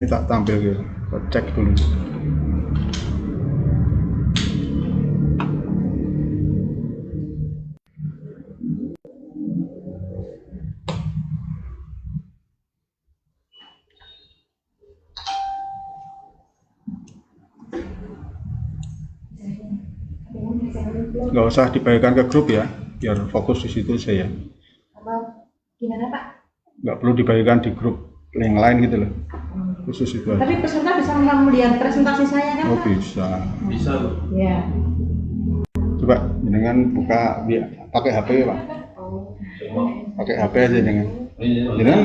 Ini tak tampil gitu, cek dulu. Nggak usah dibagikan ke grup ya, biar fokus di situ saya. Apa gimana Pak? Nggak perlu dibagikan di grup yang lain gitu loh. Khusus itu aja. Tapi peserta bisa melihat presentasi saya kan? Oh Pak? bisa. Bisa. Ya. Coba dengan buka pakai HP Pak. Pakai HP aja jangan. Jangan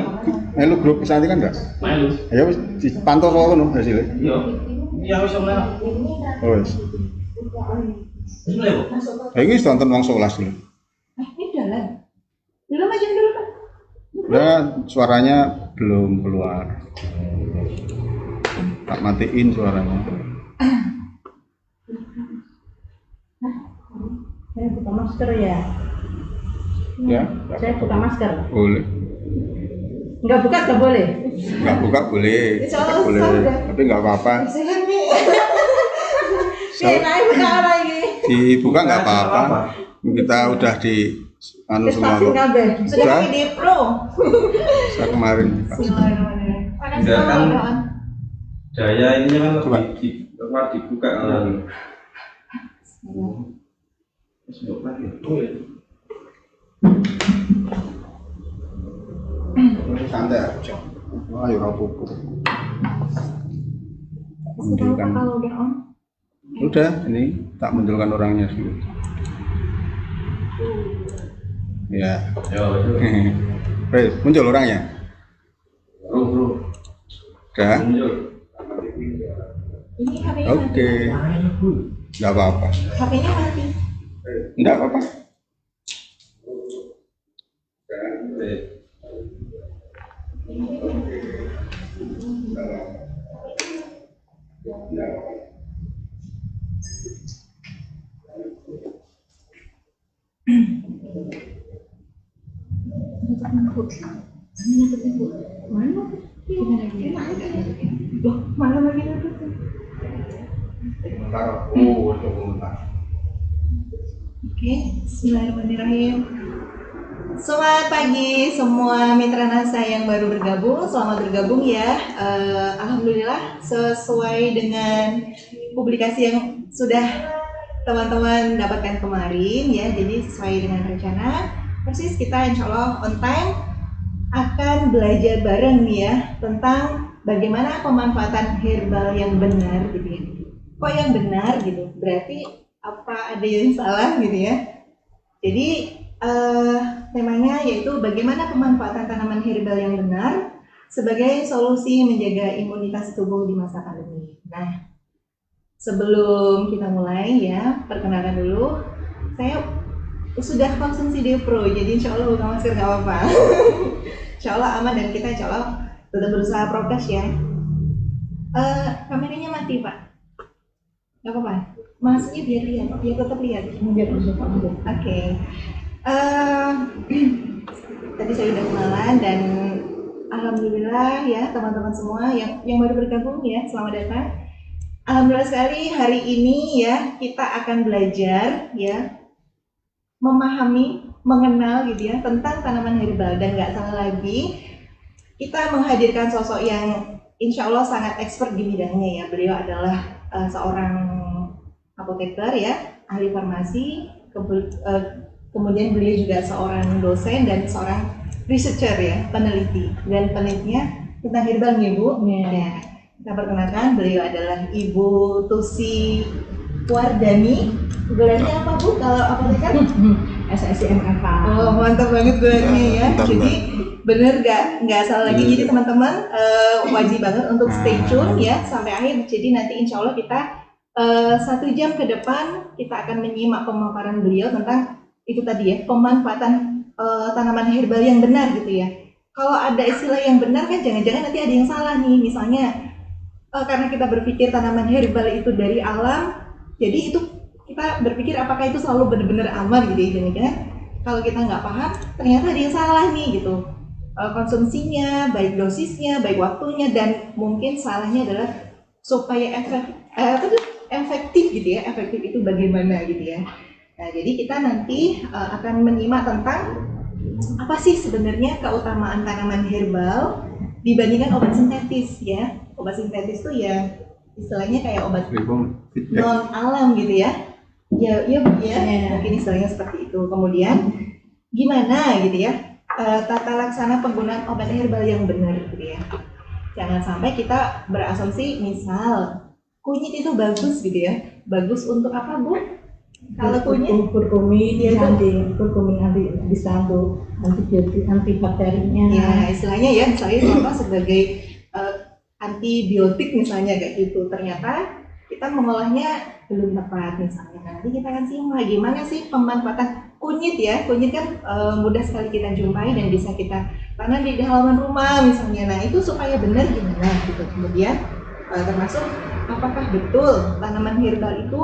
melu grup kesantikan enggak? Melu. Ayo wis dipantau kok ngono hasilnya. Iya. Iya wis melu. Oh wis. Wis melu. Ya ini tonton wong 11 dulu. Ini jalan. Belum aja dulu Pak. Ya suaranya belum keluar. Tak matiin suaranya. Saya buka masker ya. Ya. Saya buka masker. Boleh. Enggak buka enggak boleh. Nggak buka boleh. Nggak boleh. Tapi nggak apa-apa. Silakan nih. Naik buka apa ini? Dibuka nggak apa-apa. Kita udah di anu semua Vaksin kok. kabeh. Sudah di pro. Saya kemarin. Pak. Bismillahirrahmanirrahim. Enggak kan. Daya ininya kan Coba. dibuka kan. Wis yo lagi. Santai aja. Ayo rapuku. Munculkan. Kalau udah on. Udah, ini tak munculkan orangnya dulu. Ya. Yo. Baik, muncul orangnya. Bro. Udah. Muncul. Ini HP-nya Oke. Nggak apa-apa. HP-nya mati. Nggak apa-apa. Mana? Gimana gimana? Loh, mana lagi tuh? Oke, bismillahirrahmanirrahim. Selamat pagi semua mitra NASA yang baru bergabung. Selamat bergabung ya. Alhamdulillah sesuai dengan publikasi yang sudah teman-teman dapatkan kemarin ya. Jadi sesuai dengan rencana. Persis kita insya Allah on time akan belajar bareng nih ya tentang bagaimana pemanfaatan herbal yang benar gitu ya. Kok yang benar gitu? Berarti apa ada yang salah gitu ya? Jadi temanya yaitu bagaimana pemanfaatan tanaman herbal yang benar sebagai solusi menjaga imunitas tubuh di masa pandemi. Nah, sebelum kita mulai ya, perkenalkan dulu, saya sudah konsumsi Deopro, jadi insya Allah buka masker nggak apa-apa. Insya Allah aman dan kita insya Allah tetap berusaha prokes ya. Kameranya mati Pak, nggak apa-apa. Masuknya biar lihat, biar tetap lihat. Oke. Tadi saya udah kenalan dan alhamdulillah ya teman-teman semua yang baru bergabung ya, selamat datang. Alhamdulillah sekali hari ini ya kita akan belajar ya memahami, mengenal gitu ya tentang tanaman herbal dan nggak salah lagi kita menghadirkan sosok yang insya Allah sangat expert di bidangnya ya. Beliau adalah seorang apoteker ya, ahli farmasi, kemudian beliau juga seorang dosen dan seorang researcher ya, peneliti dan penelitinya tentang herbal nih Bu. Ya. Kita perkenalkan beliau adalah Ibu Tusi Wardani. Gelarnya apa Bu kalau apoteker? SSIMFA. Oh mantap banget gelarnya ya. Bentar, Jadi bener nggak salah lagi. Jadi teman-teman wajib banget untuk stay tune ya sampai akhir. Jadi nanti insya Allah kita 1 jam ke depan kita akan menyimak pemaparan beliau tentang itu tadi ya pemanfaatan tanaman herbal yang benar gitu ya. Kalau ada istilah yang benar kan jangan-jangan nanti ada yang salah nih. Misalnya karena kita berpikir tanaman herbal itu dari alam, jadi itu kita berpikir apakah itu selalu benar-benar aman gitu ya. Jangan-jangan kalau kita nggak paham ternyata ada yang salah nih gitu. konsumsinya, baik dosisnya, baik waktunya, dan mungkin salahnya adalah supaya efektif gitu ya. Efektif itu bagaimana gitu ya. Nah, jadi kita nanti akan menyimak tentang apa sih sebenarnya keutamaan tanaman herbal dibandingkan obat sintetis ya. Obat sintetis itu ya istilahnya kayak obat non alam gitu ya. Ya, mungkin istilahnya seperti itu. Kemudian gimana gitu ya tata laksana penggunaan obat herbal yang benar gitu ya. Jangan sampai kita berasumsi misal kunyit itu bagus gitu ya. Bagus untuk apa, Bu? Kalau kunyit kurkumin nanti bisa untuk antibiotik, antibakterinya. ya istilahnya ya misalnya contoh sebagai antibiotik misalnya kayak gitu, ternyata kita mengolahnya belum tepat misalnya. Nanti kita akan simak gimana sih pemanfaatan kunyit ya. Kunyit kan mudah sekali kita jumpai dan bisa kita tanam di halaman rumah misalnya. Nah itu supaya benar gimana gitu. Kemudian termasuk apakah betul tanaman herbal itu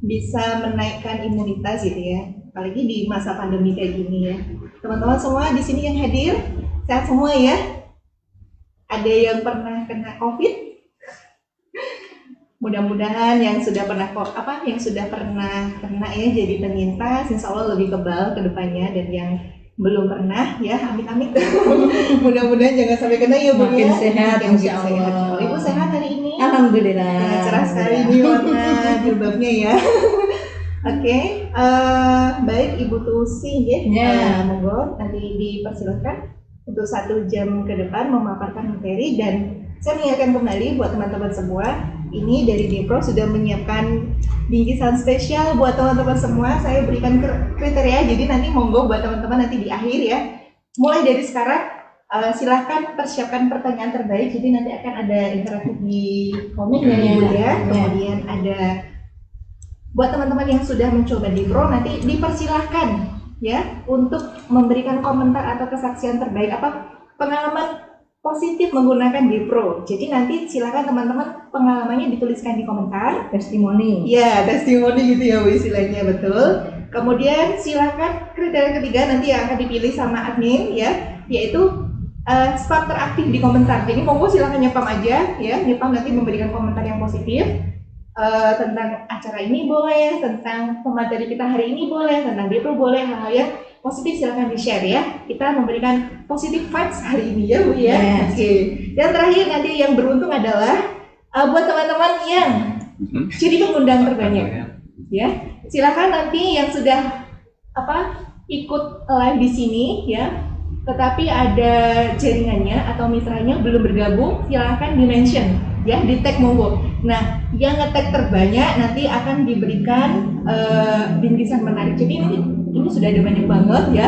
bisa menaikkan imunitas gitu ya, apalagi di masa pandemi kayak gini ya. Teman-teman semua di sini yang hadir sehat semua ya. Ada yang pernah kena COVID? Mudah-mudahan yang sudah pernah kena ya jadi penyintas, insya Allah lebih kebal ke depannya, dan yang belum pernah ya amit-amit. Mudah-mudahan jangan sampai kena ya Bu Makin ya. sehat Makin insya Allah. sehat. Ibu sehat hari ini? Alhamdulillah. Ya, cerah sekali nih warna jilbabnya ya. Oke, baik Ibu Tusi ya. Monggo nanti dipersilakan untuk 1 jam ke depan memaparkan materi, dan saya mengingatkan kembali buat teman-teman semua, ini dari Dipro sudah menyiapkan bingkisan spesial buat teman-teman semua. Saya berikan kriteria, jadi nanti monggo buat teman-teman nanti di akhir ya. Mulai dari sekarang silahkan persiapkan pertanyaan terbaik, jadi nanti akan ada interaktif di komen ya. Kemudian ada buat teman-teman yang sudah mencoba Dipro, nanti dipersilahkan ya untuk memberikan komentar atau kesaksian terbaik apa pengalaman positif menggunakan Dipro. Jadi nanti silakan teman-teman pengalamannya dituliskan di komentar. Testimoni. Ya, testimoni gitu ya Bu istilahnya, betul. Kemudian silakan kriteria ketiga nanti yang akan dipilih sama admin ya, yaitu spam teraktif di komentar. Jadi monggo silakan nyepam aja ya, nyepam nanti memberikan komentar yang positif. Tentang acara ini boleh, tentang pemateri kita hari ini boleh, tentang Dipro boleh, hal-hal yang positif silakan di-share ya. Kita memberikan positive vibes hari ini ya Bu ya. Yes. Oke. Dan terakhir nanti yang beruntung adalah buat teman-teman yang jadi pengundang terbanyak ya. Silakan nanti yang sudah ikut live di sini ya, tetapi ada jaringannya atau mitranya belum bergabung, silakan di-mention ya, di tag monggo. Nah, yang nge-tag terbanyak nanti akan diberikan bingkisan menarik. Jadi ini sudah ada banyak banget ya,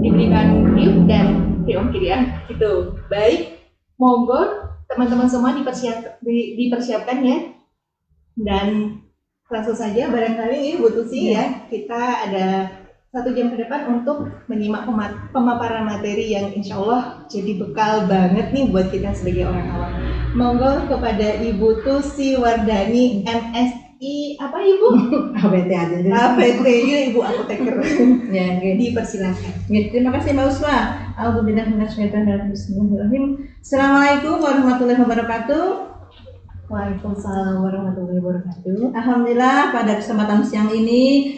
diberikan gift dan free ongkir ya, gitu. Baik, monggo teman-teman semua dipersiapkan ya. Dan langsung saja barangkali Bu Tusi ya, kita ada 1 jam ke depan untuk menyimak pemaparan materi yang insya Allah jadi bekal banget nih buat kita sebagai orang awam. Monggo kepada Ibu Tusi Wardani, MSI apa Ibu? APT aja deh. APT ya Ibu apoteker. Ya, oke. Dipersilakan. Terima kasih Mbak Uswa. Bismillahirrahmanirrahim. Assalamualaikum warahmatullahi wabarakatuh. Waalaikumsalam warahmatullahi wabarakatuh. Alhamdulillah pada kesempatan siang ini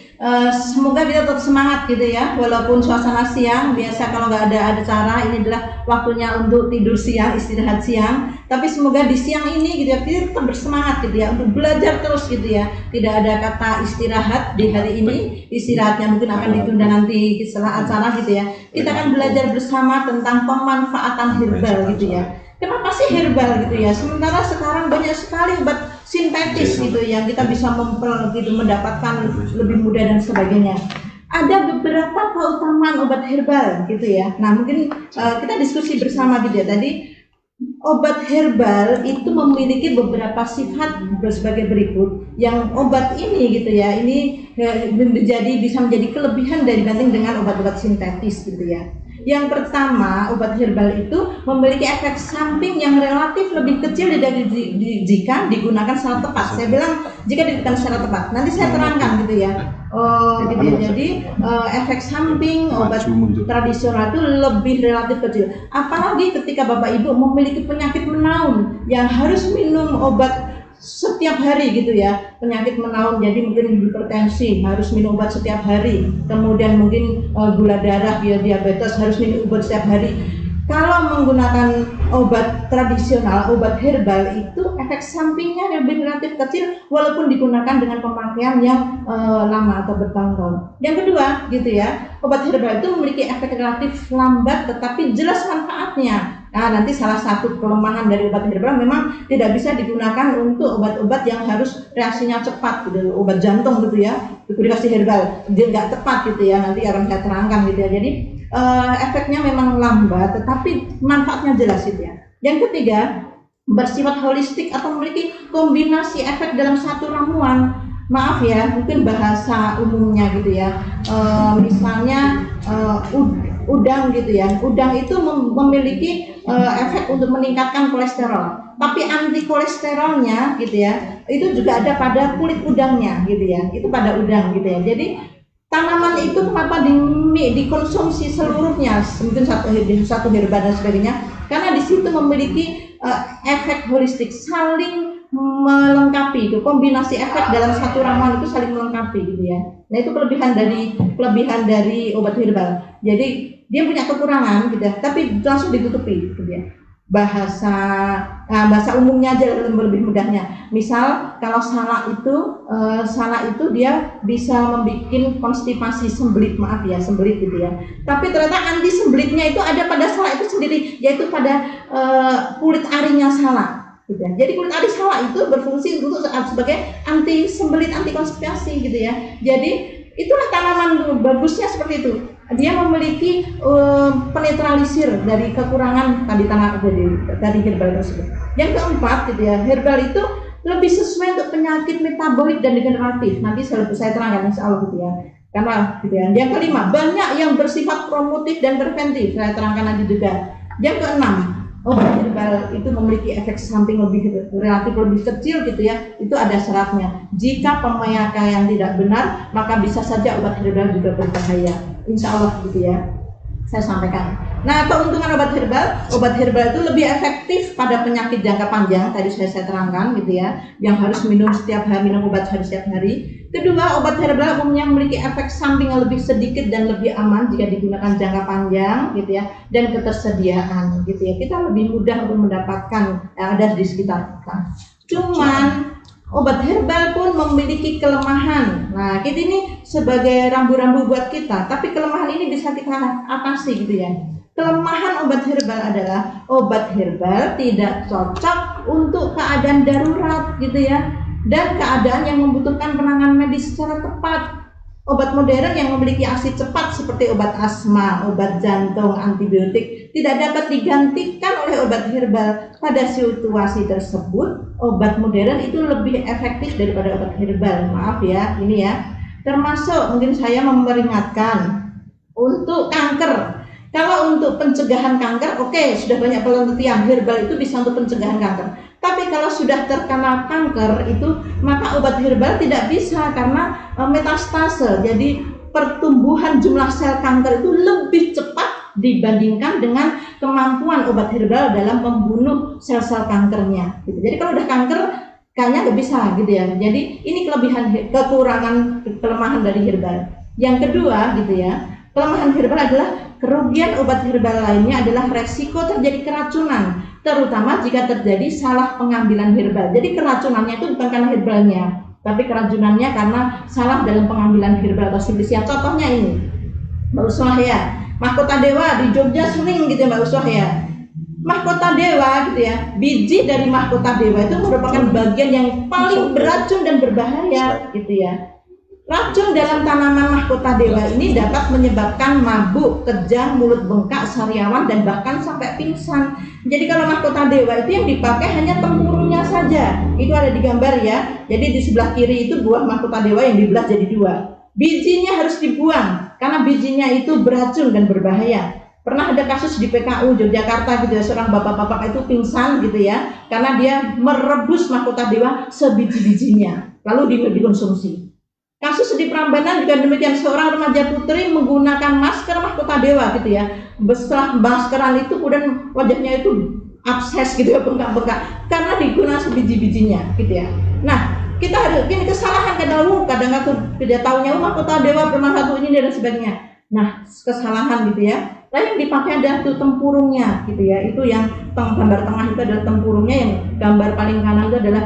semoga kita tetap semangat gitu ya, walaupun suasana siang. Biasa kalau nggak ada acara, ini adalah waktunya untuk tidur siang, istirahat siang. Tapi semoga di siang ini gitu ya, kita tetap bersemangat gitu ya untuk belajar terus gitu ya. Tidak ada kata istirahat di hari ini. Istirahatnya mungkin akan ditunda nanti setelah acara gitu ya. Kita akan belajar bersama tentang pemanfaatan herbal gitu ya. Kenapa sih herbal gitu ya? Sementara sekarang banyak sekali obat sintetis gitu yang kita bisa mendapatkan lebih mudah dan sebagainya. Ada beberapa keutamaan obat herbal gitu ya. Nah mungkin kita diskusi bersama gitu ya. Tadi obat herbal itu memiliki beberapa sifat sebagai berikut. Yang obat ini gitu ya, ini bisa menjadi kelebihan dibanding dengan obat-obat sintetis gitu ya. Yang pertama, obat herbal itu memiliki efek samping yang relatif lebih kecil jika digunakan secara tepat. Saya bilang jika digunakan secara tepat. Nanti saya terangkan gitu ya. Gitu ya. Jadi efek samping obat tradisional itu lebih relatif kecil. Apalagi ketika Bapak Ibu memiliki penyakit menaun yang harus minum obat setiap hari gitu ya, penyakit menaun, jadi mungkin hipertensi harus minum obat setiap hari, kemudian mungkin gula darah, diabetes harus minum obat setiap hari. Kalau menggunakan obat tradisional, obat herbal itu efek sampingnya lebih relatif kecil walaupun digunakan dengan pemakaian yang lama atau bertahun-tahun. Yang kedua gitu ya, obat herbal itu memiliki efek relatif lambat tetapi jelas manfaatnya. Nah, nanti salah satu kelemahan dari obat herbal memang tidak bisa digunakan untuk obat-obat yang harus reaksinya cepat gitu, obat jantung gitu ya, itu dikasih herbal, dia nggak tepat gitu ya, nanti akan saya terangkan gitu ya. Jadi efeknya memang lambat tetapi manfaatnya jelas gitu ya. Yang ketiga, bersifat holistik atau memiliki kombinasi efek dalam satu ramuan. Maaf ya, mungkin bahasa umumnya gitu ya, misalnya udang gitu ya, udang itu memiliki efek untuk meningkatkan kolesterol, tapi anti kolesterolnya gitu ya, itu juga ada pada kulit udangnya gitu ya, itu pada udang gitu ya. Jadi tanaman itu kenapa dikonsumsi seluruhnya, mungkin satu herba dan sebagainya, karena di situ memiliki efek holistik, saling melengkapi, itu kombinasi efek dalam satu ramuan itu saling melengkapi gitu ya. Nah itu kelebihan dari obat herbal. Jadi dia punya kekurangan gitu ya, tapi langsung ditutupi gitu ya. Bahasa umumnya aja lebih mudahnya. Misal kalau salak itu dia bisa membuat konstipasi, sembelit, maaf ya, sembelit gitu ya. Tapi ternyata anti sembelitnya itu ada pada salak itu sendiri, yaitu pada kulit arinya salak. Gitu ya. Jadi kulit ari salak itu berfungsi untuk sebagai anti sembelit, anti konstipasi gitu ya. Jadi itulah tanaman bagusnya seperti itu. Dia memiliki penetralisir dari kekurangan dari herbal tersebut. Yang keempat gitu ya, herbal itu lebih sesuai untuk penyakit metabolik dan degeneratif. Nanti saya terangkan insya Allah gitu ya. Karena gitu ya. Yang kelima, banyak yang bersifat promotif dan preventif. Saya terangkan nanti juga. Yang keenam, obat herbal itu memiliki efek samping relatif lebih kecil gitu ya. Itu ada syaratnya. Jika pemakaian tidak benar, maka bisa saja obat herbal juga berbahaya. Insya Allah gitu ya, saya sampaikan. Nah, keuntungan obat herbal itu lebih efektif pada penyakit jangka panjang. Tadi saya terangkan gitu ya, yang harus minum obat setiap hari. Kedua, obat herbal umumnya memiliki efek samping yang lebih sedikit dan lebih aman jika digunakan jangka panjang gitu ya, dan ketersediaan gitu ya. Kita lebih mudah untuk mendapatkan yang ada di sekitar kita. Cuman obat herbal pun memiliki kelemahan. Nah, kita ini sebagai rambu-rambu buat kita, tapi kelemahan ini bisa kita atasi gitu ya. Kelemahan obat herbal adalah obat herbal tidak cocok untuk keadaan darurat gitu ya, dan keadaan yang membutuhkan penanganan medis secara tepat. Obat modern yang memiliki aksi cepat seperti obat asma, obat jantung, antibiotik tidak dapat digantikan oleh obat herbal. Pada situasi tersebut, obat modern itu lebih efektif daripada obat herbal. Maaf ya, ini ya. Termasuk mungkin saya memperingatkan untuk kanker. Kalau untuk pencegahan kanker, oke, sudah banyak penelitian herbal itu bisa untuk pencegahan kanker. Tapi kalau sudah terkena kanker itu, maka obat herbal tidak bisa karena metastase. Jadi pertumbuhan jumlah sel kanker itu lebih cepat dibandingkan dengan kemampuan obat herbal dalam membunuh sel-sel kankernya. Gitu. Jadi kalau udah kanker, kayaknya nggak bisa gitu ya. Jadi ini kelemahan dari herbal. Yang kedua gitu ya, kelemahan herbal adalah kerugian obat herbal lainnya adalah resiko terjadi keracunan, terutama jika terjadi salah pengambilan herbal. Jadi keracunannya itu bukan karena herbalnya, tapi keracunannya karena salah dalam pengambilan herbal atau simplisia. Contohnya ini, Mbak Uswah ya, mahkota dewa di Jogja sering gitu ya Mbak Uswah ya. Mahkota dewa gitu ya, biji dari mahkota dewa itu merupakan bagian yang paling beracun dan berbahaya gitu ya. Racun dalam tanaman mahkota dewa ini dapat menyebabkan mabuk, kejang, mulut bengkak, sariawan, dan bahkan sampai pingsan. Jadi kalau mahkota dewa itu yang dipakai hanya tempurungnya saja. Itu ada di gambar ya. Jadi di sebelah kiri itu buah mahkota dewa yang dibelah jadi dua. Bijinya harus dibuang karena bijinya itu beracun dan berbahaya. Pernah ada kasus di PKU Yogyakarta gitu ya, seorang bapak-bapak itu pingsan gitu ya, karena dia merebus mahkota dewa sebiji-bijinya, lalu dikonsumsi. Kasus di Prambanan juga demikian, seorang remaja putri menggunakan masker mahkota dewa gitu ya. Setelah maskeran itu kemudian wajahnya itu abses gitu ya, bengkak-bengkak, karena digunakan sebiji-bijinya gitu ya. Nah, kita ada ini kesalahan kadang-kadang tidak tahunya mahkota dewa bermanfaat ini dan sebagainya. Nah, kesalahan gitu ya. Lalu yang dipakai adalah itu tempurungnya gitu ya. Itu yang gambar tengah itu adalah tempurungnya, yang gambar paling kanan itu adalah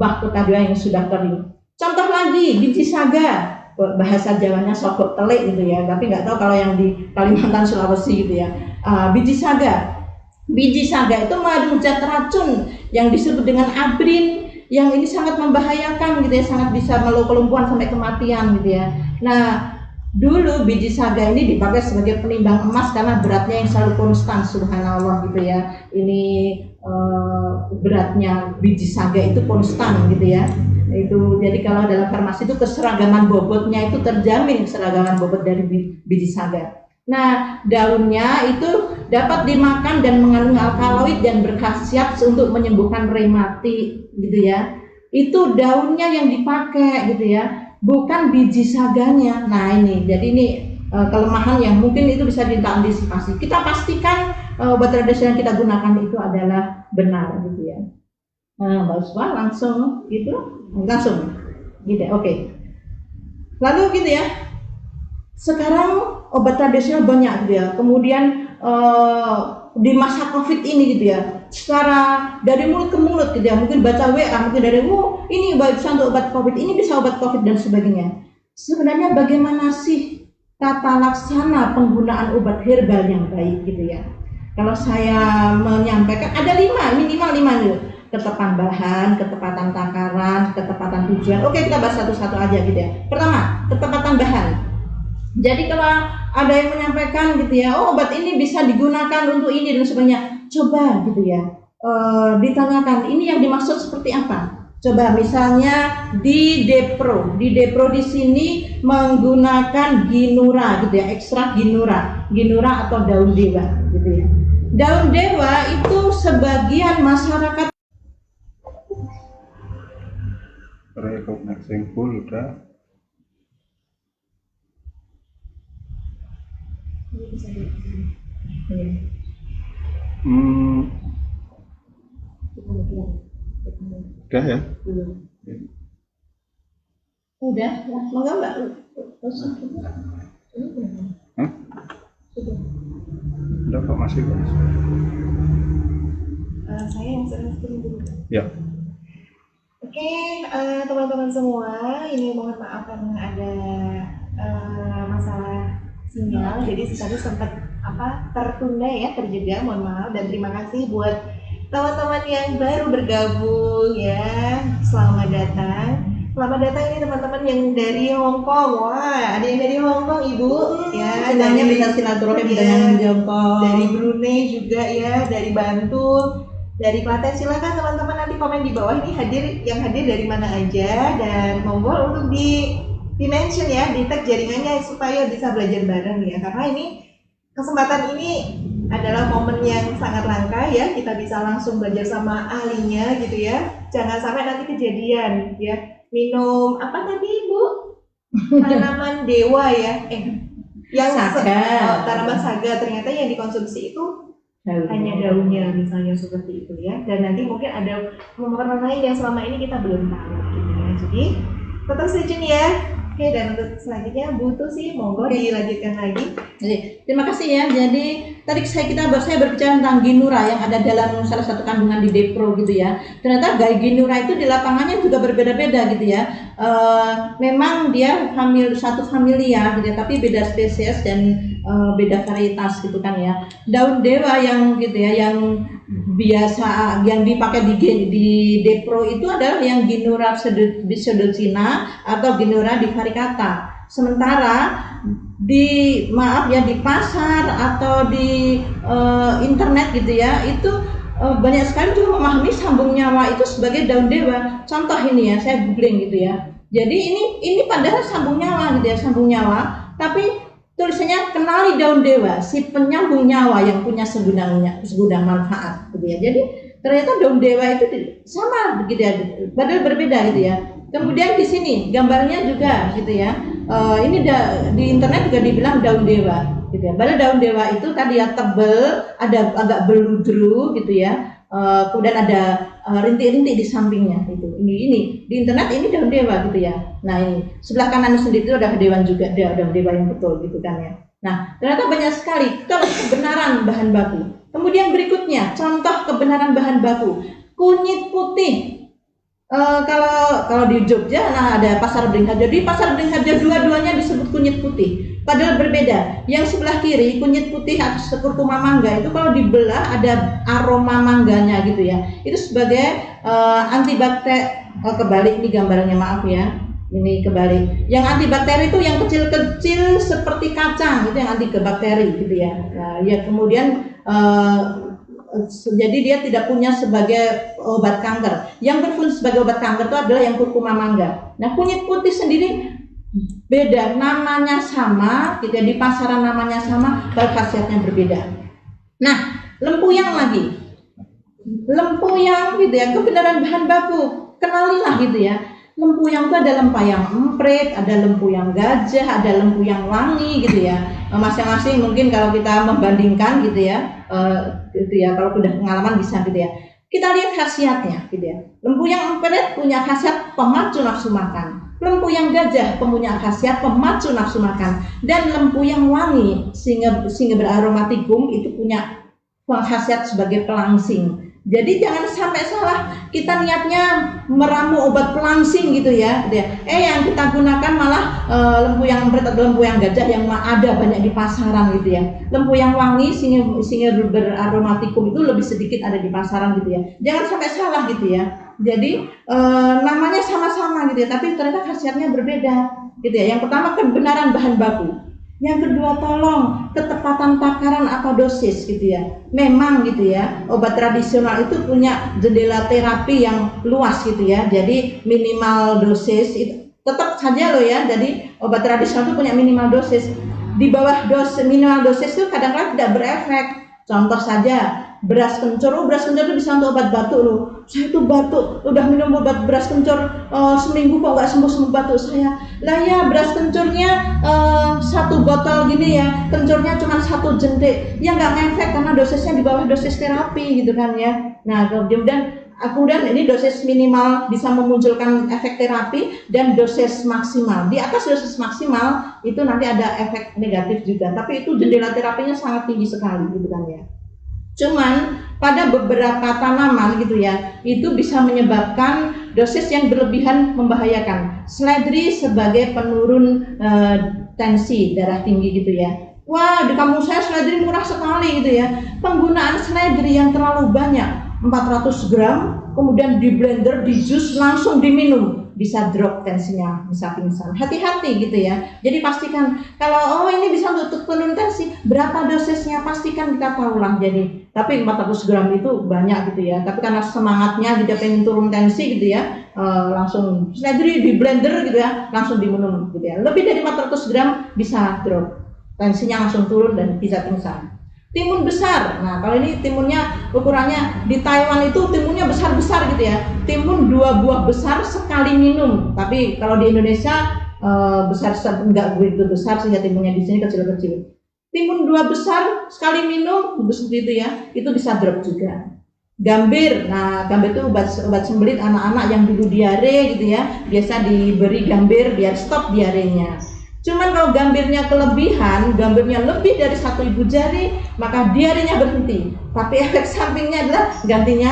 mahkota dewa yang sudah kering. Contoh lagi biji saga, bahasa Jawanya sogok telik gitu ya. Tapi nggak tahu kalau yang di Kalimantan Sulawesi gitu ya. Biji saga. Biji saga itu mengandung zat racun yang disebut dengan abrin, yang ini sangat membahayakan gitu ya, sangat bisa kelumpuhan sampai kematian gitu ya. Nah, dulu biji saga ini dipakai sebagai penimbang emas karena beratnya yang selalu konstan, subhanallah gitu ya. Ini beratnya biji saga itu konstan gitu ya. Itu jadi kalau dalam farmasi itu keseragaman bobotnya itu terjamin, keseragaman bobot dari biji saga. Nah, daunnya itu dapat dimakan dan mengandung alkaloid dan berkhasiat untuk menyembuhkan rematik gitu ya. Itu daunnya yang dipakai gitu ya, bukan biji saganya. Nah ini, jadi ini kelemahan yang mungkin itu bisa kita antisipasi. Kita pastikan obat tradisional yang kita gunakan itu adalah benar gitu ya. Nah, Mbak Uswa langsung gitu, langsung gitu. Oke. Lalu gitu ya. Sekarang obat tradisional banyak gitu ya. Kemudian di masa COVID ini gitu ya, secara dari mulut ke mulut gitu ya, mungkin baca WA, mungkin dari ini bisa untuk obat COVID, ini bisa obat COVID dan sebagainya. Sebenarnya bagaimana sih tata laksana penggunaan obat herbal yang baik gitu ya? Kalau saya menyampaikan ada minimal 5 nih. Ketepatan bahan, ketepatan takaran, ketepatan tujuan. Oke, kita bahas satu-satu aja gitu ya. Pertama, ketepatan bahan. Jadi kalau ada yang menyampaikan gitu ya, obat ini bisa digunakan untuk ini dan sebagainya, coba gitu ya, ditanyakan ini yang dimaksud seperti apa. Coba misalnya di Depro di sini menggunakan ginura gitu ya, ekstrak ginura atau daun dewa gitu ya. Daun dewa itu sebagian masyarakat recognizing full udah. Udah ya? Udah, monggo Mbak. Hah? Udah kok, masih kok. Saya yang sering dulu. Ya. Oke, teman-teman semua, ini mohon maaf karena ada masalah sinyal, jadi tadi sempat tertunda ya, terjeda, mohon maaf, dan terima kasih buat teman-teman yang baru bergabung ya, selamat datang ini teman-teman yang dari Hong Kong. Wah, ada yang dari Hong Kong Ibu ya, Senangnya bisa silaturahim dengan Hongkong, dari Brunei juga ya, dari Bantul, dari Klaten. Silakan teman-teman nanti komen di bawah ini yang hadir dari mana aja, dan monggo untuk di mention ya, di tag jaringannya supaya bisa belajar bareng ya, karena ini kesempatan ini adalah momen yang sangat langka ya, kita bisa langsung belajar sama ahlinya gitu ya. Jangan sampai nanti kejadian ya, minum apa tadi Bu? Tanaman dewa ya, yang tanaman saga, ternyata yang dikonsumsi itu hanya daunnya misalnya, seperti itu ya. Dan nanti mungkin ada pemeran lain yang selama ini kita belum tahu gitu ya. Jadi tetap stay tune ya. Oke, dan untuk selanjutnya butuh sih, monggo dilanjutkan lagi. Jadi, terima kasih ya. Jadi tadi saya berbicara tentang ginura yang ada dalam salah satu kandungan di Depro gitu ya. Ternyata ginura itu di lapangannya juga berbeda-beda gitu ya. Memang dia satu familia gitu ya, tapi beda spesies dan beda varietas gitu kan ya. Daun dewa yang gitu ya, yang biasa yang dipakai di Depro itu adalah yang Ginura pseudocina atau Ginura divaricata. Sementara di pasar atau di internet gitu ya, itu banyak sekali juga memahami sambung nyawa itu sebagai daun dewa. Contoh ini ya, saya googling gitu ya. Jadi ini padahal sambung nyawa gitu ya, sambung nyawa, tapi tulisannya kenali daun dewa, si penyambung nyawa yang punya segudang manfaat gitu ya. Jadi ternyata daun dewa itu sama gitu ya, padahal berbeda gitu ya. Kemudian di sini gambarnya juga gitu ya. Ini di internet juga dibilang daun dewa gitu ya. Padahal daun dewa itu tadi ya tebel, ada agak beludru gitu ya. Kemudian ada rintik-rintik di sampingnya itu. Ini di internet ini daun dewa gitu ya. Nah ini sebelah kanan sendiri itu ada dewan juga, daun dewa yang betul gitu kan ya. Nah ternyata banyak sekali kebenaran bahan baku. Kemudian berikutnya contoh kebenaran bahan baku, kunyit putih. Kalau di Jogja, nah ada pasar Beringharjo. Di pasar Beringharjo dua-duanya disebut kunyit putih. Padahal berbeda. Yang sebelah kiri kunyit putih atau kurkuma mangga itu kalau dibelah ada aroma mangganya gitu ya. Itu sebagai antibakteri. Kebalik nih gambarnya, maaf ya. Ini kebalik. Yang antibakteri itu yang kecil-kecil seperti kacang, itu yang antibakteri gitu ya. Nah, ya kemudian jadi dia tidak punya sebagai obat kanker. Yang berfungsi sebagai obat kanker itu adalah yang kurkuma mangga. Nah kunyit putih sendiri beda, namanya sama, gitu ya, di pasaran namanya sama, khasiatnya berbeda. Nah lempuyang lagi, lempuyang gitu ya, kebenaran bahan baku, kenalilah gitu ya. Lempuyang itu ada lempuyang emprit, ada lempuyang gajah, ada lempuyang wangi gitu ya. Masing-masing mungkin kalau kita membandingkan gitu ya, kalau udah pengalaman bisa gitu ya. Kita lihat khasiatnya gitu ya. Lempuyang emprit punya khasiat pemacu nafsu makan. Lempuyang gajah punya khasiat pemacu nafsu makan. Dan lempuyang wangi sehingga beraromatikum itu punya khasiat sebagai pelangsing. Jadi jangan sampai salah, kita niatnya meramu obat pelangsing gitu ya. Yang kita gunakan malah lempuyang emprit atau lempuyang gajah yang ada banyak di pasaran gitu ya. Lempuyang wangi sehingga beraromatikum itu lebih sedikit ada di pasaran gitu ya. Jangan sampai salah gitu ya. Jadi namanya sama-sama gitu ya, tapi ternyata khasiatnya berbeda gitu ya. Yang pertama kebenaran bahan baku. Yang kedua tolong ketepatan takaran atau dosis gitu ya. Memang gitu ya, obat tradisional itu punya jendela terapi yang luas gitu ya. Jadi minimal dosis itu tetap saja loh ya. Jadi obat tradisional itu punya minimal dosis. Di bawah minimal dosis itu kadang-kadang tidak berefek. Contoh saja beras kencur, beras kencur itu bisa untuk obat batuk loh. Saya itu batuk, udah minum obat beras kencur seminggu kok nggak sembuh batuk saya. Lah ya beras kencurnya 1 botol gini ya, kencurnya cuma 1 jentik, ya nggak ngefek karena dosisnya di bawah dosis terapi gitu kan ya. Nah kemudian ini dosis minimal bisa memunculkan efek terapi dan dosis maksimal. Di atas dosis maksimal itu nanti ada efek negatif juga, tapi itu jendela terapinya sangat tinggi sekali gitu kan ya. Cuman pada beberapa tanaman gitu ya, itu bisa menyebabkan dosis yang berlebihan membahayakan. Seledri sebagai penurun tensi darah tinggi gitu ya. Wah, di kampung saya seledri murah sekali gitu ya. Penggunaan seledri yang terlalu banyak, 400 gram, kemudian di blender, di jus, langsung diminum, bisa drop tensinya, bisa pingsan. Hati-hati gitu ya. Jadi pastikan kalau ini bisa untuk turun tensi, berapa dosisnya pastikan kita tahu lah. Jadi tapi 400 gram itu banyak gitu ya. Tapi karena semangatnya kita pengen turun tensi gitu ya, langsung seledri di blender gitu ya, langsung diminum gitu ya. Lebih dari 400 gram bisa drop, tensinya langsung turun dan bisa pingsan. Timun besar, nah kalau ini timunnya ukurannya di Taiwan itu timunnya besar-besar gitu ya. Timun 2 buah besar sekali minum, tapi kalau di Indonesia besar enggak begitu besar sehingga timunnya di sini kecil-kecil. Timun 2 besar sekali minum seperti itu ya, itu bisa drop juga. Gambir, nah gambir itu obat sembelit anak-anak yang dulu diare gitu ya, biasa diberi gambir biar stop diarenya. Cuman kalau gambirnya kelebihan, gambirnya lebih dari 1 ibu jari, maka diarenya berhenti. Tapi efek sampingnya adalah gantinya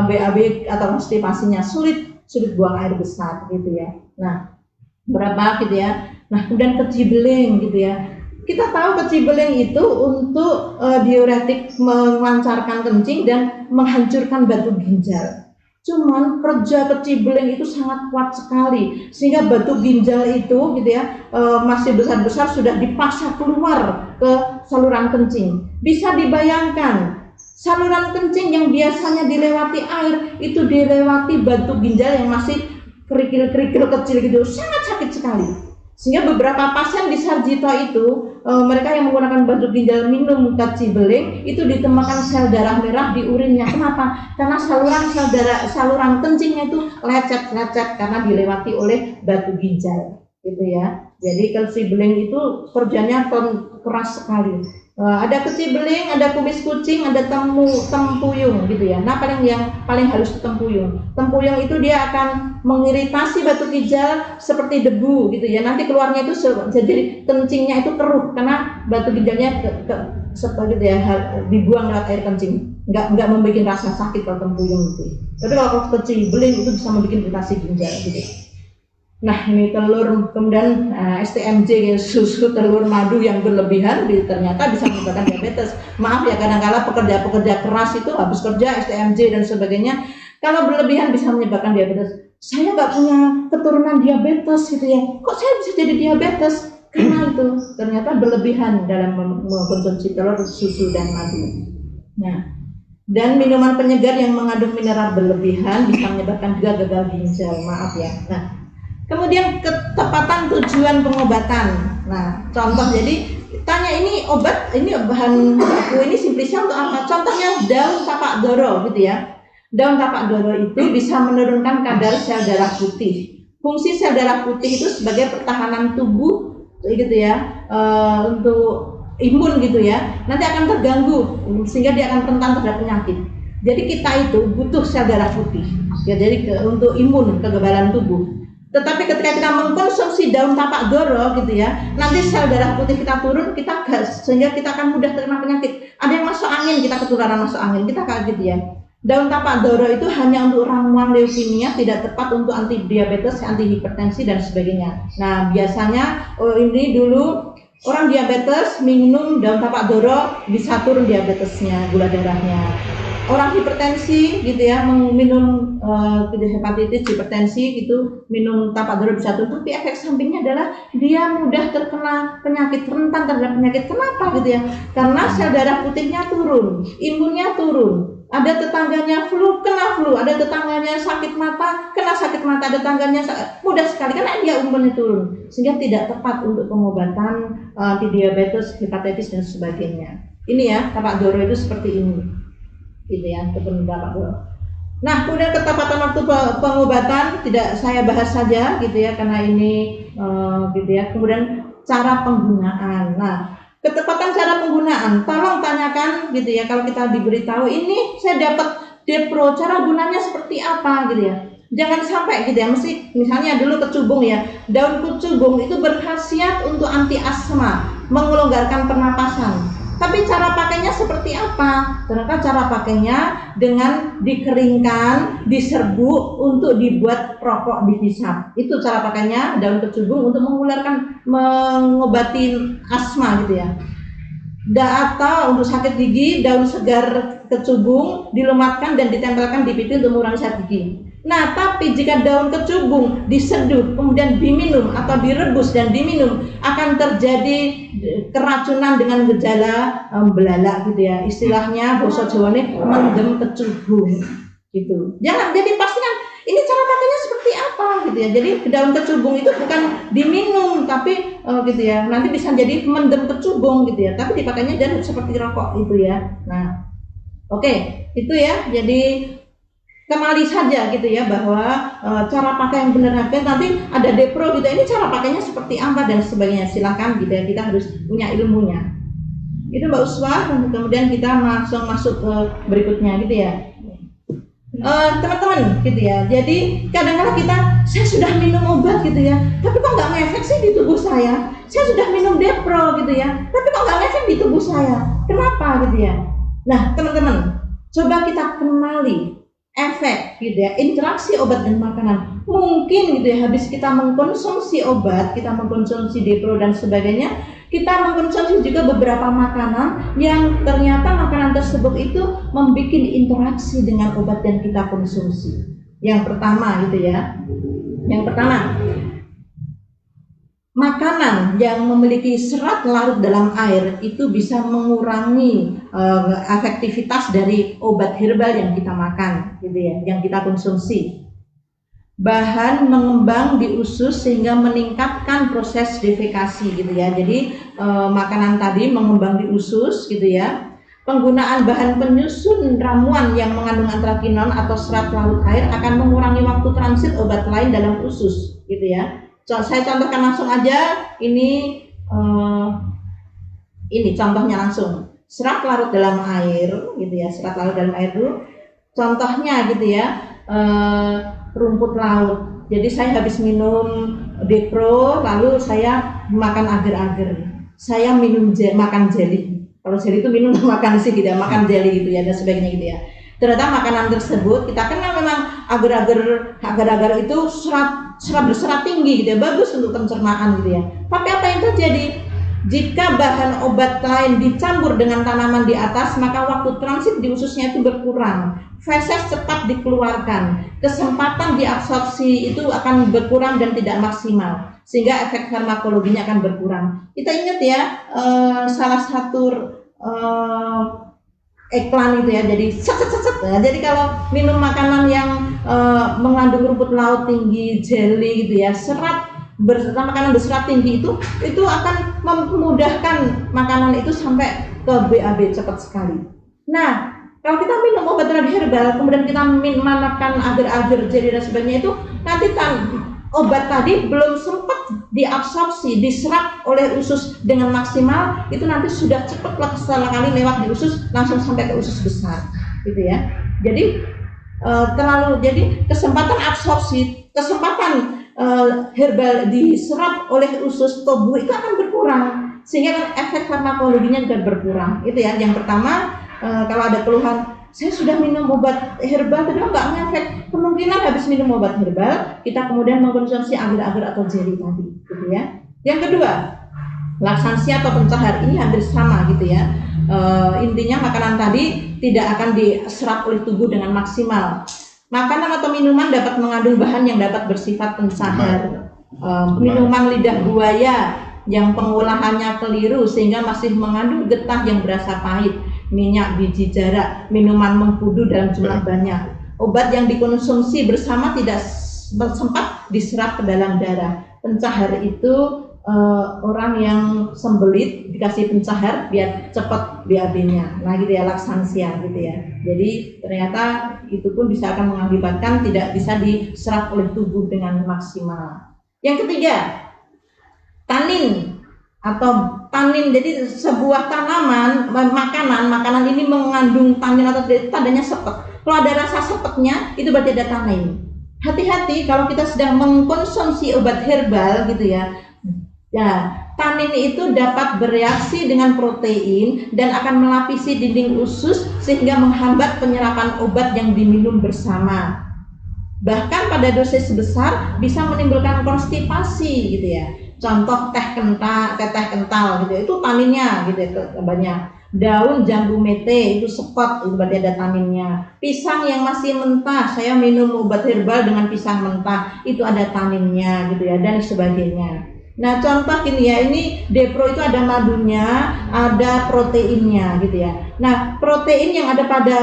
BAB atau konstipasinya, sulit buang air besar gitu ya. Nah, berapa gitu ya. Nah, kemudian kecibeling gitu ya. Kita tahu kecibeling itu untuk diuretik, melancarkan kencing dan menghancurkan batu ginjal. Cuman kerja kecibeling itu sangat kuat sekali sehingga batu ginjal itu gitu ya masih besar-besar sudah dipaksa keluar ke saluran kencing. Bisa dibayangkan saluran kencing yang biasanya dilewati air itu dilewati batu ginjal yang masih kerikil-kerikil kecil gitu, sangat sakit sekali. Sehingga beberapa pasien di Sarjito itu mereka yang menggunakan batu ginjal minum keci beling itu ditemukan sel darah merah di urinnya. Kenapa? Karena saluran kencingnya itu lecet karena dilewati oleh batu ginjal, gitu ya. Jadi keci beling itu kerjanya keras sekali. Ada keci beling, ada kumis kucing, ada tempuyung, gitu ya. Nah, yang paling halus itu tempuyung. Tempuyung itu dia akan mengiritasi batu ginjal seperti debu, gitu ya. Nanti keluarnya itu jadi kencingnya itu keruh karena batu ginjalnya seperti gitu ya, dibuang lewat air kencing. Nggak membuat rasa sakit kalau tempuyung itu. Tapi kalau keci beling itu bisa membuat iritasi ginjal, gitu. Nah, ini telur, kemudian STMJ, susu telur madu yang berlebihan ternyata bisa menyebabkan diabetes. Maaf ya, kadang-kala pekerja keras itu habis kerja STMJ dan sebagainya, kalau berlebihan bisa menyebabkan diabetes. Saya nggak punya keturunan diabetes gitu ya, kok saya bisa jadi diabetes? Karena itu ternyata berlebihan dalam mengkonsumsi telur, susu dan madu. Nah, dan minuman penyegar yang mengandung mineral berlebihan bisa menyebabkan juga gagal ginjal. Maaf ya. Nah, kemudian ketepatan tujuan pengobatan. Nah, contoh, jadi tanya ini obat, ini bahan baku ini simplisnya untuk apa? Contohnya daun tapak doro, gitu ya. Daun tapak doro itu bisa menurunkan kadar sel darah putih. Fungsi sel darah putih itu sebagai pertahanan tubuh, gitu ya, untuk imun, gitu ya. Nanti akan terganggu sehingga dia akan rentan terhadap penyakit. Jadi kita itu butuh sel darah putih, ya. Jadi untuk imun, kekebalan tubuh. Tetapi ketika kita mengkonsumsi daun tapak doro, gitu ya, nanti sel darah putih kita turun, kita gas, sehingga kita akan mudah terkena penyakit. Ada yang masuk angin, kita ketularan masuk angin, kita kaget ya. Daun tapak doro itu hanya untuk ramuan leukemia, tidak tepat untuk anti diabetes, anti hipertensi dan sebagainya. Nah, biasanya ini dulu orang diabetes minum daun tapak doro bisa turun diabetesnya, gula darahnya. Orang hipertensi, gitu ya, minum hepatitis, hipertensi gitu, minum tapak doro bisa turun, tapi efek sampingnya adalah dia mudah terkena penyakit, rentan terhadap penyakit. Kenapa, gitu ya? Karena sel darah putihnya turun, imunnya turun. Ada tetangganya flu, kena flu. Ada tetangganya sakit mata, kena sakit mata. Ada tetangganya mudah sekali karena dia imunnya turun, sehingga tidak tepat untuk pengobatan anti diabetes, hepatitis dan sebagainya. Ini ya, tapak doro itu seperti ini, gitu ya, kebun tapak doro. Nah, kemudian ketepatan waktu pengobatan tidak saya bahas saja, gitu ya, karena ini gitu ya. Kemudian cara penggunaan. Nah, ketepatan cara penggunaan, tolong tanyakan, gitu ya, kalau kita diberitahu ini saya dapat Depro, cara gunanya seperti apa, gitu ya. Jangan sampai, gitu ya, mesti misalnya dulu kecubung ya, daun kecubung itu berkhasiat untuk anti asma, melonggarkan pernapasan. Tapi cara pakainya seperti apa? Ternyata cara pakainya dengan dikeringkan, diserbuk untuk dibuat rokok dihisap. Itu cara pakainya daun kecubung untuk mengobati asma, gitu ya. Atau untuk sakit gigi, daun segar kecubung dilumatkan dan ditempelkan di pipi untuk mengurangi sakit gigi. Nah, tapi jika daun kecubung diseduh kemudian diminum atau direbus dan diminum, akan terjadi keracunan dengan gejala belalak, gitu ya. Istilahnya basa Jawane mendem kecubung, gitu. Jangan, jadi pastikan ini cara pakainya seperti apa, gitu ya. Jadi daun kecubung itu bukan diminum tapi gitu ya, nanti bisa jadi mendem kecubung, gitu ya. Tapi dipakainya dan seperti rokok, gitu ya. Nah, oke, itu ya. Jadi kembali saja, gitu ya, bahwa cara pakai yang benar. Nanti ada Depro, gitu, ini cara pakainya seperti apa dan sebagainya. Silakan, gitu ya, kita harus punya ilmunya. Itu Mbak Uswah. Kemudian kita langsung masuk ke berikutnya, gitu ya. Teman-teman, gitu ya. Jadi kadang-kadang saya sudah minum obat, gitu ya, tapi kok nggak ngefek sih di tubuh saya. Saya sudah minum Depro, gitu ya, tapi kok nggak ngefek di tubuh saya. Kenapa, gitu ya? Nah, teman-teman, coba kita kenali efek, gitu ya, interaksi obat dan makanan. Mungkin, gitu ya, habis kita mengkonsumsi obat, kita mengkonsumsi Depro dan sebagainya, kita mengkonsumsi juga beberapa makanan yang ternyata makanan tersebut itu membuat interaksi dengan obat yang kita konsumsi. Yang pertama, gitu ya, yang pertama, makanan yang memiliki serat larut dalam air itu bisa mengurangi efektivitas dari obat herbal yang kita makan, gitu ya, yang kita konsumsi. bahan mengembang di usus sehingga meningkatkan proses defekasi gitu ya. Jadi makanan tadi mengembang di usus gitu ya. Penggunaan bahan penyusun ramuan yang mengandung antrakinon atau serat larut air akan mengurangi waktu transit obat lain dalam usus gitu ya. Saya contohkan langsung aja, ini contohnya langsung. Serat larut dalam air gitu ya, serat larut dalam air dulu. Contohnya gitu ya, rumput laut. Jadi saya habis minum Depro, lalu saya makan agar-agar. Saya makan jelly. Kalau jelly itu minum makan sih tidak makan jelly gitu ya dan sebagainya gitu ya. Ternyata makanan tersebut kita kenal memang agar-agar itu serat berserat tinggi gitu ya, bagus untuk pencernaan gitu ya. Tapi apa yang terjadi? Jika bahan obat lain dicampur dengan tanaman di atas, maka waktu transit di ususnya itu berkurang. Feses cepat dikeluarkan, kesempatan diabsorpsi itu akan berkurang dan tidak maksimal, sehingga efek farmakologinya akan berkurang. Kita ingat ya, salah satu iklan itu ya, jadi set. Ya. Jadi kalau minum makanan yang mengandung rumput laut tinggi, jelly gitu ya, makanan berserat tinggi itu akan memudahkan makanan itu sampai ke BAB cepat sekali. Nah, kalau kita minum obat terapi herbal, kemudian kita makan agar-agar jelly dan sebagainya itu nanti obat tadi belum sempat diabsorpsi, diserap oleh usus dengan maksimal, itu nanti sudah cepat setelah kali lewat di usus langsung sampai ke usus besar, gitu ya. Jadi jadi kesempatan absorpsi, kesempatan herbal diserap oleh usus tubuh itu akan berkurang, sehingga efek farmakologinya juga berkurang. Itu ya. Yang pertama, kalau ada keluhan, saya sudah minum obat herbal tapi nggak ngefek, kemungkinan habis minum obat herbal kita kemudian mengkonsumsi agar-agar atau jelly tadi, gitu ya. Yang kedua, laksansia atau pencahar, ini hampir sama gitu ya. Intinya makanan tadi tidak akan diserap oleh tubuh dengan maksimal. Makanan atau minuman dapat mengandung bahan yang dapat bersifat pencahar. Minuman lidah buaya yang pengolahannya keliru sehingga masih mengandung getah yang berasa pahit, minyak biji jarak, minuman mengkudu dalam jumlah banyak. Obat yang dikonsumsi bersama tidak sempat diserap ke dalam darah. Pencahar itu orang yang sembelit dikasih pencahar biar cepat BAB-nya. Nah gitu ya, laksansia gitu ya. Jadi ternyata itu pun bisa akan mengakibatkan tidak bisa diserap oleh tubuh dengan maksimal. Yang ketiga, tanin atau tanin. Jadi sebuah tanaman, makanan ini mengandung tanin atau tandanya sepet. Kalau ada rasa sepetnya itu berarti ada tanin. Hati-hati kalau kita sedang mengkonsumsi obat herbal gitu ya. Ya, tanin itu dapat bereaksi dengan protein dan akan melapisi dinding usus sehingga menghambat penyerapan obat yang diminum bersama. Bahkan pada dosis besar bisa menimbulkan konstipasi gitu ya. Contoh teh kental gitu, itu taninnya gitu ya, banyak. Daun jambu mete itu sepet, itu berarti ada taninnya. Pisang yang masih mentah, saya minum obat herbal dengan pisang mentah, itu ada taninnya gitu ya, dan sebagainya. Nah contoh gini ya, ini Depro itu ada madunya, ada proteinnya gitu ya. Nah protein yang ada pada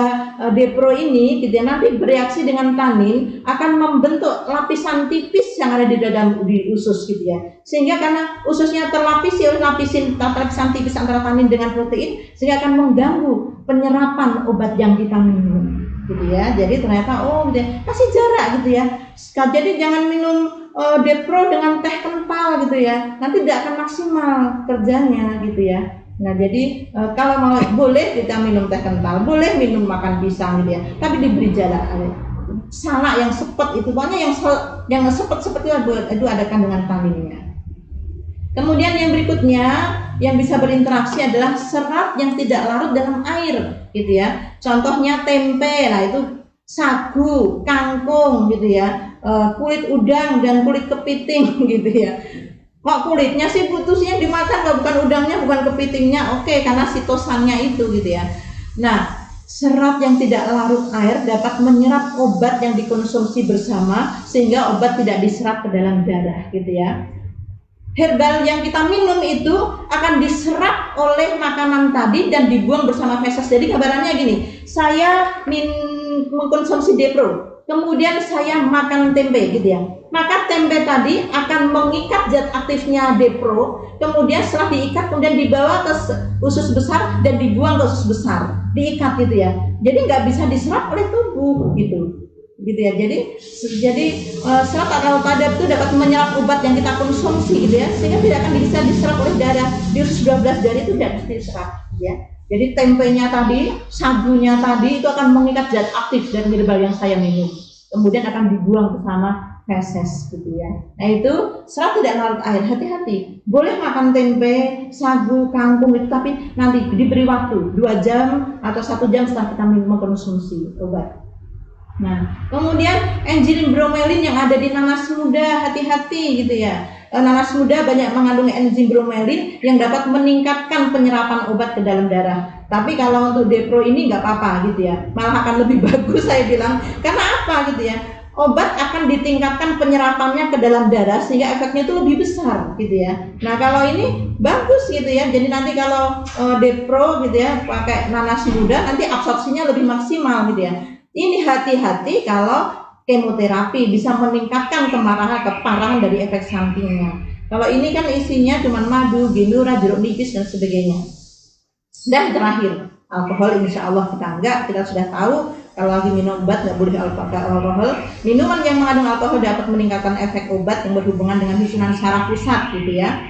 Depro ini gitu ya, nanti bereaksi dengan tanin akan membentuk lapisan tipis yang ada di usus gitu ya. Sehingga karena ususnya terlapisi oleh lapisan tipis antara tanin dengan protein, sehingga akan mengganggu penyerapan obat yang kita minum gitu ya. Jadi ternyata gitu ya, kasih jarak gitu ya. Jadi jangan minum Depro dengan teh kental gitu ya, nanti tidak akan maksimal kerjanya gitu ya. Nah jadi kalau mau boleh kita minum teh kental, boleh minum makan pisang gitu ya, tapi diberi jarak. Salak yang sepet itu, pokoknya yang sepet itu ada kandungan taninnya. Kemudian yang berikutnya yang bisa berinteraksi adalah serat yang tidak larut dalam air gitu ya. Contohnya tempe, nah itu sagu, kangkung gitu ya, kulit udang dan kulit kepiting gitu ya. Kok kulitnya sih putusnya dimakan, kalau bukan udangnya, bukan kepitingnya, oke, karena sitosannya itu gitu ya. Nah, serat yang tidak larut air dapat menyerap obat yang dikonsumsi bersama sehingga obat tidak diserap ke dalam darah gitu ya. Herbal yang kita minum itu akan diserap oleh makanan tadi dan dibuang bersama feses. Jadi gambarannya gini, saya mengkonsumsi Depro, kemudian saya makan tempe gitu ya. Maka tempe tadi akan mengikat zat aktifnya Depro, kemudian setelah diikat kemudian dibawa ke usus besar dan dibuang ke usus besar, diikat gitu ya. Jadi nggak bisa diserap oleh tubuh gitu ya. Jadi serat alkaloid itu dapat menyerap obat yang kita konsumsi gitu ya, sehingga tidak akan bisa diserap oleh darah. Di usus 12 jari itu tidak bisa diserap ya. Jadi tempenya tadi, sagunya tadi itu akan mengikat zat aktif dari herbal yang saya minum, kemudian akan dibuang bersama feses gitu ya. Nah itu serat tidak larut air, hati-hati. Boleh makan tempe, sagu, kangkung itu, tapi nanti diberi waktu 2 jam atau 1 jam setelah kita mengkonsumsi obat. Nah kemudian enzim bromelin yang ada di nanas muda, hati-hati gitu ya. Nanas muda banyak mengandung enzim bromelin yang dapat meningkatkan penyerapan obat ke dalam darah. Tapi kalau untuk Depro ini nggak apa-apa gitu ya, malah akan lebih bagus saya bilang. Karena apa gitu ya? Obat akan ditingkatkan penyerapannya ke dalam darah sehingga efeknya itu lebih besar gitu ya. Nah kalau ini bagus gitu ya. Jadi nanti kalau Depro gitu ya pakai nanas muda, nanti absorpsinya lebih maksimal gitu ya. Ini hati-hati kalau kemoterapi bisa meningkatkan keparahan dari efek sampingnya. Kalau ini kan isinya cuma madu, ginura, jeruk nipis dan sebagainya. Dan terakhir, alkohol insya Allah kita sudah tahu kalau lagi minum obat nggak boleh alkohol. Minuman yang mengandung alkohol dapat meningkatkan efek obat yang berhubungan dengan susunan saraf pusat gitu ya.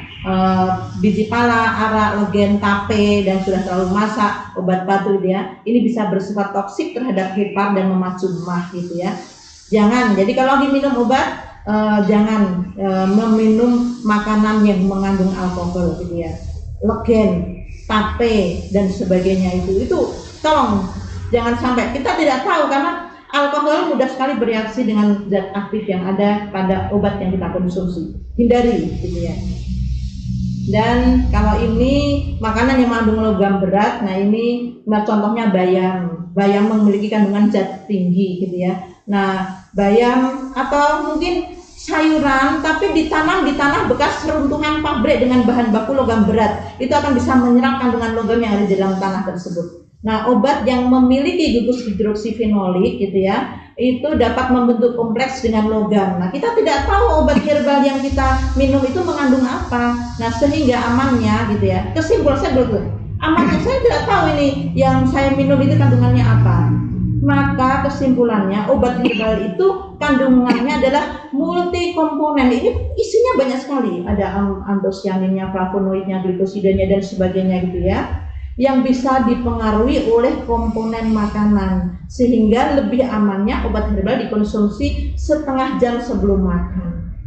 Biji pala, arak, legen, tape dan sudah terlalu masak, obat batu gitu ya. Ini bisa bersifat toksik terhadap hepar dan memacu emah gitu ya. Jangan, jadi kalau lagi minum obat jangan meminum makanan yang mengandung alkohol gitu ya. Legen, tape dan sebagainya itu tolong jangan sampai. Kita tidak tahu karena alkohol mudah sekali bereaksi dengan zat aktif yang ada pada obat yang kita konsumsi. Hindari gitu ya. Dan kalau ini makanan yang mengandung logam berat, nah ini contohnya bayam. Bayam memiliki kandungan zat tinggi gitu ya. Nah, bayam atau mungkin sayuran tapi ditanam di tanah bekas runtuhan pabrik dengan bahan baku logam berat, itu akan bisa menyerap kandungan logam yang ada di dalam tanah tersebut. Nah, obat yang memiliki gugus hidroksifenolik gitu ya, itu dapat membentuk kompleks dengan logam. Nah, kita tidak tahu obat herbal yang kita minum itu mengandung apa. Nah, sehingga amannya gitu ya. Kesimpulan saya belum amannya saya tidak tahu ini yang saya minum itu kandungannya apa. Maka kesimpulannya obat herbal itu kandungannya adalah multi komponen. Ini isinya banyak sekali. Ada antosianinnya, flavonoidnya, glikosidanya dan sebagainya gitu ya, yang bisa dipengaruhi oleh komponen makanan, sehingga lebih amannya obat herbal dikonsumsi setengah jam sebelum makan.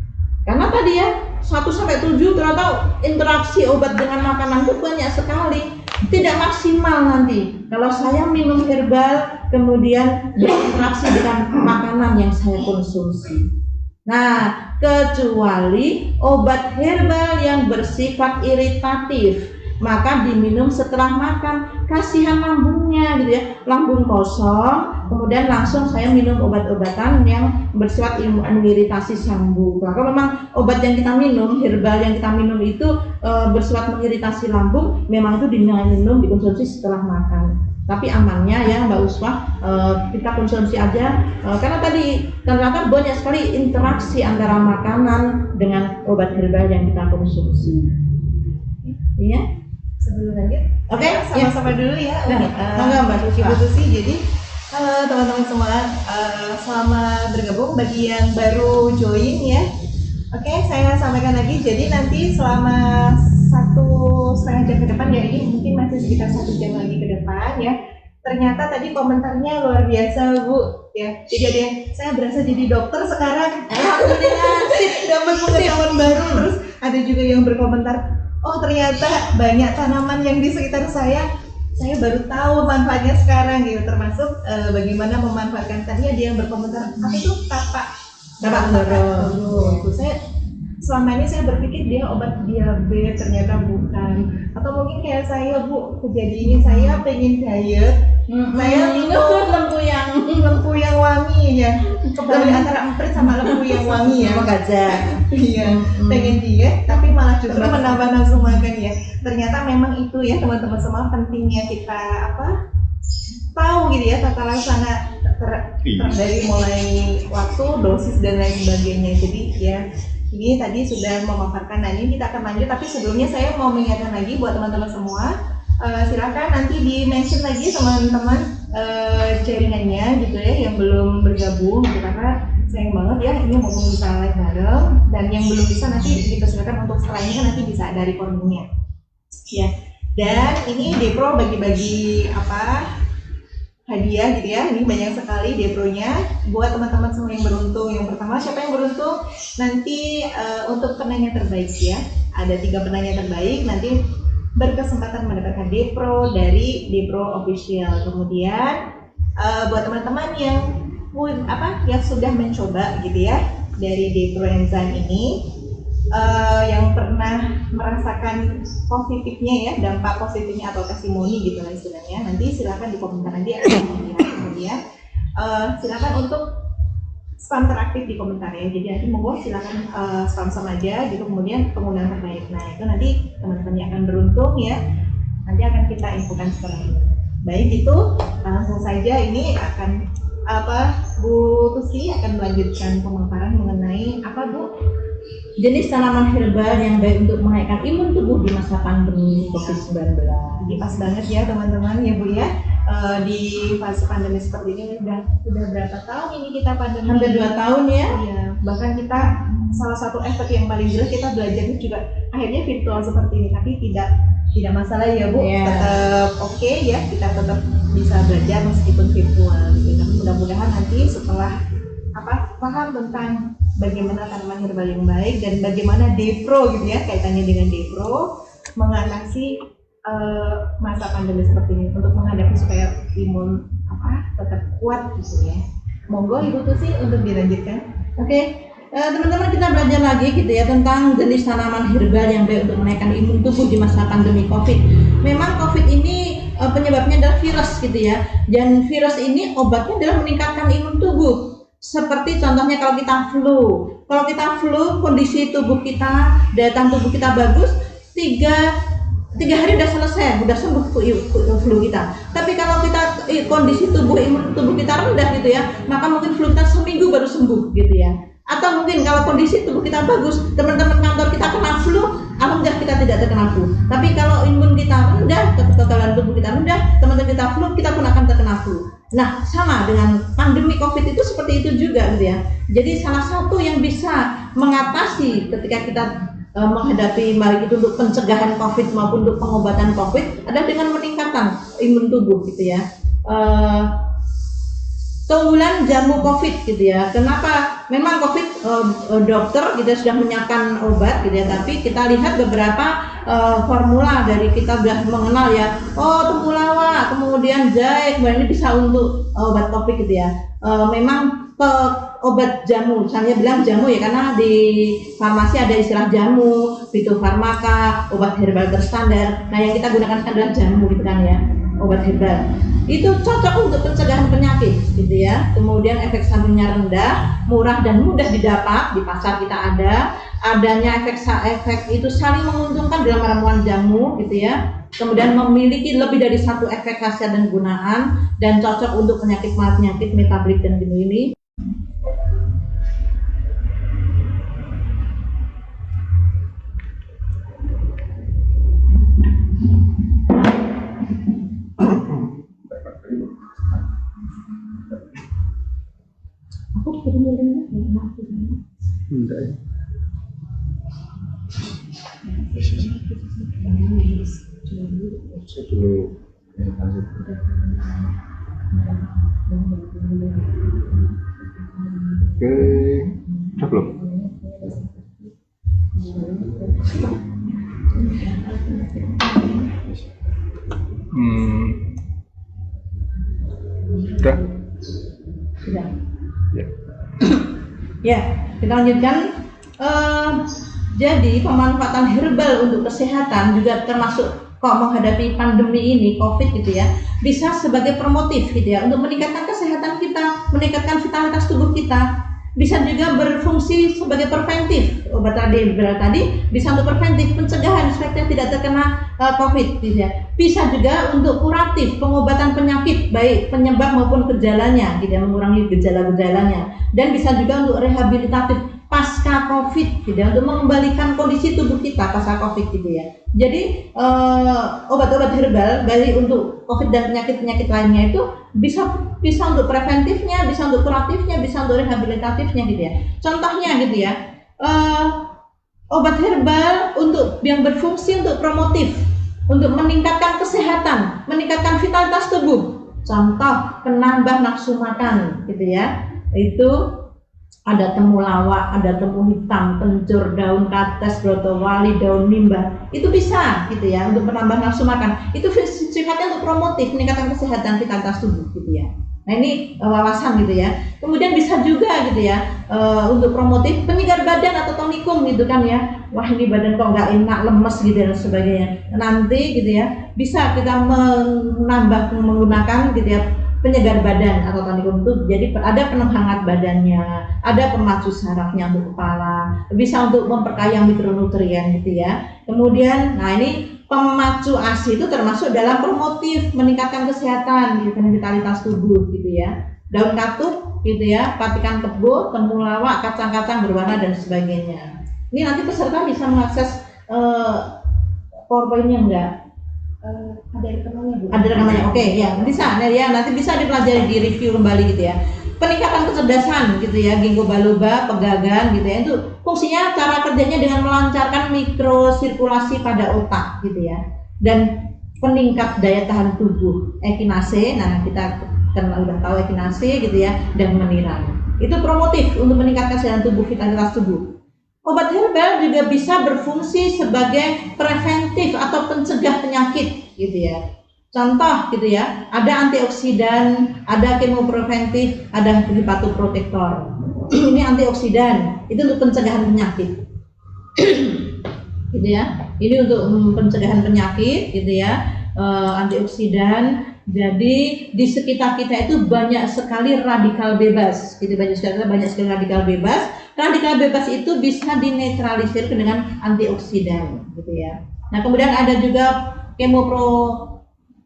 Karena tadi ya 1-7 ternyata interaksi obat dengan makanan itu banyak sekali, tidak maksimal nanti kalau saya minum herbal kemudian berinteraksi dengan makanan yang saya konsumsi. Nah, kecuali obat herbal yang bersifat iritatif, maka diminum setelah makan. Kasihan lambungnya gitu ya, lambung kosong, kemudian langsung saya minum obat-obatan yang bersifat mengiritasi sambung. Maka memang obat yang kita minum, herbal yang kita minum itu bersifat mengiritasi lambung, memang itu diminum dikonsumsi setelah makan. Tapi amannya ya Mbak Uswah, kita konsumsi aja karena tadi ternyata banyak sekali interaksi antara makanan dengan obat herbal yang kita konsumsi. Iya. Sebelum lanjut, oke, sama-sama dulu ya. Mbak Susi. Jadi teman-teman semua, selama bergabung bagi yang baru join ya. Oke, saya sampaikan lagi. Jadi nanti selama 1,5 jam ke depan ya, ini mungkin masih sekitar 1 jam lagi ke depan ya. Ternyata tadi komentarnya luar biasa Bu ya. Jadi ada yang saya berasa jadi dokter sekarang. Alhamdulillah, dapat pengetahuan baru. Terus ada juga yang berkomentar, oh ternyata banyak tanaman yang di sekitar saya baru tahu manfaatnya sekarang gitu, termasuk bagaimana memanfaatkan. Tadi ada yang berkomentar apa itu tapak ndoro. Saya selama ini saya berpikir dia obat diabetes, ternyata bukan. Atau mungkin kayak saya Bu, kejadian saya pengen diet, saya minum lempu yang wangi ya, kembali antara emprit sama lempu yang wangi ya, gajah. Iya, pengen diet tapi malah justru menambah nafsu makan ya. Ternyata memang itu ya teman-teman semua, pentingnya kita tahu gitu ya tata laksana dari mulai waktu, dosis dan lain sebagainya. Jadi ya ini tadi sudah memaparkan. Nah ini kita akan lanjut, tapi sebelumnya saya mau mengingatkan lagi buat teman-teman semua, silakan nanti di mention lagi teman-teman jaringannya gitu ya yang belum bergabung gitu, karena sayang banget ya ini mumpung bisa live bareng, dan yang belum bisa nanti dipersilakan untuk setelah ini kan nanti bisa ada recordingnya ya. Dan ini Depro bagi-bagi hadiah gitu ya, ini banyak sekali Depronya buat teman-teman semua yang beruntung. Yang pertama siapa yang beruntung nanti untuk penanya terbaik ya, ada 3 penanya terbaik nanti berkesempatan mendapatkan Depro dari Depro Official. Kemudian buat teman-teman yang yang sudah mencoba gitu ya dari Depro Enzyme ini, yang pernah merasakan positifnya ya, dampak positifnya atau testimoni gitu lah istilahnya, nanti silakan di komentar nanti ya. Kemudian silakan untuk spam teraktif di komentar ya, jadi nanti monggo silakan spam aja gitu, kemudian penggunaan terbaik. Nah itu nanti teman-teman yang akan beruntung ya, nanti akan kita infokan setelah ini. Baik, itu langsung saja ini akan Bu Tusi akan melanjutkan pemaparan mengenai apa Bu? Jenis tanaman herbal yang baik untuk menaikkan imun tubuh di masa pandemi COVID-19. Jadi pas banget ya teman-teman ya Bu ya, di fase pandemi seperti ini sudah berapa tahun ini kita pandemi? Hampir 2 tahun ya. Iya, bahkan kita salah satu efek yang paling jelas kita belajarnya juga akhirnya virtual seperti ini, tapi tidak masalah ya Bu, tetap oke ya, kita tetap bisa belajar meskipun virtual gitu. Tapi mudah-mudahan nanti setelah paham tentang bagaimana tanaman herbal yang baik dan bagaimana Depro gitu ya, kaitannya dengan Depro mengatasi masa pandemi seperti ini untuk menghadapi supaya imun tetap kuat gitu ya. Monggo Ibu Tusi untuk dilanjutkan. Oke. Teman-teman, kita belajar lagi gitu ya tentang jenis tanaman herbal yang baik untuk menaikkan imun tubuh di masa pandemi COVID. Memang COVID ini penyebabnya adalah virus gitu ya, dan virus ini obatnya adalah meningkatkan imun tubuh. Seperti contohnya kalau kita flu, kondisi tubuh kita, daya tahan tubuh kita bagus, 3 hari udah selesai, udah sembuh flu kita. Tapi kalau kita kondisi imun tubuh kita rendah gitu ya, maka mungkin flu kita seminggu baru sembuh gitu ya. Atau mungkin kalau kondisi tubuh kita bagus, teman-teman kantor kita kena flu, alhamdulillah kita tidak terkena flu. Tapi kalau imun kita rendah, kekebalan tubuh kita rendah, teman-teman kita flu, kita pun akan terkena flu. Nah, sama dengan pandemi COVID itu seperti itu juga gitu ya. Jadi salah satu yang bisa mengatasi ketika kita menghadapi baik itu untuk pencegahan COVID maupun untuk pengobatan COVID adalah dengan meningkatkan imun tubuh gitu ya. Keunggulan jamu COVID gitu ya. Kenapa? Memang COVID dokter kita sudah menyiapkan obat gitu ya, tapi kita lihat beberapa formula dari kita sudah mengenal ya. Temulawak, kemudian jahe, kemudian ini bisa untuk obat COVID gitu ya. Memang obat jamu, misalnya bilang jamu ya, karena di farmasi ada istilah jamu, fitofarmaka, obat herbal terstandar. Nah yang kita gunakan adalah jamu gitu kan ya, obat herbal. Itu cocok untuk pencegahan penyakit gitu ya. Kemudian efek sampingnya rendah, murah dan mudah didapat, di pasar kita ada. Adanya efek itu saling menguntungkan dalam ramuan jamu gitu ya. Kemudian memiliki lebih dari 1 efek khasiat dan gunaan, dan cocok untuk penyakit metabolik dan ini. Enggak ya. Saya dulu lanjut. Oke, udah belum? Udah? Sudah. Ya. Ya, kita lanjutkan. Jadi pemanfaatan herbal untuk kesehatan juga termasuk menghadapi pandemi ini COVID gitu ya, bisa sebagai promotif gitu ya, untuk meningkatkan kesehatan kita, meningkatkan vitalitas tubuh kita. Bisa juga berfungsi sebagai preventif. Obat radikal tadi bisa untuk preventif, pencegahan supaya tidak terkena COVID, gitu ya. Bisa juga untuk kuratif, pengobatan penyakit baik penyebab maupun gejalanya, gitu ya, mengurangi gejala-gejalanya. Dan bisa juga untuk rehabilitatif pasca COVID, gitu ya, untuk mengembalikan kondisi tubuh kita pasca COVID, gitu ya. Jadi obat-obat herbal baik untuk COVID dan penyakit-penyakit lainnya itu bisa untuk preventifnya, bisa untuk kuratifnya, bisa untuk rehabilitatifnya, gitu ya. Contohnya, gitu ya, obat herbal untuk yang berfungsi untuk promotif, untuk meningkatkan kesehatan, meningkatkan vitalitas tubuh. Contoh penambah nafsu makan, gitu ya. Itu ada temulawak, ada temu hitam, kencur, daun kates, brotowali, daun nimba. Itu bisa, gitu ya, untuk menambah nafsu makan. Itu sifatnya untuk promotif, meningkatkan kesehatan vitalitas tubuh, gitu ya. Nah, ini wawasan, gitu ya. Kemudian bisa juga, gitu ya, untuk promotif penyegar badan atau tonikum, gitu kan ya. Wah, ini badan kok nggak enak, lemes, gitu dan sebagainya. Nanti, gitu ya, bisa kita menambah menggunakan, gitu ya, penyegar badan atau tonikum itu. Jadi ada penenghangat badannya, ada pemacu sarafnya untuk kepala, bisa untuk memperkaya mikronutrien, gitu ya. Kemudian, nah ini pemacu ASI itu termasuk dalam promotif, meningkatkan kesehatan, gitu, vitalitas tubuh, gitu ya. Daun katuk, gitu ya, patikan kebo, temulawak, kacang-kacang berwarna dan sebagainya. Ini nanti peserta bisa mengakses PowerPoint-nya enggak? Ada rekamannya, Bu? Ada rekamannya, oke, ya bisa, nah, ya nanti bisa dipelajari di review kembali, gitu ya. Peningkatan kecerdasan, gitu ya, ginkgo biloba, pegagan, gitu ya, itu fungsinya cara kerjanya dengan melancarkan mikrosirkulasi pada otak, gitu ya, dan peningkat daya tahan tubuh, ekinase. Nah, kita kan udah tahu ekinase, gitu ya, dan meniran. Itu promotif untuk meningkatkan kesehatan tubuh, vitalitas tubuh. Obat herbal juga bisa berfungsi sebagai preventif atau pencegah penyakit, gitu ya. Contoh, gitu ya, ada antioksidan, ada kemopreventif, ada hepatoprotektor. Ini antioksidan, itu untuk pencegahan penyakit. Gitu ya. Ini untuk pencegahan penyakit, gitu ya. Antioksidan. Jadi di sekitar kita itu banyak sekali radikal bebas, gitu, banyak sekali radikal bebas. Radikal bebas itu bisa dinetralisir dengan antioksidan, gitu ya. Nah, kemudian ada juga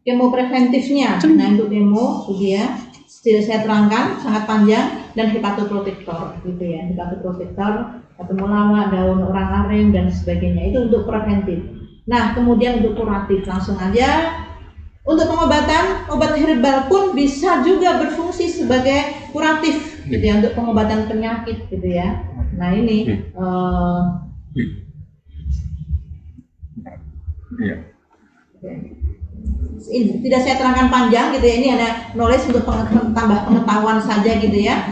kemopreventifnya. Nah, untuk kemo, gitu ya, saya terangkan sangat panjang, dan hepatoprotektor, gitu ya, hepatoprotektor, temulawak, daun orang aren dan sebagainya. Itu untuk preventif. Nah, kemudian untuk kuratif, langsung aja. Untuk pengobatan, obat herbal pun bisa juga berfungsi sebagai kuratif, gitu ya, untuk pengobatan penyakit, gitu ya. Nah, ini tidak saya terangkan panjang, gitu ya. Ini ada knowledge untuk tambah pengetahuan saja, gitu ya.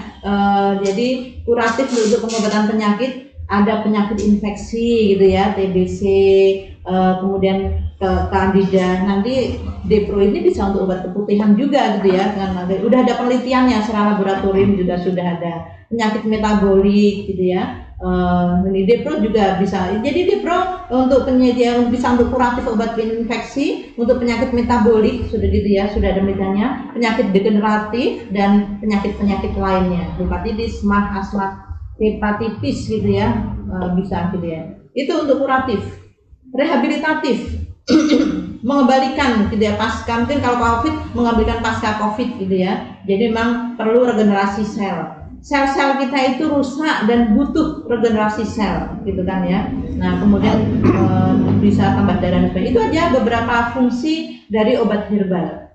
Jadi kuratif untuk pengobatan penyakit, ada penyakit infeksi, gitu ya, TBC, kemudian Candida. Nanti Depro ini bisa untuk obat keputihan juga, gitu ya, karena udah ada penelitiannya secara laboratorium, juga sudah ada penyakit metabolik, gitu ya. Ini Depro juga bisa. Jadi Depro untuk penyedia bisa untuk kuratif obat infeksi, untuk penyakit metabolik sudah, gitu ya, sudah ada penelitiannya, penyakit degeneratif dan penyakit-penyakit lainnya, hepatitis, mah, asma, hepatitis, gitu ya, bisa, gitu ya. Itu untuk kuratif. Rehabilitatif, mengembalikan, gitu ya, pasca, mungkin kalau COVID mengembalikan pasca COVID, gitu ya. Jadi memang perlu regenerasi sel. Sel-sel kita itu rusak dan butuh regenerasi sel, gitu kan ya. Nah, kemudian bisa tambah darah dan sebagainya. Itu aja beberapa fungsi dari obat herbal.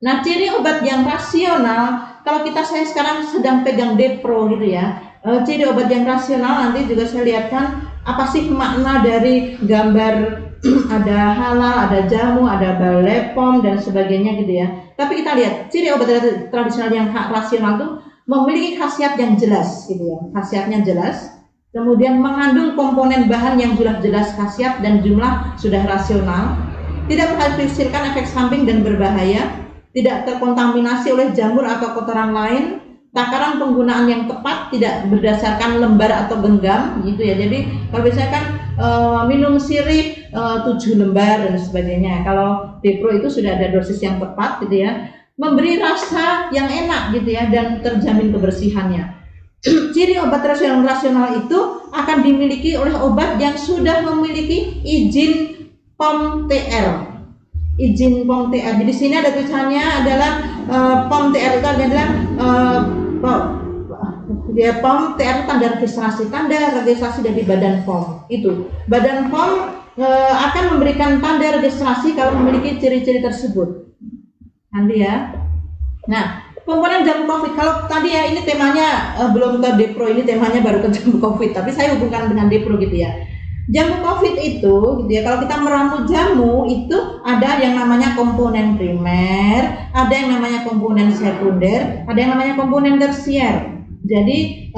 Nah, ciri obat yang rasional, kalau saya sekarang sedang pegang Depro, gitu ya. Ciri obat yang rasional nanti juga saya lihatkan apa sih makna dari gambar ada halal, ada jamu, ada balepom dan sebagainya, gitu ya. Tapi kita lihat ciri obat tradisional yang rasional itu memiliki khasiat yang jelas, gitu ya. Khasiatnya jelas, kemudian mengandung komponen bahan yang sudah jelas khasiat dan jumlah sudah rasional, tidak menghasilkan efek samping dan berbahaya, tidak terkontaminasi oleh jamur atau kotoran lain, takaran penggunaan yang tepat, tidak berdasarkan lembar atau genggam, gitu ya. Jadi kalau biasanya kan minum sirih 7 lembar dan sebagainya. Kalau Depro itu sudah ada dosis yang tepat, gitu ya, memberi rasa yang enak, gitu ya, dan terjamin kebersihannya. ciri obat rasional itu akan dimiliki oleh obat yang sudah memiliki izin POM TR. Izin POM TR. Di sini ada tulisannya adalah POM TR itu adalah dia POM TR tanda registrasi dari Badan POM. Itu Badan POM akan memberikan tanda registrasi kalau memiliki ciri-ciri tersebut. Nanti ya. Nah, komponen jamu COVID, kalau tadi ya ini temanya belum ke Depro, ini temanya baru ke jamu COVID, tapi saya hubungkan dengan Depro gitu ya. Jamu COVID itu gitu ya, kalau kita meramu jamu itu ada yang namanya komponen primer, ada yang namanya komponen sekunder, ada yang namanya komponen tersier. Jadi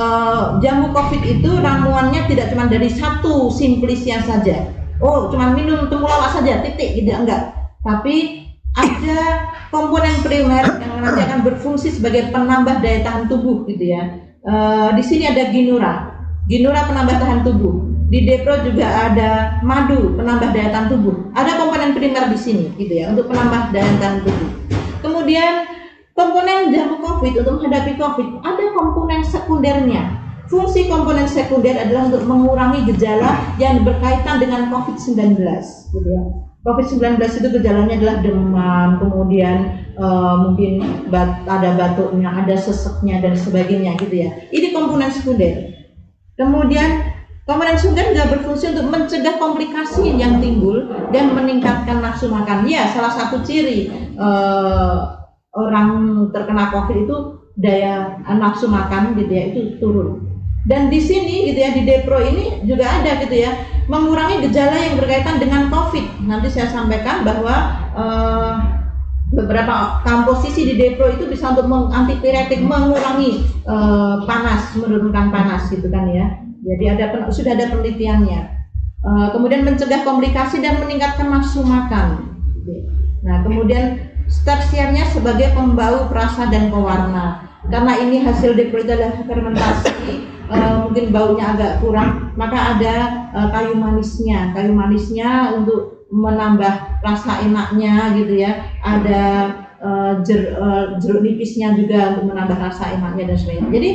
jamu COVID itu ramuannya tidak cuma dari satu simplisia saja. Oh, cuma minum temulawak saja, titik gitu, enggak. Tapi ada komponen primer yang nanti akan berfungsi sebagai penambah daya tahan tubuh gitu ya. Di sini ada ginura penambah tahan tubuh. Di Depro juga ada madu penambah daya tahan tubuh. Ada komponen primer di sini gitu ya untuk penambah daya tahan tubuh. Kemudian komponen jamu COVID untuk menghadapi COVID ada komponen sekundernya. Fungsi komponen sekunder adalah untuk mengurangi gejala yang berkaitan dengan COVID-19 gitu ya. COVID-19 itu gejalanya adalah demam, kemudian mungkin ada batuknya, ada seseknya dan sebagainya gitu ya. Ini komponen sekunder. Kemudian komponen sekunder juga berfungsi untuk mencegah komplikasi yang timbul dan meningkatkan nafsu makan. Ya, salah satu ciri orang terkena COVID itu daya nafsu makan gitu ya itu turun. Dan di sini gitu ya di Depro ini juga ada gitu ya mengurangi gejala yang berkaitan dengan COVID. Nanti saya sampaikan bahwa beberapa komposisi di Depro itu bisa untuk antipiretik, mengurangi panas, menurunkan panas gitu kan ya. Jadi sudah ada penelitiannya. Kemudian mencegah komplikasi dan meningkatkan nafsu makan. Nah kemudian tersiernya sebagai pembau, perasa dan pewarna. Karena ini hasil Depro itu adalah fermentasi. Mungkin baunya agak kurang, maka ada kayu manisnya untuk menambah rasa enaknya gitu ya. Ada jeruk nipisnya juga untuk menambah rasa enaknya dan sebagainya. Jadi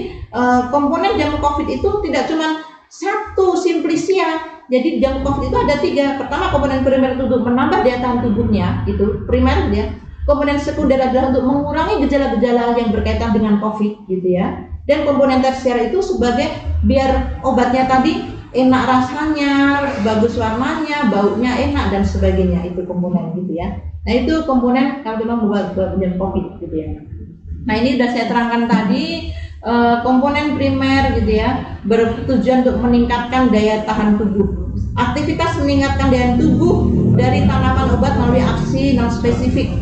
komponen jamu COVID itu tidak cuma satu simplisia. Jadi jamu COVID itu ada 3. Pertama komponen primer itu untuk menambah daya tahan tubuhnya, itu primer ya. Komponen sekunder adalah untuk mengurangi gejala-gejala yang berkaitan dengan COVID gitu ya. Dan komponen tersier itu sebagai biar obatnya tadi enak rasanya, bagus warnanya, baunya enak dan sebagainya, itu komponen gitu ya. Nah itu komponen kalau kita membuat jamu COVID gitu ya. Nah ini sudah saya terangkan tadi komponen primer gitu ya bertujuan untuk meningkatkan daya tahan tubuh. Aktivitas meningkatkan daya tubuh dari tanaman obat melalui aksi non spesifik.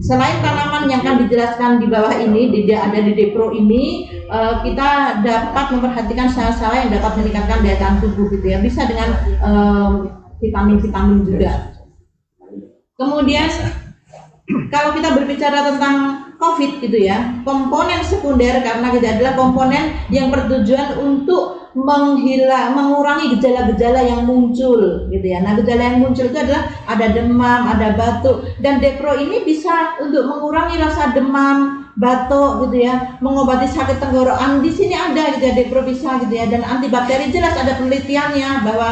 Selain tanaman yang akan dijelaskan di bawah ini, ada di Depro ini, kita dapat memperhatikan sel-sel yang dapat meningkatkan daya tahan tubuh gitu ya. Bisa dengan vitamin-vitamin juga. Kemudian kalau kita berbicara tentang COVID gitu ya, komponen sekunder karena kita adalah komponen yang bertujuan untuk mengurangi gejala-gejala yang muncul gitu ya. Nah gejala yang muncul itu adalah ada demam, ada batuk, dan Depro ini bisa untuk mengurangi rasa demam, batuk gitu ya, mengobati sakit tenggorokan. Di sini ada gitu ya, Depro bisa gitu ya, dan antibakteri jelas ada penelitiannya bahwa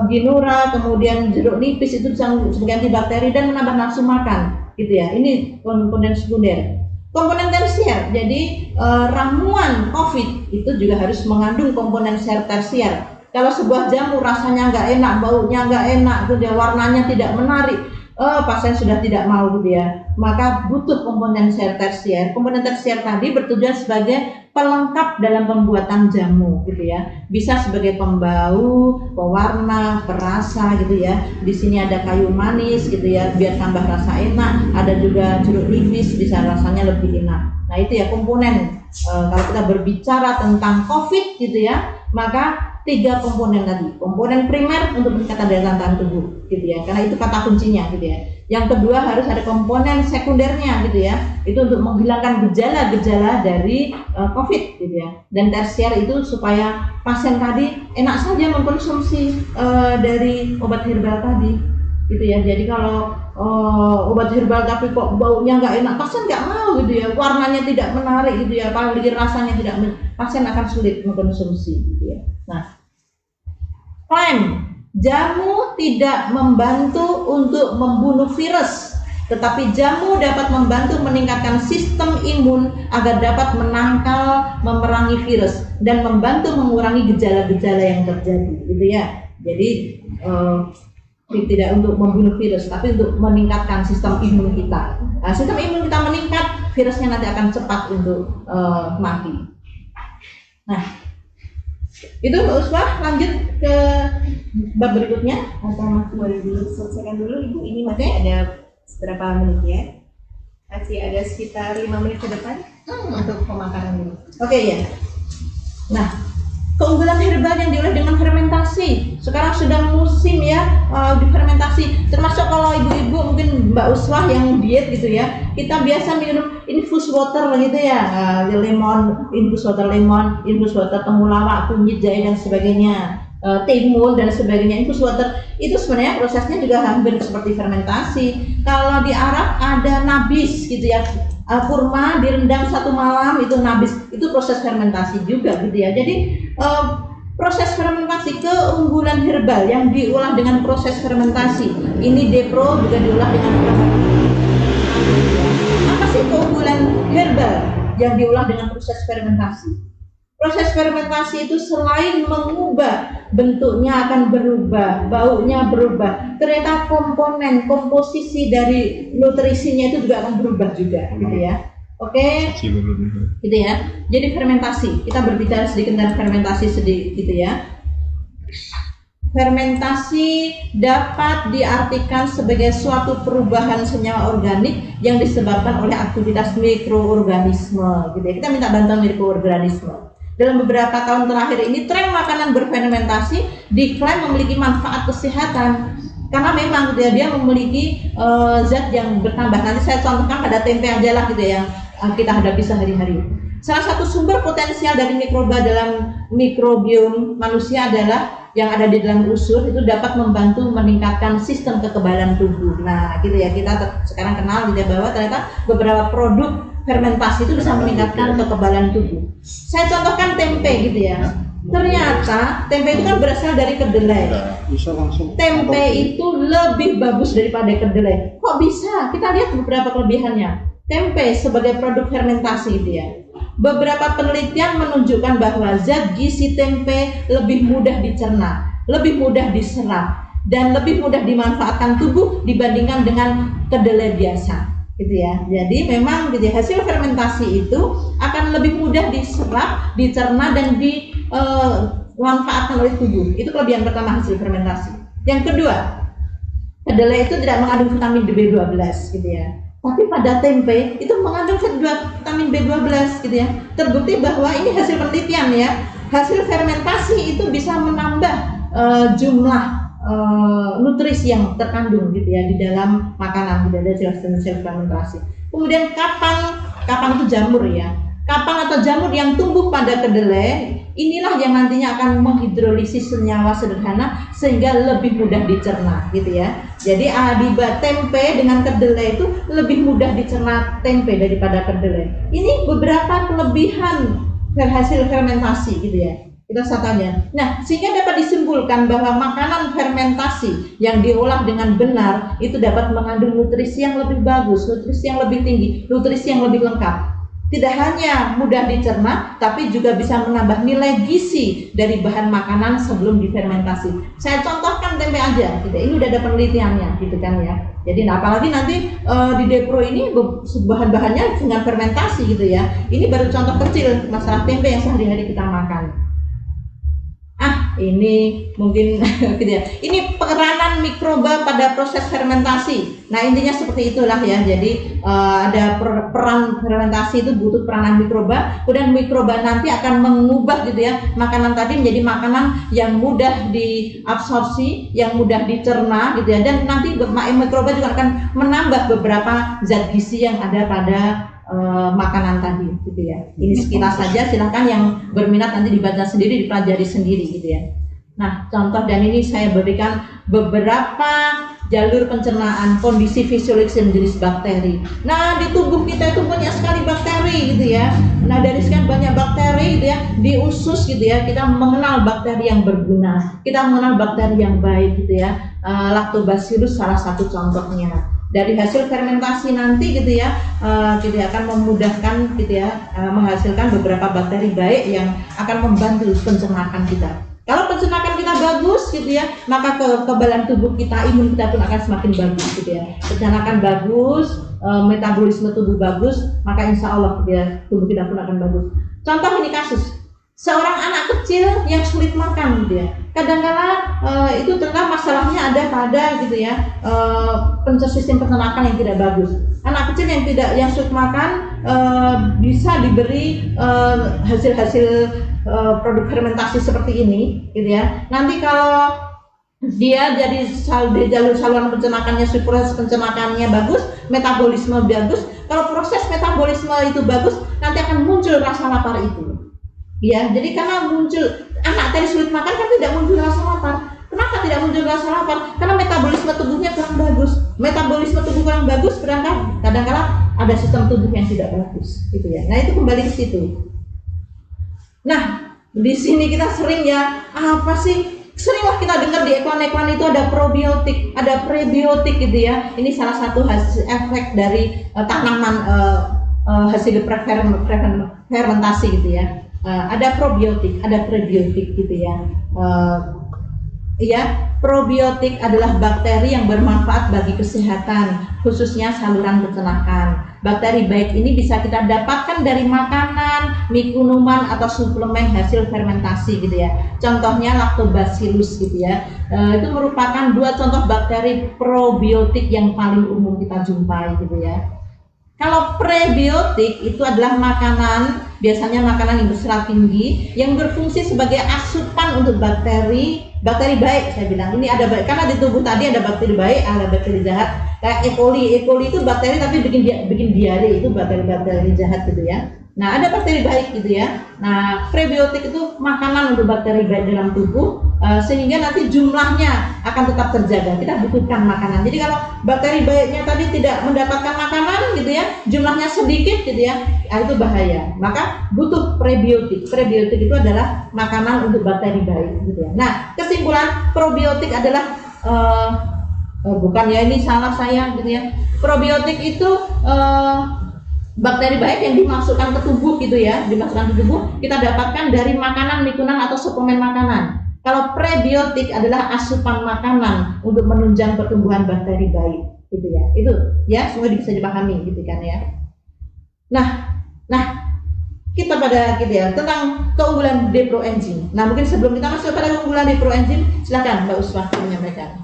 ginura kemudian jeruk nipis itu bisa sebagai antibakteri dan menambah nafsu makan gitu ya. Ini komponen sekunder. Komponen tersier, jadi ramuan COVID itu juga harus mengandung komponen tersier. Kalau sebuah jamu rasanya nggak enak, baunya nggak enak, kemudian warnanya tidak menarik, pasien sudah tidak mau gitu ya, maka butuh komponen tersier. Komponen tersier tadi bertujuan sebagai pelengkap dalam pembuatan jamu gitu ya. Bisa sebagai pembau, pewarna, perasa gitu ya. Di sini ada kayu manis gitu ya, biar tambah rasa enak. Ada juga jeruk nipis, bisa rasanya lebih enak. Nah itu ya komponen. Kalau kita berbicara tentang COVID gitu ya, maka 3 komponen tadi. Komponen primer untuk meningkatkan daya tahan tubuh gitu ya, karena itu kata kuncinya gitu ya. Yang kedua harus ada komponen sekundernya gitu ya, itu untuk menghilangkan gejala-gejala dari COVID gitu ya. Dan tersier itu supaya pasien tadi enak saja mengkonsumsi dari obat herbal tadi gitu ya. Jadi kalau obat herbal tapi kok baunya nggak enak, pasien nggak mau gitu ya, warnanya tidak menarik gitu ya, apalagi rasanya tidak pasien akan sulit mengkonsumsi gitu ya. Nah, klaim jamu tidak membantu untuk membunuh virus, tetapi jamu dapat membantu meningkatkan sistem imun agar dapat menangkal, memerangi virus dan membantu mengurangi gejala-gejala yang terjadi gitu ya. Jadi tidak untuk membunuh virus, tapi untuk meningkatkan sistem imun kita. Nah, sistem imun kita meningkat, virusnya nanti akan cepat untuk mati. Nah, itu Mbak Uswah, lanjut ke bab berikutnya atau Boleh diselesaikan dulu Ibu, ini masih ada beberapa menit ya. Masih ada sekitar 5 menit ke depan untuk pemakaran dulu. Oke ya. Nah, keunggulan herbal yang diolah dengan fermentasi. Sekarang sudah musim ya difermentasi. Termasuk kalau ibu-ibu mungkin Mbak Uswah yang diet gitu ya, kita biasa minum infus water gitu ya, lemon, infus water lemon, infus water temulawak, kunyit, jahe dan sebagainya, timun dan sebagainya. Infus water itu sebenarnya prosesnya juga hampir seperti fermentasi. Kalau di Arab ada nabis gitu ya, kurma direndam 1 malam, itu nabis, itu proses fermentasi juga gitu ya. Jadi proses fermentasi, keunggulan herbal yang diolah dengan proses fermentasi ini Depro juga diolah dengan fermentasi. Apa sih keunggulan herbal yang diolah dengan proses fermentasi? Proses fermentasi itu selain mengubah bentuknya akan berubah, baunya berubah, ternyata komponen komposisi dari nutrisinya itu juga akan berubah juga gitu ya. Oke, gitu ya. Jadi fermentasi, kita berbicara sedikit tentang fermentasi sedikit gitu ya. Fermentasi dapat diartikan sebagai suatu perubahan senyawa organik yang disebabkan oleh aktivitas mikroorganisme gitu ya. Kita minta bantuan mikroorganisme. Dalam beberapa tahun terakhir ini tren makanan berfermentasi diklaim memiliki manfaat kesehatan karena memang dia memiliki zat yang bertambah. Nanti saya contohkan pada tempe aja lah gitu ya, yang kita hadapi sehari-hari. Salah satu sumber potensial dari mikroba dalam mikrobiom manusia adalah yang ada di dalam usur, itu dapat membantu meningkatkan sistem kekebalan tubuh. Nah gitu ya, kita sekarang kenal gitu ya, bahwa ternyata beberapa produk fermentasi itu bisa meningkatkan kekebalan tubuh. Saya contohkan tempe gitu ya. Ternyata tempe itu kan berasal dari kedelai. Tempe itu lebih bagus daripada kedelai. Kok bisa? Kita lihat beberapa kelebihannya. Tempe sebagai produk fermentasi gitu ya. Beberapa penelitian menunjukkan bahwa zat gizi tempe lebih mudah dicerna, lebih mudah diserap, dan lebih mudah dimanfaatkan tubuh dibandingkan dengan kedelai biasa. Gitu ya. Jadi memang gitu ya, hasil fermentasi itu akan lebih mudah diserap, dicerna dan dimanfaatkan oleh tubuh. Itu kelebihan pertama hasil fermentasi. Yang kedua, kedelai itu tidak mengandung vitamin B12 gitu ya. Tapi pada tempe itu mengandung vitamin B12 gitu ya. Terbukti bahwa ini hasil penelitian ya. Hasil fermentasi itu bisa menambah jumlah nutrisi yang terkandung gitu ya di dalam makanan, tidak ada hasil fermentasi. Kemudian kapang itu jamur ya. Kapang atau jamur yang tumbuh pada kedelai inilah yang nantinya akan menghidrolisis senyawa sederhana sehingga lebih mudah dicerna gitu ya. Jadi adibat tempe dengan kedelai itu lebih mudah dicerna tempe daripada kedelai. Ini beberapa kelebihan hasil fermentasi gitu ya. Kita tanya. Nah, sehingga dapat disimpulkan bahwa makanan fermentasi yang diolah dengan benar itu dapat mengandung nutrisi yang lebih bagus, nutrisi yang lebih tinggi, nutrisi yang lebih lengkap. Tidak hanya mudah dicerna, tapi juga bisa menambah nilai gizi dari bahan makanan sebelum difermentasi. Saya contohkan tempe aja, gitu. Ini udah ada penelitiannya, gitu kan ya. Jadi, apalagi nanti di Depro ini bahan-bahannya dengan fermentasi, gitu ya. Ini baru contoh kecil masalah tempe yang sehari-hari kita makan. Ini mungkin gitu ya. Ini peranan mikroba pada proses fermentasi. Nah intinya seperti itulah ya. Jadi ada peran fermentasi itu butuh peranan mikroba. Kemudian mikroba nanti akan mengubah gitu ya makanan tadi menjadi makanan yang mudah diabsorpsi, yang mudah dicerna gitu ya. Dan nanti mikroba juga akan menambah beberapa zat gizi yang ada pada makanan tadi gitu ya. Ini sekilas saja, silahkan yang berminat nanti dibaca sendiri, dipelajari sendiri gitu ya. Nah, contoh dan ini saya berikan beberapa jalur pencernaan, kondisi fisiologis dan jenis bakteri. Nah, di tubuh kita itu banyak sekali bakteri gitu ya. Nah, dari sekian banyak bakteri gitu ya, di usus gitu ya, kita mengenal bakteri yang berguna, kita mengenal bakteri yang baik gitu ya. Lactobacillus salah satu contohnya. Dari hasil fermentasi nanti gitu ya, kita akan memudahkan gitu ya, menghasilkan beberapa bakteri baik yang akan membantu pencernaan kita. Kalau pencernaan kita bagus gitu ya, maka kekebalan tubuh kita, imun kita pun akan semakin bagus gitu ya. Pencernaan bagus, metabolisme tubuh bagus, maka insya Allah gitu ya, tubuh kita pun akan bagus. Contoh ini kasus seorang anak kecil yang sulit makan gitu ya. Kadang-kala itu ternyata masalahnya ada pada gitu ya, sistem pencernaan yang tidak bagus. Anak kecil yang sulit makan bisa diberi hasil-hasil produk fermentasi seperti ini gitu ya. Nanti kalau dia jadi jalur saluran pencernaannya, proses pencernaannya bagus, metabolisme bagus. Kalau proses metabolisme itu bagus, nanti akan muncul rasa lapar itu. Ya, jadi karena muncul anak tadi sulit makan kan tidak muncul rasa lapar. Kenapa tidak muncul rasa lapar? Karena metabolisme tubuhnya kurang bagus. Metabolisme tubuh kurang bagus berangkat kadang-kala ada sistem tubuh yang tidak bagus, gitu ya. Nah, itu kembali ke situ. Nah, di sini kita sering ya, apa sih? Seringlah kita dengar di iklan-iklan itu ada probiotik, ada prebiotik gitu ya. Ini salah satu hasil efek dari tanaman hasil fermentasi gitu ya. Ada probiotik, ada prebiotik gitu ya. Probiotik adalah bakteri yang bermanfaat bagi kesehatan, khususnya saluran pencernaan. Bakteri baik ini bisa kita dapatkan dari makanan, minuman atau suplemen hasil fermentasi gitu ya. Contohnya Lactobacillus gitu ya. Itu merupakan dua contoh bakteri probiotik yang paling umum kita jumpai gitu ya. Kalau prebiotik itu adalah makanan, biasanya makanan yang berserat tinggi yang berfungsi sebagai asupan untuk bakteri baik. Saya bilang ini ada baik karena di tubuh tadi ada bakteri baik, ada bakteri jahat. Kayak E. coli itu bakteri tapi bikin diare, itu bakteri jahat gitu ya. Nah, ada bakteri baik gitu ya. Nah, prebiotik itu makanan untuk bakteri baik dalam tubuh, sehingga nanti jumlahnya akan tetap terjaga. Kita butuhkan makanan. Jadi kalau bakteri baiknya tadi tidak mendapatkan makanan gitu ya, jumlahnya sedikit gitu ya, itu bahaya. Maka butuh prebiotik. Prebiotik itu adalah makanan untuk bakteri baik gitu ya. Nah, kesimpulan probiotik adalah bukan ya, ini salah saya gitu ya. Probiotik itu bakteri baik yang dimasukkan ke tubuh gitu ya, dimasukkan ke tubuh kita dapatkan dari makanan, minuman atau suplemen makanan. Kalau prebiotik adalah asupan makanan untuk menunjang pertumbuhan bakteri baik gitu ya. Itu ya semua bisa dipahami gitu kan ya. Nah kita pada gitu ya tentang keunggulan deproenzim. Nah, mungkin sebelum kita masuk pada keunggulan deproenzim, silakan Mbak Uswah menyampaikan.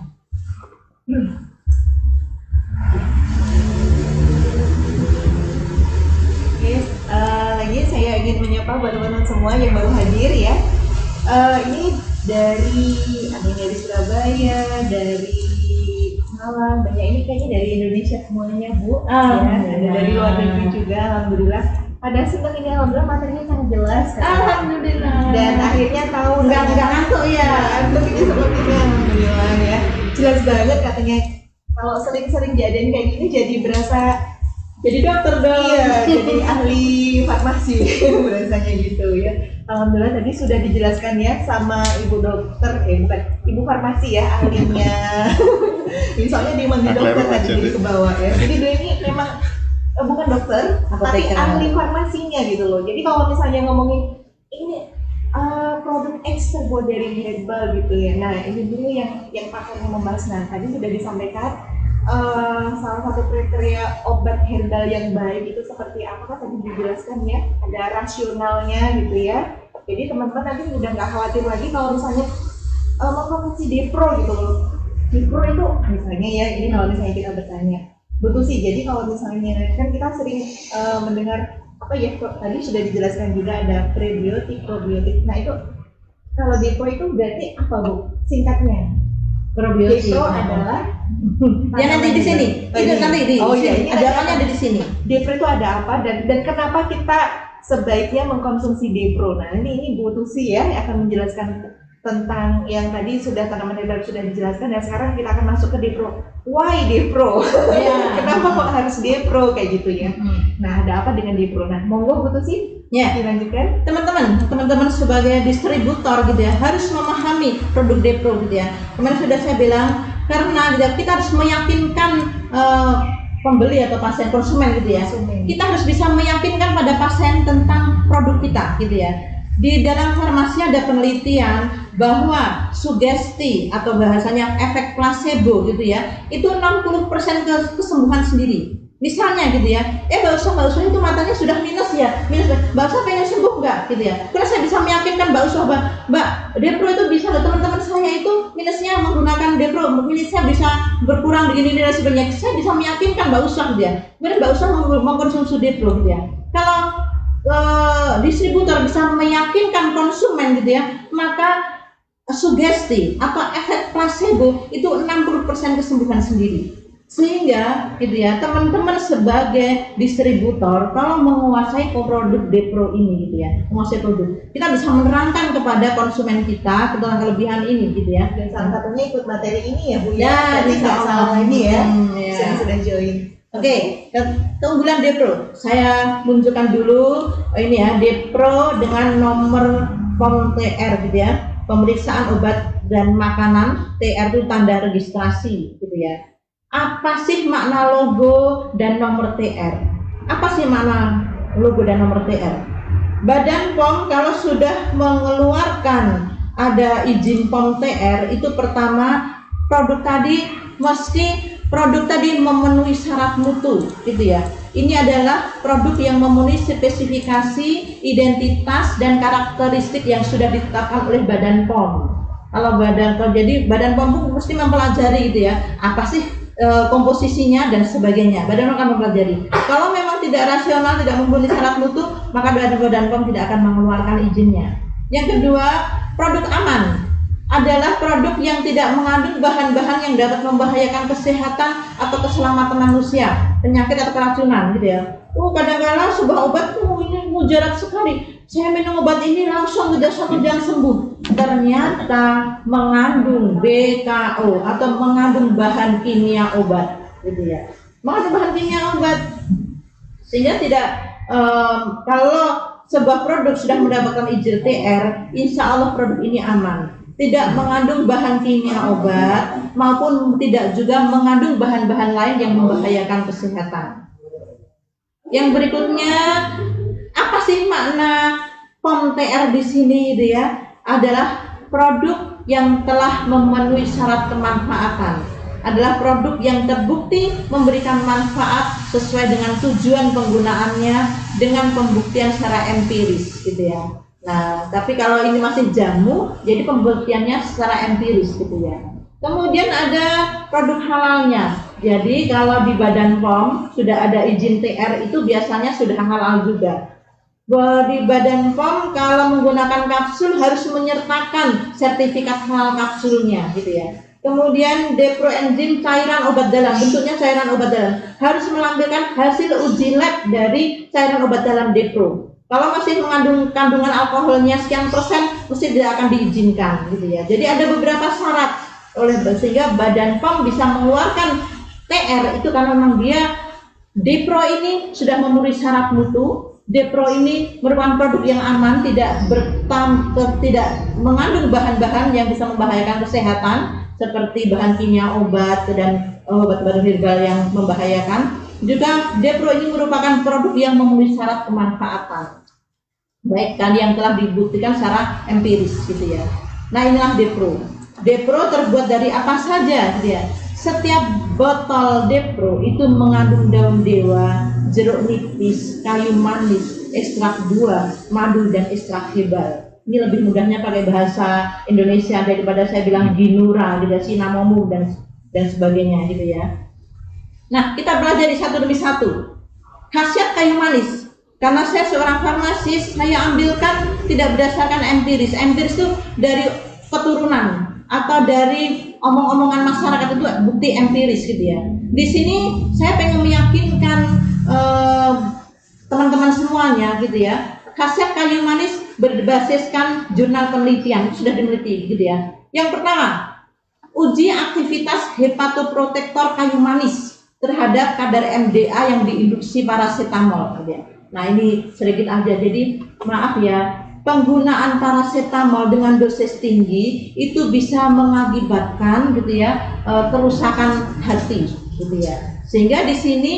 Lagi saya ingin menyapa buat teman-teman semua yang baru hadir ya. Ini dari Surabaya, dari Malang, banyak ini kayaknya dari Indonesia semuanya Bu. Ya, ada dari luar negeri juga, alhamdulillah. Pada senang ini alhamdulillah materinya sangat jelas. Alhamdulillah. Dan akhirnya tahu nggak ngantuk ya. Ngantuk ini sepertinya alhamdulillah ya. Jelas banget katanya. Kalau sering-sering jadian kayak gini jadi berasa Jadi dokter dong. Iya, jadi ahli farmasi rasanya gitu ya. Alhamdulillah tadi sudah dijelaskan ya sama ibu dokter, bukan ibu farmasi ya ahlinya. Misalnya di mandi dokter tadi di ke bawah ya. Jadi dia ini memang bukan dokter, tapi ahli farmasinya gitu loh. Jadi kalau misalnya ngomongin ini produk ekstrak dari herbal gitu ya. Nah ini dulu yang pakarnya membahas. Nah tadi sudah disampaikan. Salah satu kriteria obat herbal yang baik itu seperti apa tadi dijelaskan ya, ada rasionalnya gitu ya. Jadi teman-teman nanti udah nggak khawatir lagi kalau misalnya mengkonsumsi Depro gitu loh. Depro itu misalnya ya, ini kalau misalnya kita bertanya betul sih. Jadi kalau misalnya kan kita sering mendengar apa ya, tadi sudah dijelaskan juga ada prebiotik, probiotik. Nah itu kalau Depro itu berarti apa Bu? Singkatnya Probiotik Depro adalah ya nanti di sini. Itu nanti di sini. Ada apanya ada di sini. Depro itu ada apa dan kenapa kita sebaiknya mengkonsumsi Depro? Nah ini Bu Tusi ya yang akan menjelaskan tentang yang tadi sudah tanaman herbal sudah dijelaskan, dan sekarang kita akan masuk ke Depro. Why Depro? Ya. Kenapa kok harus Depro kayak gitu ya? Nah, ada apa dengan Depro? Nah, monggo Bu Tusi Ya, dilanjutkan. teman-teman sebagai distributor gitu ya harus memahami produk Depro gitu ya. Kemarin sudah saya bilang karena gitu, kita harus meyakinkan pembeli atau pasien konsumen gitu ya. Kita harus bisa meyakinkan pada pasien tentang produk kita gitu ya. Di dalam farmasi ada penelitian bahwa sugesti atau bahasanya efek placebo gitu ya, itu 60% kesembuhan sendiri. Misalnya gitu ya, Mbak Usah itu matanya sudah minus ya, Mbak Usah pengen sembuh nggak gitu ya. Karena saya bisa meyakinkan Mbak Usah, Mbak, Depro itu bisa loh, teman-teman saya itu minusnya menggunakan Depro, minusnya bisa berkurang begini dan sebagainya. Saya bisa meyakinkan Mbak Usah gitu ya. Kemudian Mbak Usah mengkonsumsi Depro gitu ya. Kalau distributor bisa meyakinkan konsumen gitu ya, maka sugesti atau efek placebo itu 60% kesembuhan sendiri. Sehingga gitu ya, teman-teman sebagai distributor kalau menguasai produk Depro ini gitu ya, menguasai produk, kita bisa menerangkan kepada konsumen kita tentang kelebihan ini gitu ya. Dan salah satunya ikut materi ini ya Bu Ya, Tadi insya nggak Allah. salah ini ya. Ya. Yang sudah join. Oke, keunggulan Depro. Saya tunjukkan dulu ini ya, Depro dengan nomor POM TR gitu ya. Pemeriksaan obat dan makanan, TR itu tanda registrasi gitu ya. Apa sih makna logo dan nomor TR? Apa sih makna logo dan nomor TR? Badan POM kalau sudah mengeluarkan ada izin POM TR, itu pertama produk tadi memenuhi syarat mutu gitu ya. Ini adalah produk yang memenuhi spesifikasi, identitas dan karakteristik yang sudah ditetapkan oleh Badan POM. Kalau Badan POM, jadi Badan POM mesti mempelajari gitu ya, apa sih komposisinya dan sebagainya. Badan POM akan mempelajari. Kalau memang tidak rasional, tidak memenuhi syarat mutu, maka Badan POM tidak akan mengeluarkan izinnya. Yang kedua, produk aman adalah produk yang tidak mengandung bahan-bahan yang dapat membahayakan kesehatan atau keselamatan manusia, penyakit atau keracunan gitu ya. Kadang-kadang sebuah obat ini mujarab sekali. Saya minum obat ini langsung tidak 1 jam sembuh. Ternyata mengandung BKO atau mengandung bahan kimia obat gitu ya. Mengandung bahan kimia obat. Sehingga tidak kalau sebuah produk sudah mendapatkan izin TR, insya Allah produk ini aman. Tidak mengandung bahan kimia obat maupun tidak juga mengandung bahan-bahan lain yang membahayakan kesehatan. Yang berikutnya, apa sih makna POM TR di sini gitu ya? Adalah produk yang telah memenuhi syarat kemanfaatan. Adalah produk yang terbukti memberikan manfaat sesuai dengan tujuan penggunaannya dengan pembuktian secara empiris gitu ya. Nah, tapi kalau ini masih jamu, jadi pembuktiannya secara empiris gitu ya. Kemudian ada produk halalnya. Jadi kalau di Badan POM sudah ada izin TR itu biasanya sudah halal juga. Di Badan POM kalau menggunakan kapsul harus menyertakan sertifikat halal kapsulnya gitu ya. Kemudian Depro enzim cairan obat dalam, bentuknya cairan obat dalam, harus melampirkan hasil uji lab dari cairan obat dalam Depro. Kalau masih mengandung kandungan alkoholnya sekian persen, mesti tidak akan diizinkan gitu ya. Jadi ada beberapa syarat sehingga Badan POM bisa mengeluarkan TR itu karena memang dia Depro ini sudah memenuhi syarat mutu. Depro ini merupakan produk yang aman, tidak mengandung bahan-bahan yang bisa membahayakan kesehatan seperti bahan kimia obat dan obat-obat herbal yang membahayakan. Juga Depro ini merupakan produk yang memenuhi syarat kemanfaatan. Baik tadi yang telah dibuktikan secara empiris gitu ya. Nah, inilah Depro. Depro terbuat dari apa saja gitu ya. Setiap botol Depro itu mengandung daun dewa, jeruk nipis, kayu manis, ekstrak buah, madu dan ekstrak herbal. Ini lebih mudahnya pakai bahasa Indonesia daripada saya bilang ginura, cinnamomum dan sebagainya gitu ya. Nah, kita pelajari satu demi satu. Khasiat kayu manis. Karena saya seorang farmasis, saya ambilkan tidak berdasarkan empiris. Empiris itu dari keturunan atau dari omong-omongan masyarakat, itu bukti empiris gitu ya. Di sini saya pengen meyakinkan teman-teman semuanya gitu ya. Khasiat kayu manis berbasiskan jurnal penelitian, sudah dimeneliti gitu ya. Yang pertama, uji aktivitas hepatoprotektor kayu manis terhadap kadar MDA yang diinduksi paracetamol gitu ya. Nah, ini sedikit aja, jadi maaf ya, penggunaan paracetamol dengan dosis tinggi itu bisa mengakibatkan gitu ya kerusakan hati gitu ya. Sehingga di sini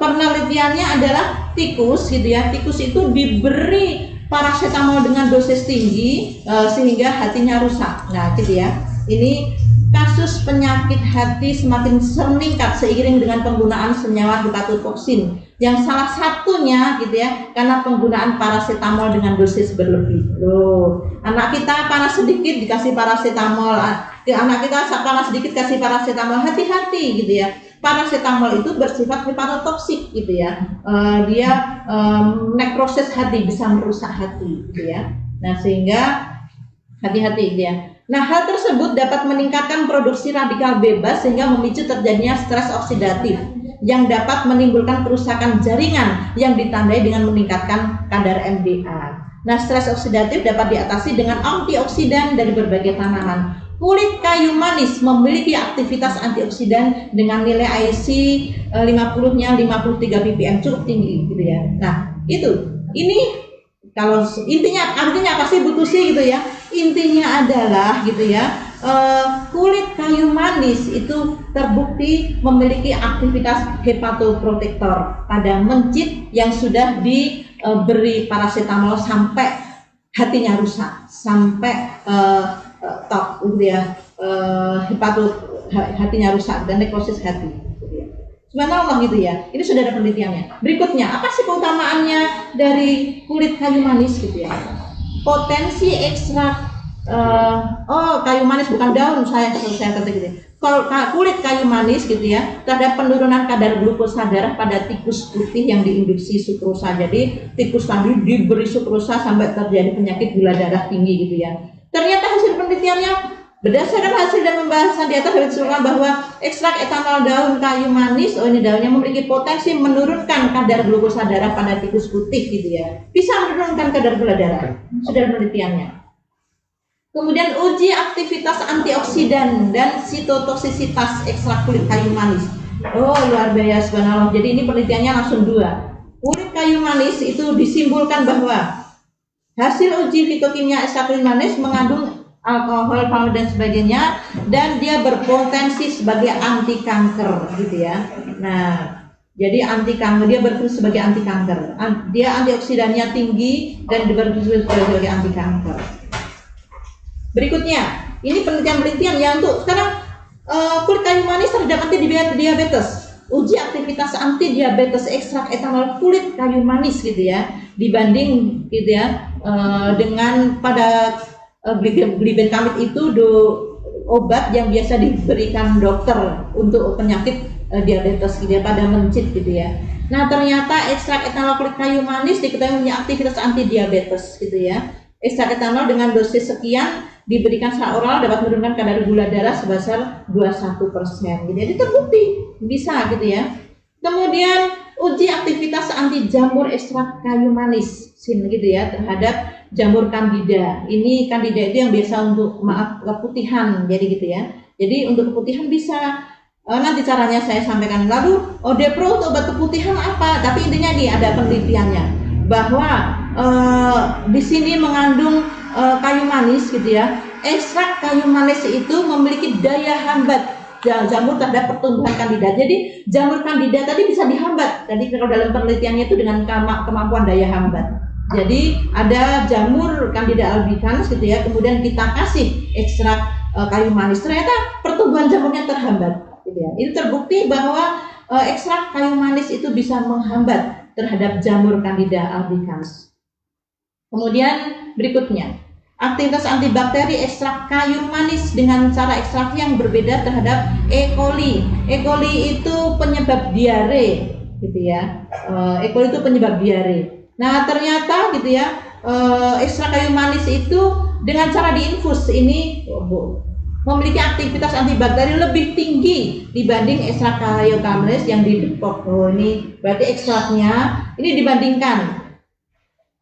penelitiannya adalah tikus gitu ya. Tikus itu diberi paracetamol dengan dosis tinggi sehingga hatinya rusak. Nah, gitu ya. Ini kasus penyakit hati semakin meningkat seiring dengan penggunaan senyawa hepatotoksin yang salah satunya gitu ya karena penggunaan paracetamol dengan dosis berlebih. Loh, anak kita panas sedikit dikasih paracetamol, anak kita panas sedikit kasih paracetamol, hati-hati gitu ya. Paracetamol itu bersifat hepatotoksik gitu ya. Dia nekrosis hati, bisa merusak hati gitu ya. Nah, sehingga hati-hati gitu ya. Nah, hal tersebut dapat meningkatkan produksi radikal bebas sehingga memicu terjadinya stres oksidatif yang dapat menimbulkan kerusakan jaringan yang ditandai dengan meningkatkan kadar MDA. Nah, stres oksidatif dapat diatasi dengan antioksidan dari berbagai tanaman. Kulit kayu manis memiliki aktivitas antioksidan dengan nilai IC 50-nya 53 ppm, cukup tinggi gitu ya. Nah, ini kalau intinya artinya apa sih Bu Tusi gitu ya? Intinya adalah gitu ya, kulit kayu manis itu terbukti memiliki aktivitas hepatoprotektor pada mencit yang sudah diberi paracetamol sampai hatinya rusak, sampai top gitu ya, hatinya rusak dan nekrosis hati gitu ya. Subhanallah gitu ya. Ini sudah ada penelitiannya. Berikutnya, apa sih keutamaannya dari kulit kayu manis gitu ya? Potensi ekstrak kayu manis bukan daun, saya kata gitu. Kalau kulit kayu manis gitu ya terhadap penurunan kadar glukosa darah pada tikus putih yang diinduksi sukrosa. Jadi tikus tadi diberi sukrosa sampai terjadi penyakit gula darah tinggi gitu ya. Ternyata hasil penelitiannya berdasarkan hasil dan pembahasan di atas disebutkan bahwa ekstrak etanol daun kayu manis, ini daunnya memiliki potensi menurunkan kadar glukosa darah pada tikus putih gitu ya. Bisa menurunkan kadar gula darah. Sudah penelitiannya. Kemudian uji aktivitas antioksidan dan sitotoksisitas ekstrak kulit kayu manis. Oh, luar biasa subhanallah. Jadi ini penelitiannya langsung 2. Kulit kayu manis itu disimpulkan bahwa hasil uji fitokimia ekstrak kulit manis mengandung alkohol, palm dan sebagainya, dan dia berpotensi sebagai anti kanker gitu ya. Nah, jadi anti kanker, dia berfungsi sebagai anti kanker. Dia antioksidannya tinggi dan berfungsi sebagai anti kanker. Berikutnya, ini penelitian ya untuk sekarang kulit kayu manis terhadap anti diabetes. Uji aktivitas anti diabetes ekstrak etanol kulit kayu manis gitu ya, dibanding gitu ya dengan pada glibenclamid itu obat yang biasa diberikan dokter untuk penyakit diabetes gitu ya, pada mencit gitu ya. Nah, ternyata ekstrak etanol kulit kayu manis diketahui punya aktivitas anti diabetes gitu ya. Ekstrak etanol dengan dosis sekian diberikan secara oral dapat menurunkan kadar gula darah sebesar 21% gitu. Jadi terbukti bisa gitu ya. Kemudian uji aktivitas anti jamur ekstrak kayu manis gitu ya terhadap jamur candida. Ini candida itu yang biasa untuk keputihan, jadi gitu ya. Jadi untuk keputihan bisa nanti caranya saya sampaikan. Lalu Odepro untuk obat keputihan apa? Tapi intinya nih ada penelitiannya bahwa di sini mengandung kayu manis gitu ya. Ekstrak kayu manis itu memiliki daya hambat jamur terhadap pertumbuhan kandida. Jadi jamur kandida tadi bisa dihambat. Jadi kalau dalam penelitiannya itu dengan kemampuan daya hambat. Jadi ada jamur Candida albicans gitu ya, kemudian kita kasih ekstrak kayu manis, ternyata pertumbuhan jamurnya terhambat gitu ya. Ini terbukti bahwa ekstrak kayu manis itu bisa menghambat terhadap jamur Candida albicans. Kemudian berikutnya, aktivitas antibakteri ekstrak kayu manis dengan cara ekstrak yang berbeda terhadap E. coli. E. coli itu penyebab diare gitu ya. E. coli itu penyebab diare. Nah, ternyata gitu ya, ekstrak kayu manis itu dengan cara diinfus ini memiliki aktivitas antibakteri lebih tinggi dibanding ekstrak kayu manis yang didepok. Oh, ini berarti ekstraknya ini dibandingkan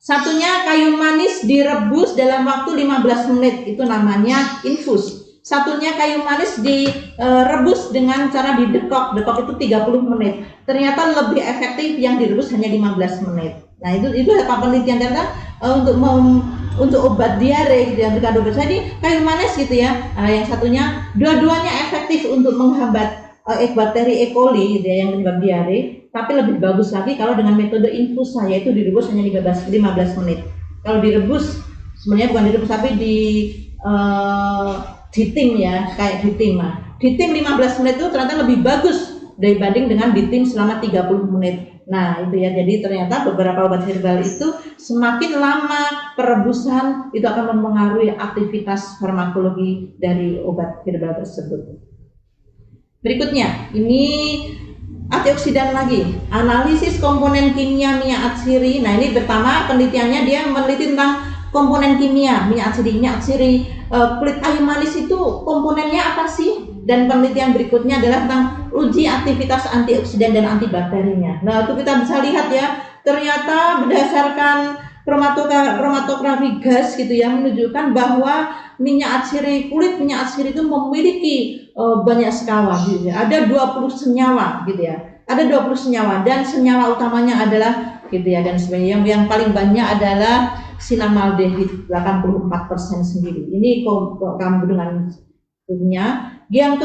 Satunya kayu manis direbus dalam waktu 15 menit, itu namanya infus. Satunya kayu manis direbus dengan cara didekok itu 30 menit. Ternyata lebih efektif yang direbus hanya 15 menit. Nah itu apa penelitian data untuk obat diare gitu ya, untuk obat. Jadi kayu manis gitu ya. Yang satunya dua-duanya efektif untuk menghambat bakteri E. coli gitu ya, yang menyebab diare, tapi lebih bagus lagi kalau dengan metode infusa, yaitu direbus hanya 15 menit. Kalau direbus sebenarnya bukan direbus tapi diting ya, kayak diting. Nah, diting 15 menit itu ternyata lebih bagus dibanding dengan diting selama 30 menit. Nah, itu ya, jadi ternyata beberapa obat herbal itu semakin lama perebusan itu akan mempengaruhi aktivitas farmakologi dari obat herbal tersebut. Berikutnya, ini antioksidan lagi. Analisis komponen kimia minyak atsiri. Nah, ini pertama penelitiannya dia meneliti tentang komponen kimia minyak atsiri. Kulit kayu manis itu komponennya apa sih? Dan penelitian berikutnya adalah tentang uji aktivitas antioksidan dan antibakterinya. Nah, itu kita bisa lihat ya, ternyata berdasarkan kromatografi gas gitu ya, menunjukkan bahwa kulit minyak atsiri itu memiliki banyak senyawa gitu ya. Ada 20 senyawa gitu ya. Ada 20 senyawa dan senyawa utamanya adalah gitu ya, dan sebenarnya yang paling banyak adalah sinamaldehid 84% sendiri. Ini kandungan punya. Yang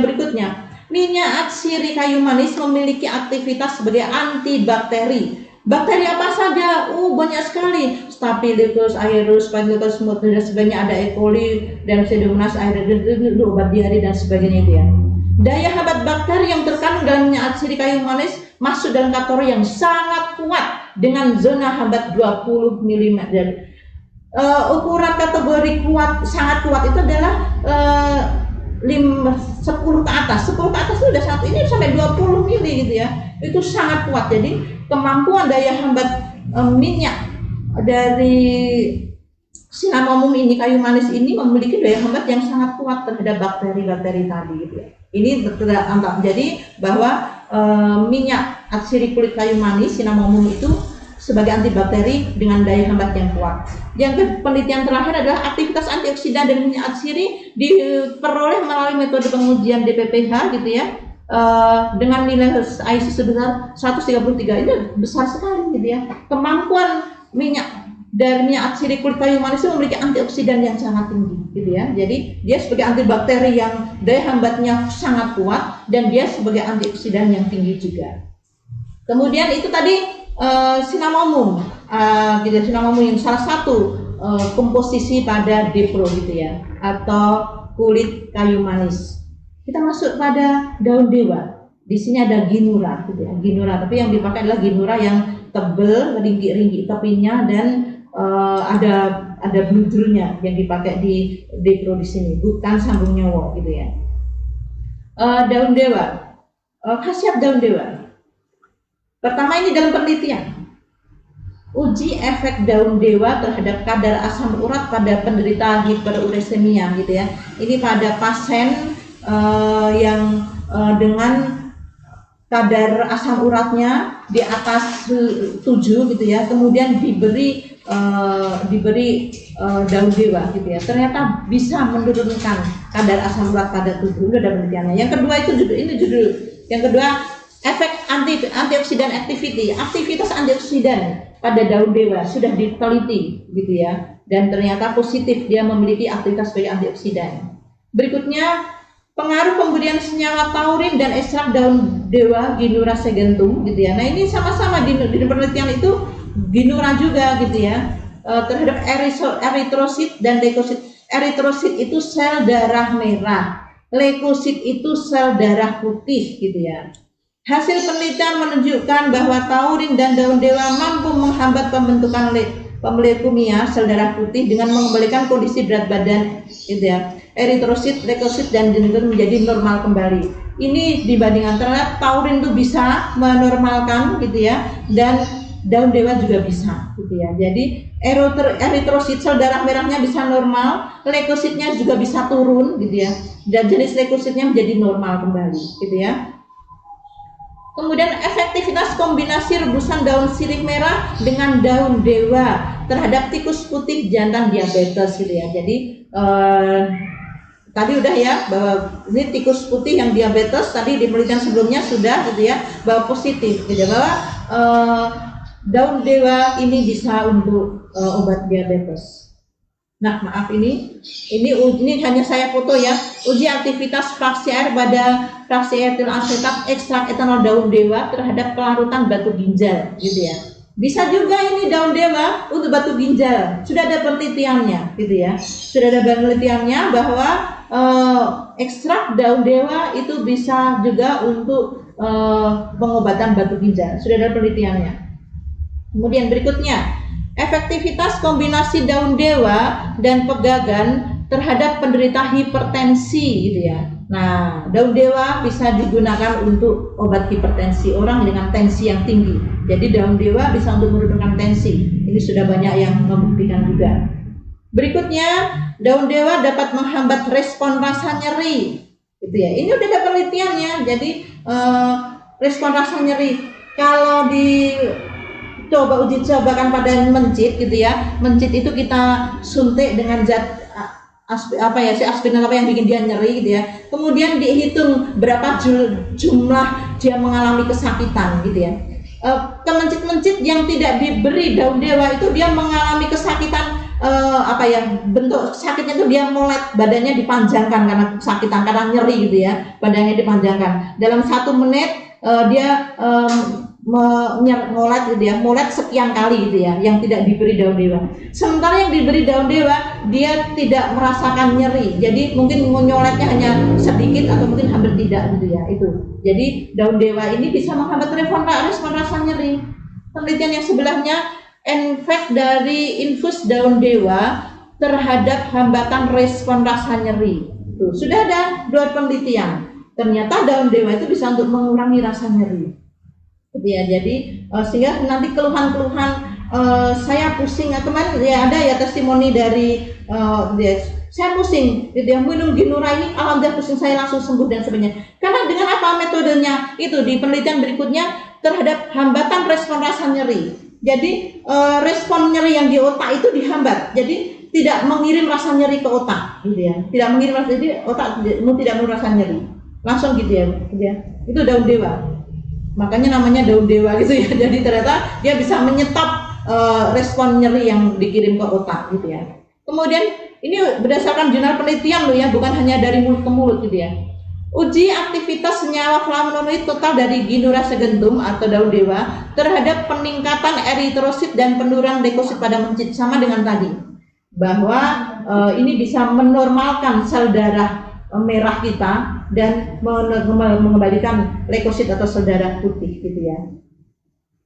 berikutnya, minyak atsiri kayu manis memiliki aktivitas sebagai antibakteri. Bakteri apa saja? Banyak sekali. Staphylococcus aureus, Staphylococcus mutans, dan sebagainya, ada E. coli dan Pseudomonas aedes, obat diare dan sebagainya itu ya. Daya hambat bakteri yang terkandung dalam minyak atsiri kayu manis masuk dalam kategori yang sangat kuat dengan zona hambat 20 mm. Ukuran kategori sangat kuat itu adalah 10 ke atas. 10 ke atas itu udah satu, ini sampai 20 mili gitu ya. Itu sangat kuat. Jadi kemampuan daya hambat minyak dari cinnamomum ini, kayu manis ini, memiliki daya hambat yang sangat kuat terhadap bakteri-bakteri tadi gitu ya. Ini jadi bahwa minyak atsiri kulit kayu manis cinnamomum itu sebagai antibakteri dengan daya hambat yang kuat. Yang penelitian terakhir adalah aktivitas antioksidan dari minyak atsiri diperoleh melalui metode pengujian DPPH gitu ya, dengan nilai IC sebesar 133. Ini besar sekali gitu ya. Kemampuan dari minyak atsiri kulit kayu manis itu memiliki antioksidan yang sangat tinggi gitu ya. Jadi dia sebagai antibakteri yang daya hambatnya sangat kuat, dan dia sebagai antioksidan yang tinggi juga. Kemudian itu tadi cinnamomum, cinnamomum yang salah satu komposisi pada depro gitu ya, atau kulit kayu manis. Kita masuk pada daun dewa. Di sini ada ginura gitu ya, ginura, tapi yang dipakai adalah ginura yang tebal, ringkih-ringkih tepinya, dan ada bludrunya yang dipakai di depro di sini, bukan sambung nyawa gitu ya. Daun dewa, khasiat daun dewa. Pertama, ini dalam penelitian uji efek daun dewa terhadap kadar asam urat pada penderita hiperuremia gitu ya. Ini pada pasien yang dengan kadar asam uratnya di atas 7 gitu ya, kemudian diberi daun dewa gitu ya. Ternyata bisa menurunkan kadar asam urat pada tubuh. Itu ada penelitiannya. Yang kedua itu judul yang kedua, efek antioksidan activity, aktivitas antioksidan pada daun dewa sudah diteliti gitu ya, dan ternyata positif, dia memiliki aktivitas sebagai antioksidan. Berikutnya, pengaruh pemberian senyawa taurin dan ekstrak daun dewa Ginura segentum gitu ya. Nah, ini sama-sama di penelitian itu ginura juga gitu ya, terhadap eritrosit dan leukosit. Eritrosit itu sel darah merah, leukosit itu sel darah putih gitu ya. Hasil penelitian menunjukkan bahwa taurin dan daun dewa mampu menghambat pembentukan leukemia sel darah putih dengan mengembalikan kondisi berat badan gitu ya. Eritrosit, leukosit, dan dendritit menjadi normal kembali. Ini dibandingkan terhadap taurin itu bisa menormalkan gitu ya, dan daun dewa juga bisa gitu ya. Jadi eritrosit, sel darah merahnya bisa normal, leukositnya juga bisa turun gitu ya, dan jenis leukositnya menjadi normal kembali gitu ya. Kemudian efektivitas kombinasi rebusan daun sirih merah dengan daun dewa terhadap tikus putih jantan diabetes gitu ya. Jadi tadi udah ya bahwa ini tikus putih yang diabetes tadi di penelitian sebelumnya sudah gitu ya bahwa positif gitu ya, bahwa daun dewa ini bisa untuk obat diabetes. Nah, maaf ini hanya saya foto ya. Uji aktivitas fraksi air pada fraksi etil asetat ekstrak etanol daun dewa terhadap pelarutan batu ginjal gitu ya. Bisa juga ini daun dewa untuk batu ginjal. Sudah ada penelitiannya gitu ya. Sudah ada penelitiannya bahwa ekstrak daun dewa itu bisa juga untuk pengobatan batu ginjal. Sudah ada penelitiannya. Kemudian berikutnya, efektivitas kombinasi daun dewa dan pegagan terhadap penderita hipertensi gitu ya. Nah, daun dewa bisa digunakan untuk obat hipertensi orang dengan tensi yang tinggi. Jadi daun dewa bisa untuk menurunkan tensi. Ini sudah banyak yang membuktikan juga. Berikutnya, daun dewa dapat menghambat respon rasa nyeri. Gitu ya. Ini udah ada penelitiannya. Jadi respon rasa nyeri kalau uji cobakan pada mencit gitu ya. Mencit itu kita suntik dengan zat aspirin apa yang bikin dia nyeri gitu ya. Kemudian dihitung berapa jumlah dia mengalami kesakitan gitu ya. Kemencit-mencit yang tidak diberi daun dewa itu dia mengalami kesakitan bentuk sakitnya itu dia molet, badannya dipanjangkan karena kesakitan, karena nyeri gitu ya, badannya dipanjangkan. Dalam 1 menit dia molet gitu ya, molet sekian kali gitu ya, yang tidak diberi daun dewa. Sementara yang diberi daun dewa dia tidak merasakan nyeri, jadi mungkin menyoletnya hanya sedikit atau mungkin hampir tidak gitu ya. Itu jadi daun dewa ini bisa menghambat respon rasa nyeri. Penelitian yang sebelahnya, efek dari infus daun dewa terhadap hambatan respon rasa nyeri. Tuh, sudah ada 2 penelitian. Ternyata daun dewa itu bisa untuk mengurangi rasa nyeri. Ya, jadi sehingga nanti keluhan-keluhan saya pusing, kemarin ya ada ya testimoni dari saya pusing, gitu ya, minum Ginura ini alhamdulillah pusing saya langsung sembuh dan sebagainya. Karena dengan apa metodenya itu di penelitian berikutnya terhadap hambatan respon rasa nyeri. Jadi respon nyeri yang di otak itu dihambat. Jadi tidak mengirim rasa nyeri ke otak, gitu ya. Tidak mengirim rasa, jadi otak tidak mengirim rasa nyeri. Langsung gitu ya, gitu ya. Itu daun dewa. Makanya namanya daun dewa gitu ya. Jadi ternyata dia bisa menyetop respon nyeri yang dikirim ke otak gitu ya. Kemudian ini berdasarkan jurnal penelitian loh ya, bukan hanya dari mulut ke mulut gitu ya. Uji aktivitas senyawa flavonoid total dari Ginura segentum atau daun dewa terhadap peningkatan eritrosit dan penurunan leukosit pada mencit, sama dengan tadi. Bahwa ini bisa menormalkan sel darah merah kita dan mengembalikan leukosit atau sel darah putih gitu ya.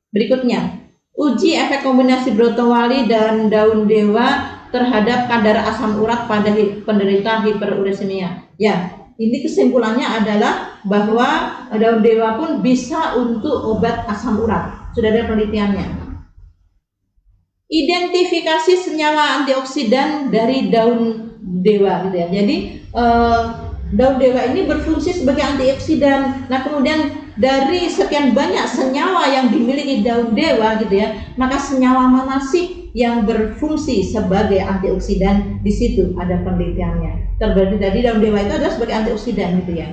Berikutnya, uji efek kombinasi brotowali dan daun dewa terhadap kadar asam urat pada penderita hiperuremia. Ya, ini kesimpulannya adalah bahwa daun dewa pun bisa untuk obat asam urat. Sudah ada penelitiannya. Identifikasi senyawa antioksidan dari daun dewa gitu ya. Jadi daun dewa ini berfungsi sebagai antioksidan. Nah, kemudian dari sekian banyak senyawa yang dimiliki daun dewa gitu ya, maka senyawa mana sih yang berfungsi sebagai antioksidan? Di situ ada penelitiannya. Terbagi dari daun dewa itu adalah sebagai antioksidan gitu ya.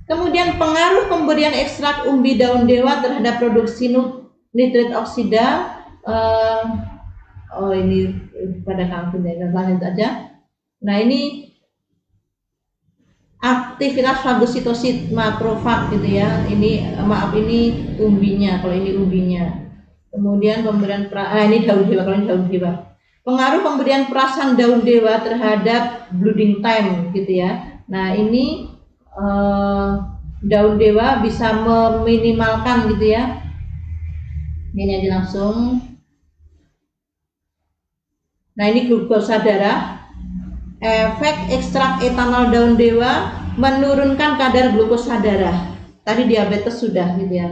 Kemudian pengaruh pemberian ekstrak umbi daun dewa terhadap produksi nitrit oksida. Ini pada kampungnya, lanjut aja. Nah, ini aktivitas fagositosit makrofag gitu ya. Ini umbinya, kalau ini umbinya. Kemudian pemberian ini daun dewa, kalau ini daun dewa. Pengaruh pemberian perasan daun dewa terhadap bleeding time gitu ya. Nah, ini daun dewa bisa meminimalkan gitu ya. Ini aja langsung. Nah, ini glukosa darah. Efek ekstrak etanol daun dewa menurunkan kadar glukosa darah. Tadi diabetes sudah gitu ya.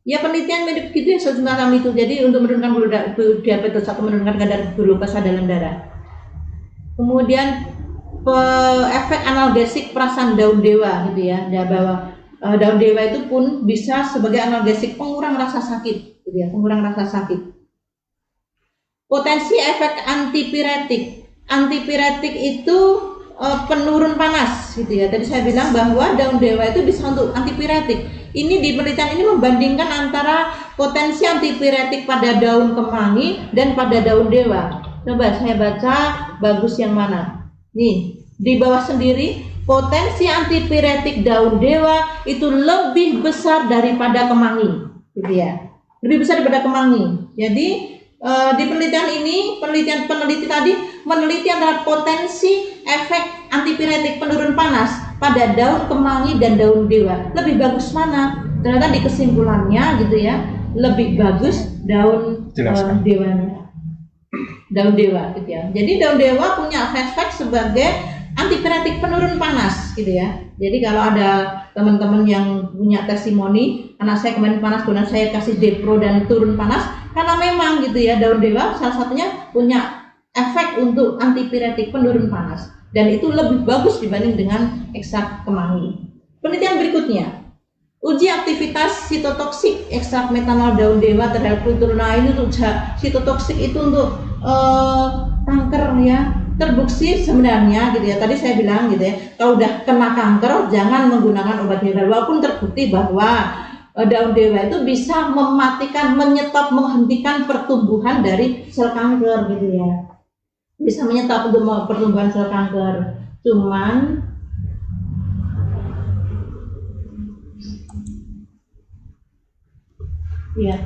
Ya, penelitian mirip gitu ya semacam itu. Jadi untuk menurunkan diabetes atau menurunkan kadar glukosa dalam darah. Kemudian efek analgesik perasan daun dewa gitu ya. Dia bahwa daun dewa itu pun bisa sebagai analgesik, pengurang rasa sakit, gitu ya, pengurang rasa sakit. Potensi efek antipiretik. Antipiretik itu penurun panas, gitu ya. Tadi saya bilang bahwa daun dewa itu bisa untuk antipiretik. Ini di penelitian ini membandingkan antara potensi antipiretik pada daun kemangi dan pada daun dewa. Coba saya baca bagus yang mana. Nih, di bawah sendiri, potensi antipiretik daun dewa itu lebih besar daripada kemangi, gitu ya. Lebih besar daripada kemangi. Jadi di penelitian ini, peneliti tadi meneliti antara potensi efek antipiretik penurun panas pada daun kemangi dan daun dewa. Lebih bagus mana? Ternyata di kesimpulannya gitu ya, lebih bagus daun dewanya. Daun dewa gitu ya. Jadi daun dewa punya efek sebagai antipiretik penurun panas gitu ya. Jadi kalau ada teman-teman yang punya testimoni, anak saya kemarin panas, kemudian saya kasih Depro dan turun panas, karena memang gitu ya, daun dewa salah satunya punya efek untuk antipiretik penurun panas, dan itu lebih bagus dibanding dengan ekstrak kemangi. Penelitian berikutnya, uji aktivitas sitotoksik ekstrak metanol daun dewa terhadap kultur. Nah ini untuk sitotoksik itu untuk kanker ya, terbukti sebenarnya gitu ya. Tadi saya bilang gitu ya, kalau udah kena kanker jangan menggunakan obat herbal, walaupun terbukti bahwa daun dewa itu bisa mematikan, menyetop, menghentikan pertumbuhan dari sel kanker gitu ya. Bisa menyetop untuk pertumbuhan sel kanker. Cuman ya,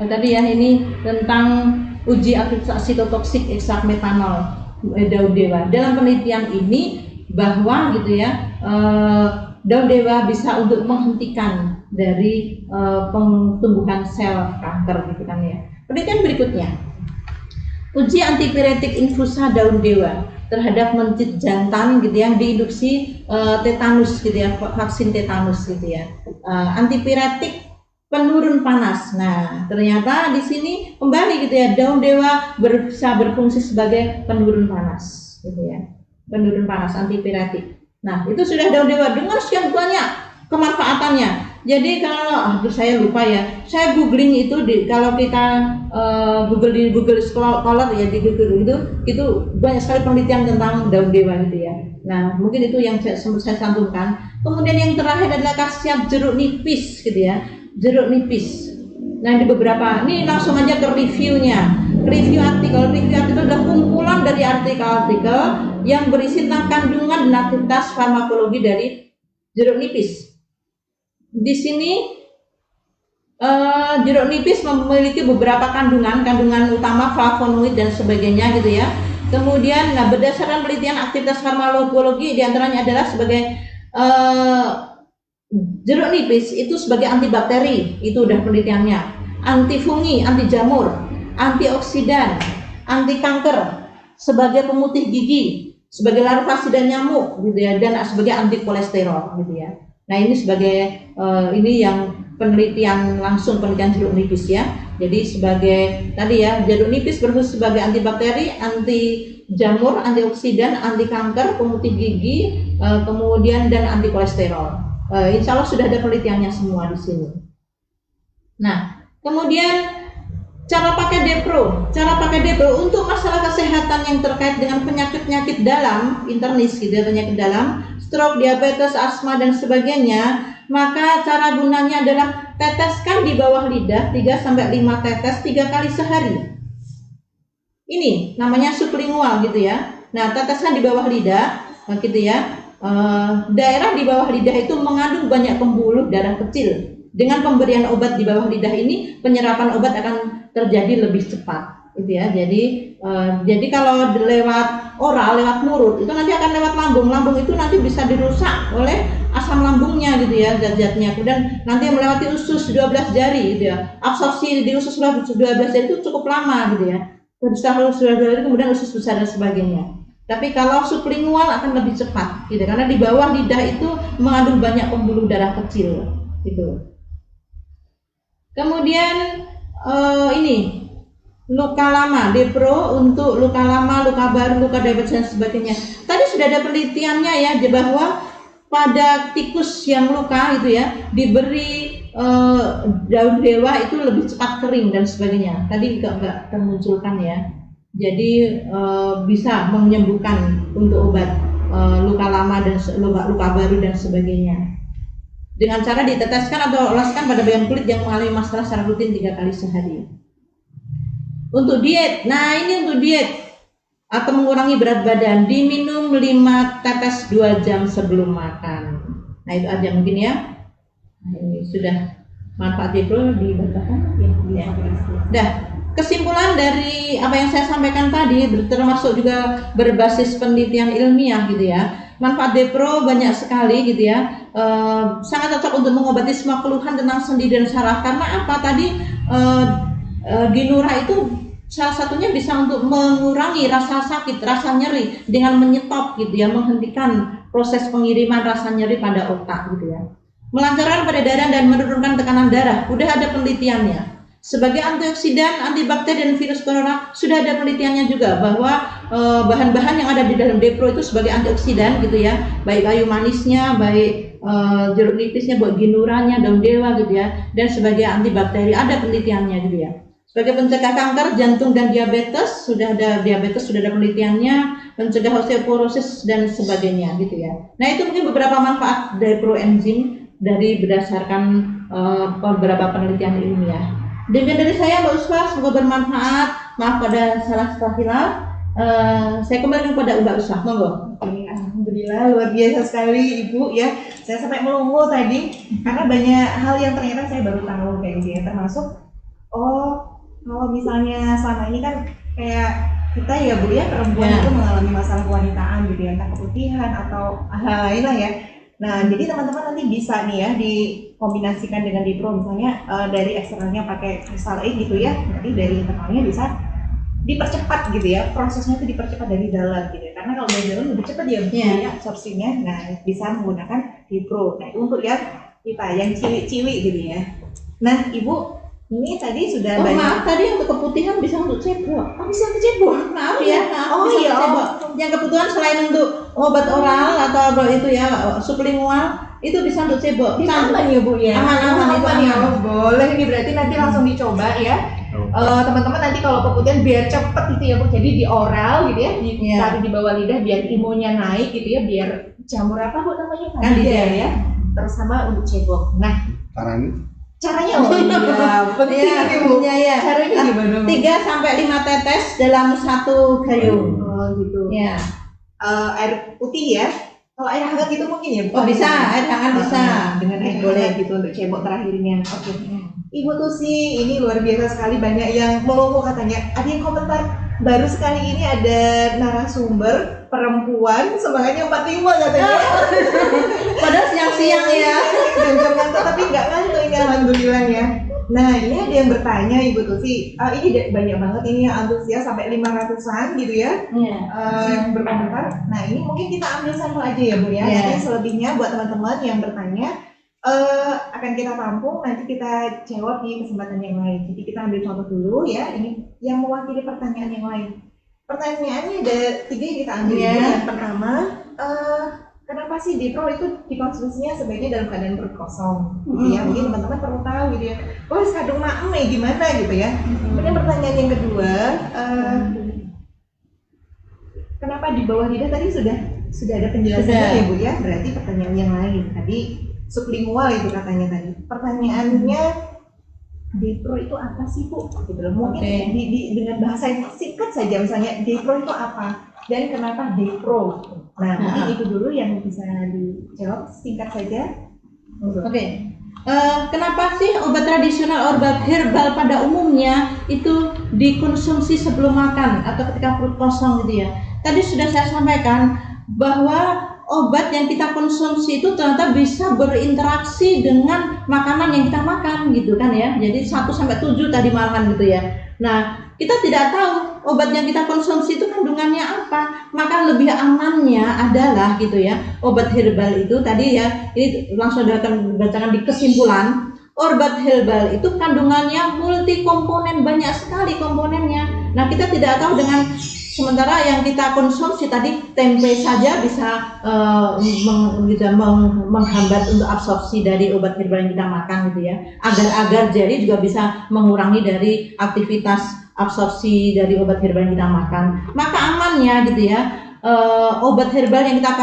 tadi ya, ini tentang uji aktivitas sitotoksik ekstrak metanol daun dewa. Dalam penelitian ini bahwa gitu ya, daun dewa bisa untuk menghentikan dari pertumbuhan sel kanker gitu kan ya. Penelitian berikutnya, uji antipiretik infusa daun dewa terhadap mencit jantan gitu ya, diinduksi tetanus gitu ya, vaksin tetanus gitu ya. Antipiretik penurun panas. Nah, ternyata di sini kembali gitu ya, daun dewa bisa berfungsi sebagai penurun panas gitu ya. Penurun panas, antipiretik. Nah, itu sudah daun dewa dengan sekian banyak kemanfaatannya. Jadi kalau saya lupa ya, saya googling itu kalau kita Google di Google Scholar ya, di Google itu banyak sekali penelitian tentang daun dewa gitu ya. Nah, mungkin itu yang saya cantumkan. Kemudian yang terakhir adalah khasiat jeruk nipis gitu ya. Jeruk nipis. Nah, di beberapa ini langsung aja ke reviewnya. Review artikel adalah kumpulan dari artikel-artikel yang berisi tentang kandungan dan aktivitas farmakologi dari jeruk nipis. Di sini jeruk nipis memiliki beberapa kandungan utama, flavonoid dan sebagainya gitu ya. Kemudian, nah, berdasarkan penelitian aktivitas farmakologi diantaranya adalah sebagai jeruk nipis itu sebagai antibakteri, itu udah penelitiannya, antifungi, anti jamur, antioksidan, anti kanker, sebagai pemutih gigi, sebagai larvasida nyamuk gitu ya, dan sebagai anti kolesterol gitu ya. Nah, ini sebagai ini yang penelitian jeruk nipis ya. Jadi sebagai tadi ya, jeruk nipis berfungsi sebagai antibakteri, anti jamur, antioksidan, anti kanker, pemutih gigi, kemudian dan anti kolesterol. Insya Allah sudah ada penelitiannya semua di sini. Nah, kemudian cara pakai Depro untuk masalah kesehatan yang terkait dengan penyakit dalam, internis gitu ya, penyakit dalam, stroke, diabetes, asma dan sebagainya. Maka cara gunanya adalah teteskan di bawah lidah 3-5 tetes 3 kali sehari. Ini namanya sublingual gitu ya. Nah, teteskan di bawah lidah gitu ya. Daerah di bawah lidah itu mengandung banyak pembuluh darah kecil. Dengan pemberian obat di bawah lidah ini, penyerapan obat akan terjadi lebih cepat, gitu ya. Jadi kalau lewat oral, lewat mulut, itu nanti akan lewat lambung. Lambung itu nanti bisa dirusak oleh asam lambungnya, gitu ya, zat-zatnya. Kemudian nanti melewati usus 12 jari, gitu ya. Absorpsi di usus 12 jari itu cukup lama, gitu ya. Setelah usus 12 jari kemudian usus besar dan sebagainya. Tapi kalau sublingual akan lebih cepat, gitu. Karena di bawah lidah itu mengandung banyak pembuluh darah kecil, gitu. Kemudian ini luka lama, Depro untuk luka lama, luka baru, luka diabetes dan sebagainya. Tadi sudah ada penelitiannya ya, bahwa pada tikus yang luka gitu ya, diberi daun dewa itu lebih cepat kering dan sebagainya. Tadi nggak termunculkan ya. Jadi bisa menyembuhkan untuk obat luka lama dan luka baru dan sebagainya. Dengan cara diteteskan atau oleskan pada bagian kulit yang mengalami masalah secara rutin 3 kali sehari. Untuk diet, nah ini untuk diet atau mengurangi berat badan, diminum 5 tetes 2 jam sebelum makan. Nah itu aja mungkin ya. Nah, ini sudah manfaat Depro dibacakan ya. Dah, kesimpulan dari apa yang saya sampaikan tadi termasuk juga berbasis penelitian ilmiah gitu ya. Manfaat Depro banyak sekali gitu ya. Sangat cocok untuk mengobati semua keluhan tentang sendi dan saraf. Karena apa tadi Ginura itu salah satunya bisa untuk mengurangi rasa sakit, rasa nyeri dengan menyetop gitu ya, menghentikan proses pengiriman rasa nyeri pada otak gitu ya. Melancarkan peredaran dan menurunkan tekanan darah, udah ada penelitiannya. Sebagai antioksidan, antibakteri dan virus corona sudah ada penelitiannya juga bahwa bahan-bahan yang ada di dalam Depro itu sebagai antioksidan gitu ya, baik kayu manisnya, baik jeruk nipisnya, buat ginuranya, daun dewa gitu ya, dan sebagai antibakteri ada penelitiannya gitu ya. Sebagai pencegah kanker, jantung dan diabetes sudah ada penelitiannya, mencegah osteoporosis dan sebagainya gitu ya. Nah itu mungkin beberapa manfaat Depro enzim dari berdasarkan beberapa penelitian ilmiah. Demikian dari saya Mbak Usfa, semoga bermanfaat. Maaf pada salah hilaf. Saya kembali kepada Mbak Usfa, monggo. Alhamdulillah luar biasa sekali Ibu ya. Saya sampai melongo tadi karena banyak hal yang ternyata saya baru tahu kayak gitu ya. Termasuk kalau misalnya selama ini kan kayak kita ya Bu ya, perempuan itu mengalami masalah kewanitaan gitu ya, entah keputihan atau hal lain lah ya. Nah, jadi teman-teman nanti bisa nih ya dikombinasikan dengan Depro misalnya dari eksternalnya pakai kristal E gitu ya, nanti dari internalnya bisa dipercepat gitu ya, prosesnya itu dipercepat dari dalam gitu ya. Karena kalau dari dalam lebih cepat ya absorpsinya. Nah, bisa menggunakan Depro. Nah, itu untuk ya kita yang cilik-cilik gitu ya. Nah, Ibu ini tadi sudah banyak. Maaf, tadi untuk keputihan bisa untuk cebok. Bisa untuk cebok? Maaf ya. Iya. Yang kebutuhan selain untuk obat oral atau itu ya sublingual itu bisa untuk cebok. Aman ya Bu ya. Aman ya. Boleh ini berarti nanti langsung dicoba ya. Teman-teman nanti kalau keputihan biar cepet gitu ya Bu. Jadi di oral gitu ya, ditaruh di bawah lidah biar imunnya naik gitu ya, biar jamur apa Bu namanya? Candida ya. Terus sama untuk cebok. Nah, caranya penting nih Bu. Caranya gimana Bu? 3-5 tetes dalam 1 gayung. Gitu. Ya. Air putih ya. Kalau air hangat itu mungkin ya. Bisa, air hangat bisa. Dengan air boleh gitu untuk cebok terakhirnya. Oke. Ibu Tusi ini luar biasa sekali, banyak yang melongo katanya. Ada yang komentar baru sekali ini ada narasumber perempuan semangatnya 45 katanya. Padahal siang-siang ya. Jam ngantuk tapi nggak ngantuk ini alhamdulillah ya. Nah ini ada yang bertanya Ibu Tusi, ini banyak banget ini yang antusias sampai 500-an gitu ya, yang berkomentar. Nah ini mungkin kita ambil sampel aja ya Bu ya. Nanti selebihnya buat teman-teman yang bertanya akan kita tampung, nanti kita jawab di kesempatan yang lain. Jadi kita ambil contoh dulu ya, ini yang mewakili pertanyaan yang lain. Pertanyaannya ada 3 yang kita ambil ya. Yang pertama, kenapa sih Depro itu dikonsumsinya sebaiknya dalam keadaan perut kosong gitu ya. Mungkin teman-teman perlu tahu gitu ya, kandung maem gimana gitu ya. Kemudian pertanyaan yang kedua, kenapa di bawah lidah tadi sudah ada penjelasannya ya Bu ya. Berarti pertanyaan yang lain tadi sublingual itu katanya tadi. Pertanyaannya Depro itu apa sih Bu? Gitu loh. Mungkin dengan bahasa yang singkat saja, misalnya Depro itu apa dan kenapa Depro? Nah mungkin itu dulu yang bisa dijawab singkat saja. Oke. Kenapa sih obat tradisional, obat herbal pada umumnya itu dikonsumsi sebelum makan atau ketika perut kosong gitu ya? Tadi sudah saya sampaikan bahwa obat yang kita konsumsi itu ternyata bisa berinteraksi dengan makanan yang kita makan gitu kan ya. Jadi 1-7 tadi malahan gitu ya. Nah, kita tidak tahu obat yang kita konsumsi itu kandungannya apa. Maka lebih amannya adalah gitu ya, obat herbal itu tadi ya, ini langsung akan bacakan di kesimpulan. Obat herbal itu kandungannya multi komponen, banyak sekali komponennya. Nah, kita tidak tahu dengan sementara yang kita konsumsi tadi tempe saja bisa menghambat untuk absorpsi dari obat herbal yang kita makan gitu ya. Agar-agar jadi juga bisa mengurangi dari aktivitas absorpsi dari obat herbal yang kita makan. Maka amannya gitu ya, obat herbal yang kita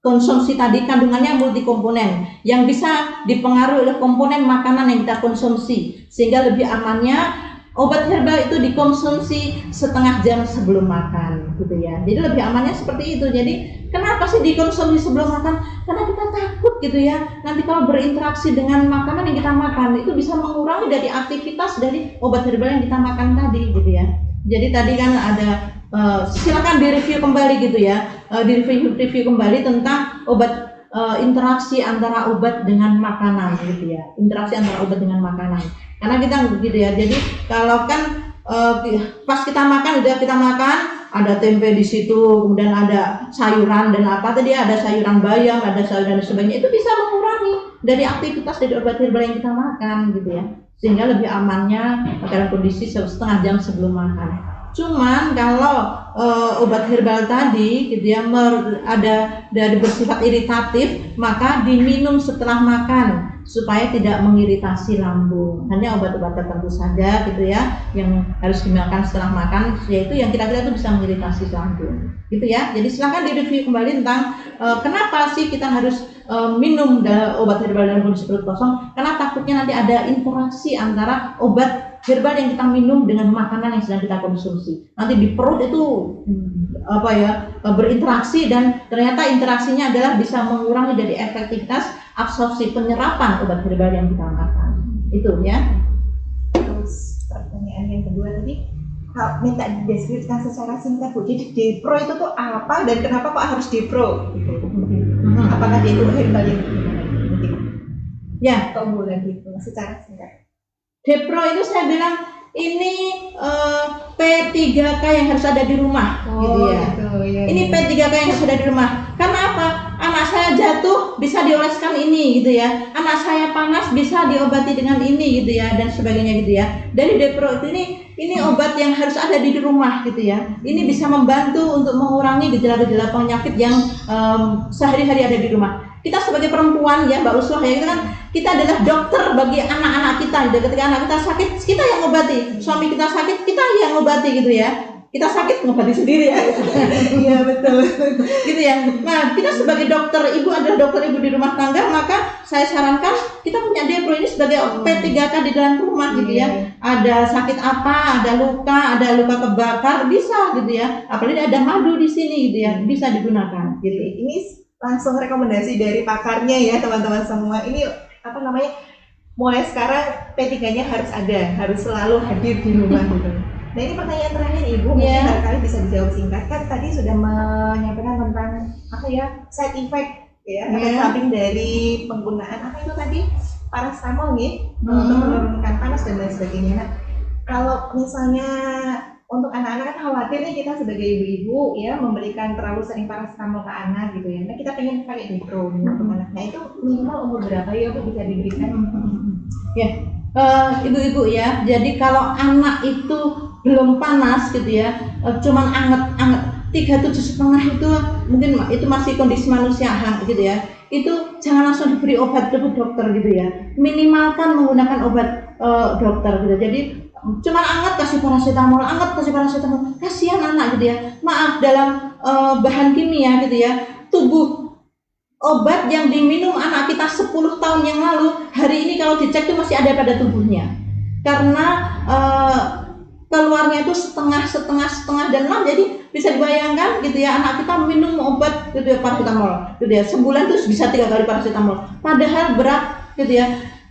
konsumsi tadi kandungannya multi komponen yang bisa dipengaruhi oleh komponen makanan yang kita konsumsi, sehingga lebih amannya obat herbal itu dikonsumsi setengah jam sebelum makan gitu ya. Jadi lebih amannya seperti itu. Jadi kenapa sih dikonsumsi sebelum makan? Karena kita takut gitu ya, nanti kalau berinteraksi dengan makanan yang kita makan itu bisa mengurangi dari aktivitas dari obat herbal yang kita makan tadi gitu ya. Jadi tadi kan ada silakan direview kembali gitu ya, direview kembali tentang obat, interaksi antara obat dengan makanan gitu ya, interaksi antara obat dengan makanan. Karena kita gitu ya, jadi kalau kan pas kita makan, udah kita makan ada tempe di situ, kemudian ada sayuran dan apa tadi, ada sayuran bayam, ada sayuran dan sebagainya, itu bisa mengurangi dari aktivitas dari obat herbal yang kita makan gitu ya, sehingga lebih amannya dalam kondisi setengah jam sebelum makan. Cuman kalau obat herbal tadi gitu ya ada dari bersifat iritatif, maka diminum setelah makan supaya tidak mengiritasi lambung. Hanya obat-obat tertentu saja gitu ya yang harus dimakan setelah makan, yaitu yang kira-kira itu bisa mengiritasi lambung gitu ya. Jadi silakan direview kembali tentang kenapa sih kita harus minum obat herbal dalam kondisi perut kosong, karena takutnya nanti ada interaksi antara obat herbal yang kita minum dengan makanan yang sedang kita konsumsi. Nanti di perut itu berinteraksi, dan ternyata interaksinya adalah bisa mengurangi dari efektivitas absorpsi penyerapan obat herbal yang kita makan. Itu ya. Terus pertanyaan yang kedua tadi, minta dideskripsikan secara singkat Bu. Jadi Depro itu tuh apa dan kenapa kok harus Depro? Gitu. Apakah dia itu herbal yang Ya, keunggulan gitu secara singkat? Depro itu saya bilang ini P3K yang harus ada di rumah gitu ya. Gitu, ya. Ini P3K yang harus ada di rumah. Karena apa? Anak saya jatuh bisa dioleskan ini gitu ya. Anak saya panas bisa diobati dengan ini gitu ya, dan sebagainya gitu ya. Dari Depro itu ini obat yang harus ada di rumah gitu ya. Ini bisa membantu untuk mengurangi gejala-gejala penyakit yang sehari-hari ada di rumah. Kita sebagai perempuan ya Mbak Uswah ya, kita adalah dokter bagi anak-anak kita. Ketika anak kita sakit, kita yang ngobati. Suami kita sakit, kita yang ngobati gitu ya. Kita sakit ngobati sendiri ya. Iya betul. Gitu ya. Nah, kita sebagai dokter ibu adalah dokter ibu di rumah tangga, maka saya sarankan kita punya Depro ini sebagai P3K di dalam rumah gitu ya. Ada sakit apa, ada luka kebakar, bisa gitu ya. Apalagi ada madu di sini gitu ya, bisa digunakan gitu. Ini langsung rekomendasi dari pakarnya ya teman-teman semua. Ini apa namanya? Mulai sekarang P3-nya harus ada, harus selalu hadir di rumah gitu. Nah ini pertanyaan terakhir Ibu, mungkin barangkali bisa dijawab singkat. Kan tadi sudah menyampaikan tentang apa ya, side effect ya, efek samping dari penggunaan apa itu tadi, paracetamol nih, untuk menurunkan panas dan lain sebagainya. Nah, kalau misalnya untuk anak-anak kan khawatir nih kita sebagai ibu-ibu ya memberikan terlalu sering paracetamol ke anak gitu ya. Nah kita pengen pakai Depro untuk anak. Nah itu minimal umur berapa ya Bu bisa diberikan? Ya, ibu-ibu ya. Jadi kalau anak itu belum panas gitu ya, cuman anget-anget 37,5 itu mungkin itu masih kondisi manusia gitu ya. Itu jangan langsung diberi obat ke dokter gitu ya. Minimalkan menggunakan obat dokter gitu. Jadi cuman anget kasih paracetamol, kasihan anak gitu ya. Maaf, dalam bahan kimia gitu ya, tubuh obat yang diminum anak kita 10 tahun yang lalu, hari ini kalau dicek itu masih ada pada tubuhnya. Karena keluarnya itu setengah dan 6, jadi bisa dibayangkan gitu ya, anak kita minum obat gitu ya, paracetamol gitu ya, sebulan itu bisa 3 kali paracetamol, padahal berat gitu ya.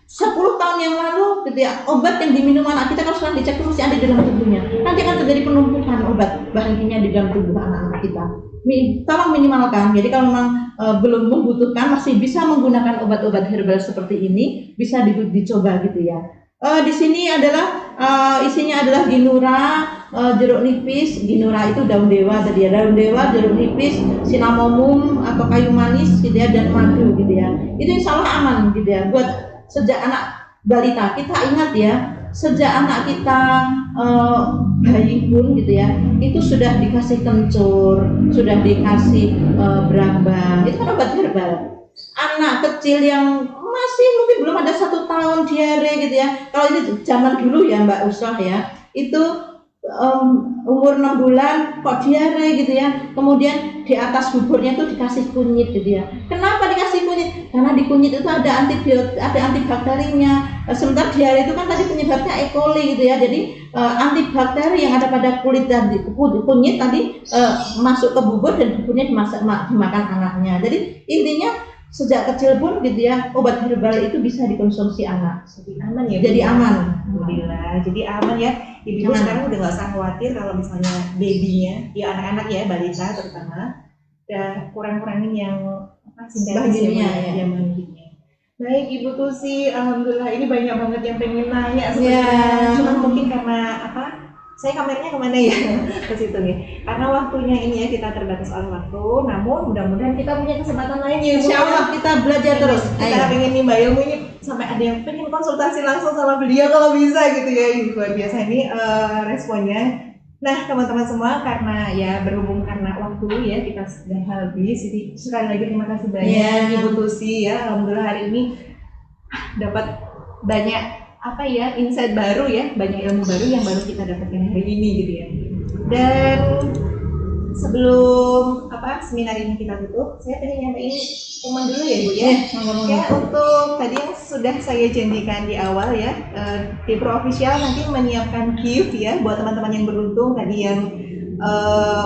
10 tahun yang lalu gitu ya, obat yang diminum anak kita kalau sekarang dicek itu masih ada di dalam tubuhnya. Nanti akan terjadi penumpukan obat bahan kimia di dalam tubuh anak-anak kita. Tolong minimalkan. Jadi kalau memang belum membutuhkan, masih bisa menggunakan obat-obat herbal seperti ini, bisa dicoba gitu ya. Di sini adalah Isinya adalah ginura, jeruk nipis. Ginura itu daun dewa tadi ya, daun dewa, jeruk nipis, sinamomum atau kayu manis gitu ya, dan madu gitu ya. Itu insya Allah aman gitu ya. Buat sejak anak balita, kita ingat ya, sejak anak kita bayi pun gitu ya, itu sudah dikasih kencur, sudah dikasih berambang, itu kan obat herbal. Anak kecil yang masih mungkin belum ada 1 tahun diare gitu ya, kalau ini zaman dulu ya Mbak Uswah ya, itu umur 6 bulan kok diare gitu ya, kemudian di atas buburnya itu dikasih kunyit gitu ya. Kenapa dikasih kunyit? Karena di kunyit itu ada antibiotik, ada antibakterinya. Sementara diare itu kan tadi penyebabnya E. coli gitu ya. Jadi antibakteri yang ada pada kulit dan kunyit tadi masuk ke bubur dan buburnya dimakan anaknya. Jadi intinya sejak kecil pun gitu ya, obat herbal itu bisa dikonsumsi anak. Jadi aman ya. Jadi aman. Alhamdulillah. Jadi aman ya. Ibu sekarang udah nggak usah khawatir kalau misalnya babynya, ya anak-anak ya, balita terutama, udah kurang-kurangin yang sintetis ya, bahannya. Baik Ibu Tusi, alhamdulillah ini banyak banget yang pengen nanya sebenarnya. Cuman mungkin karena saya kameranya kemana ya ke situ nih. Karena waktunya ini ya, kita terbatas oleh waktu. Namun mudah-mudahan kita punya kesempatan lain ya. Insya Allah kita belajar terus. Kita pengen nimba ilmu ini sampai ada yang pengen konsultasi langsung sama beliau kalau bisa gitu ya. Ini luar biasa ini responnya. Nah teman-teman semua, karena ya berhubung karena waktu ya kita sudah habis. Jadi sekali lagi terima kasih banyak Ibu Tusi ya. Alhamdulillah hari ini dapat banyak insight baru ya, banyak ilmu baru yang baru kita dapatkan hari ini gitu ya. Dan sebelum seminar ini kita tutup, saya pengen nyampein pengumuman dulu ya Bu ya. Ya untuk tadi yang sudah saya janjikan di awal ya, Depro Official nanti menyiapkan gift ya buat teman-teman yang beruntung tadi yang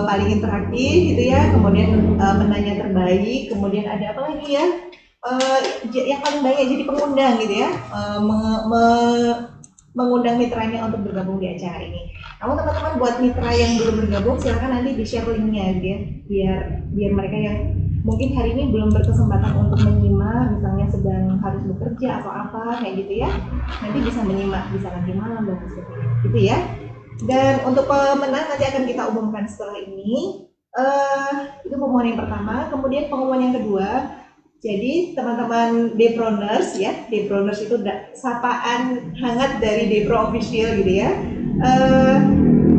paling interaktif gitu ya, kemudian penanya terbaik, kemudian ada apa lagi ya? Yang paling banyak jadi pengundang gitu ya, mengundang mitranya untuk bergabung di acara ini. Namun teman-teman buat mitra yang belum bergabung silahkan nanti di share linknya gitu ya, biar mereka yang mungkin hari ini belum berkesempatan untuk menyimak, misalnya sedang harus bekerja atau apa kayak gitu ya, nanti bisa menyimak, bisa nanti malam dan sebagainya gitu ya. Dan untuk pemenang nanti akan kita umumkan setelah ini. Itu pengumuman yang pertama. Kemudian pengumuman yang kedua, jadi teman-teman Deproners ya, Deproners itu sapaan hangat dari Depro Official gitu ya,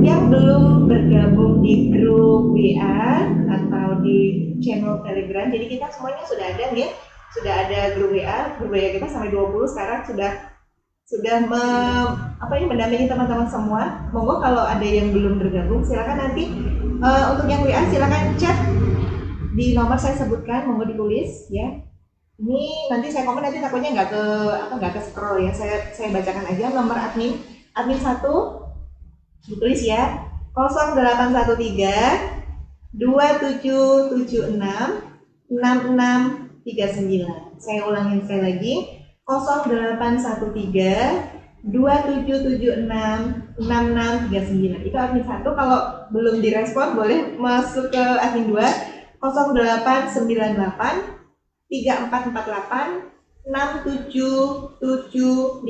yang belum bergabung di grup WA atau di channel Telegram. Jadi kita semuanya sudah ada ya, sudah ada grup WA kita sampai 20 sekarang sudah mendampingi teman-teman semua. Monggo kalau ada yang belum bergabung silakan nanti untuk yang WA silakan chat di nomor saya sebutkan, monggo ditulis ya. Ini nanti saya komen, nanti takutnya nggak ke scroll ya. Saya bacakan aja nomor admin 1 ditulis ya, 0813 2776 6639. Saya ulangin sekali lagi, 0813 2776 6639. Itu admin 1. Kalau belum direspon boleh masuk ke admin 2, 0898 3448 67755.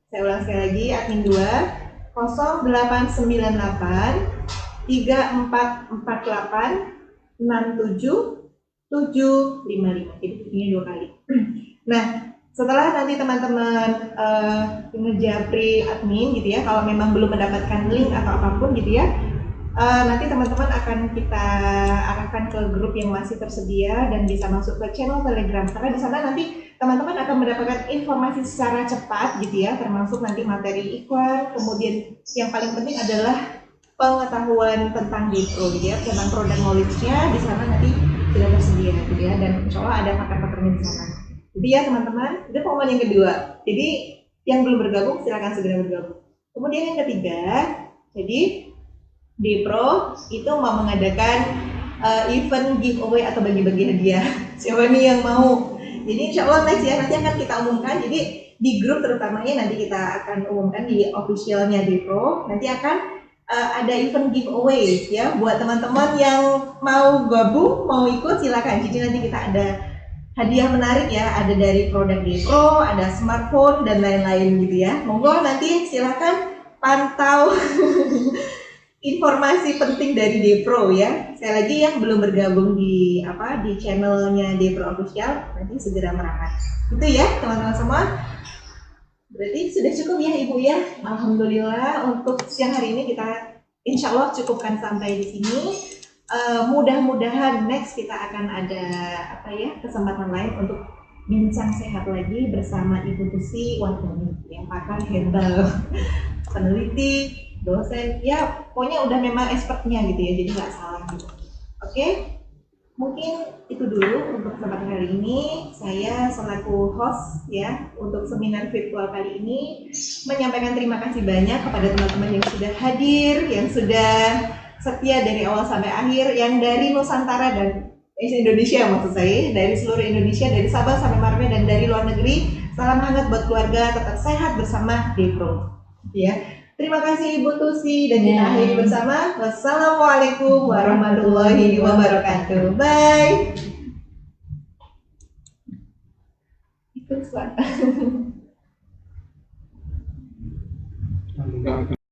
Saya ulang sekali lagi, admin 2, 0898 3448 67755. Jadi ini 2 kali. Nah, setelah nanti teman-teman ngejapri admin gitu ya, kalau memang belum mendapatkan link atau apapun gitu ya, nanti teman-teman akan kita arahkan ke grup yang masih tersedia dan bisa masuk ke channel Telegram, karena di sana nanti teman-teman akan mendapatkan informasi secara cepat gitu ya, termasuk nanti materi iklan, kemudian yang paling penting adalah pengetahuan tentang Depro gitu ya, tentang produk knowledge-nya di sana nanti sudah tersedia gitu ya, dan insya Allah ada pakar-pakarnya di sana. Jadi ya teman-teman, itu pengumuman yang kedua. Jadi yang belum bergabung silakan segera bergabung. Kemudian yang ketiga, jadi Depro itu mau mengadakan event giveaway atau bagi-bagi hadiah. Siapa nih yang mau? Jadi insya Allah next ya, nanti akan kita umumkan. Jadi di grup terutamanya nanti kita akan umumkan di officialnya Depro. Nanti akan ada event giveaway ya buat teman-teman yang mau gabung, mau ikut silakan. Jadi nanti kita ada hadiah menarik ya, ada dari produk Depro, ada smartphone dan lain-lain gitu ya. Monggo nanti silakan pantau informasi penting dari Depro ya. Saya lagi yang belum bergabung di channelnya Depro Official nanti segera merapat. Itu ya teman-teman semua. Berarti sudah cukup ya Ibu ya. Alhamdulillah untuk siang hari ini kita insya Allah cukupkan sampai di sini. Mudah-mudahan next kita akan ada kesempatan lain untuk bincang sehat lagi bersama Ibu Tusi Wardani yang pakar herbal, peneliti, dosen, ya pokoknya udah memang expertnya gitu ya, jadi nggak salah gitu. Oke, mungkin itu dulu untuk kesempatan kali ini. Saya selaku host ya untuk seminar virtual kali ini menyampaikan terima kasih banyak kepada teman-teman yang sudah hadir, yang sudah setia dari awal sampai akhir, yang dari Nusantara dan Indonesia maksud saya, dari seluruh Indonesia, dari Sabang sampai Merauke dan dari luar negeri. Salam hangat buat keluarga, tetap sehat bersama Depro. Ya, terima kasih Ibu Tusi dan kita akhiri bersama. Wassalamualaikum warahmatullahi wabarakatuh. Bye. Itu suara.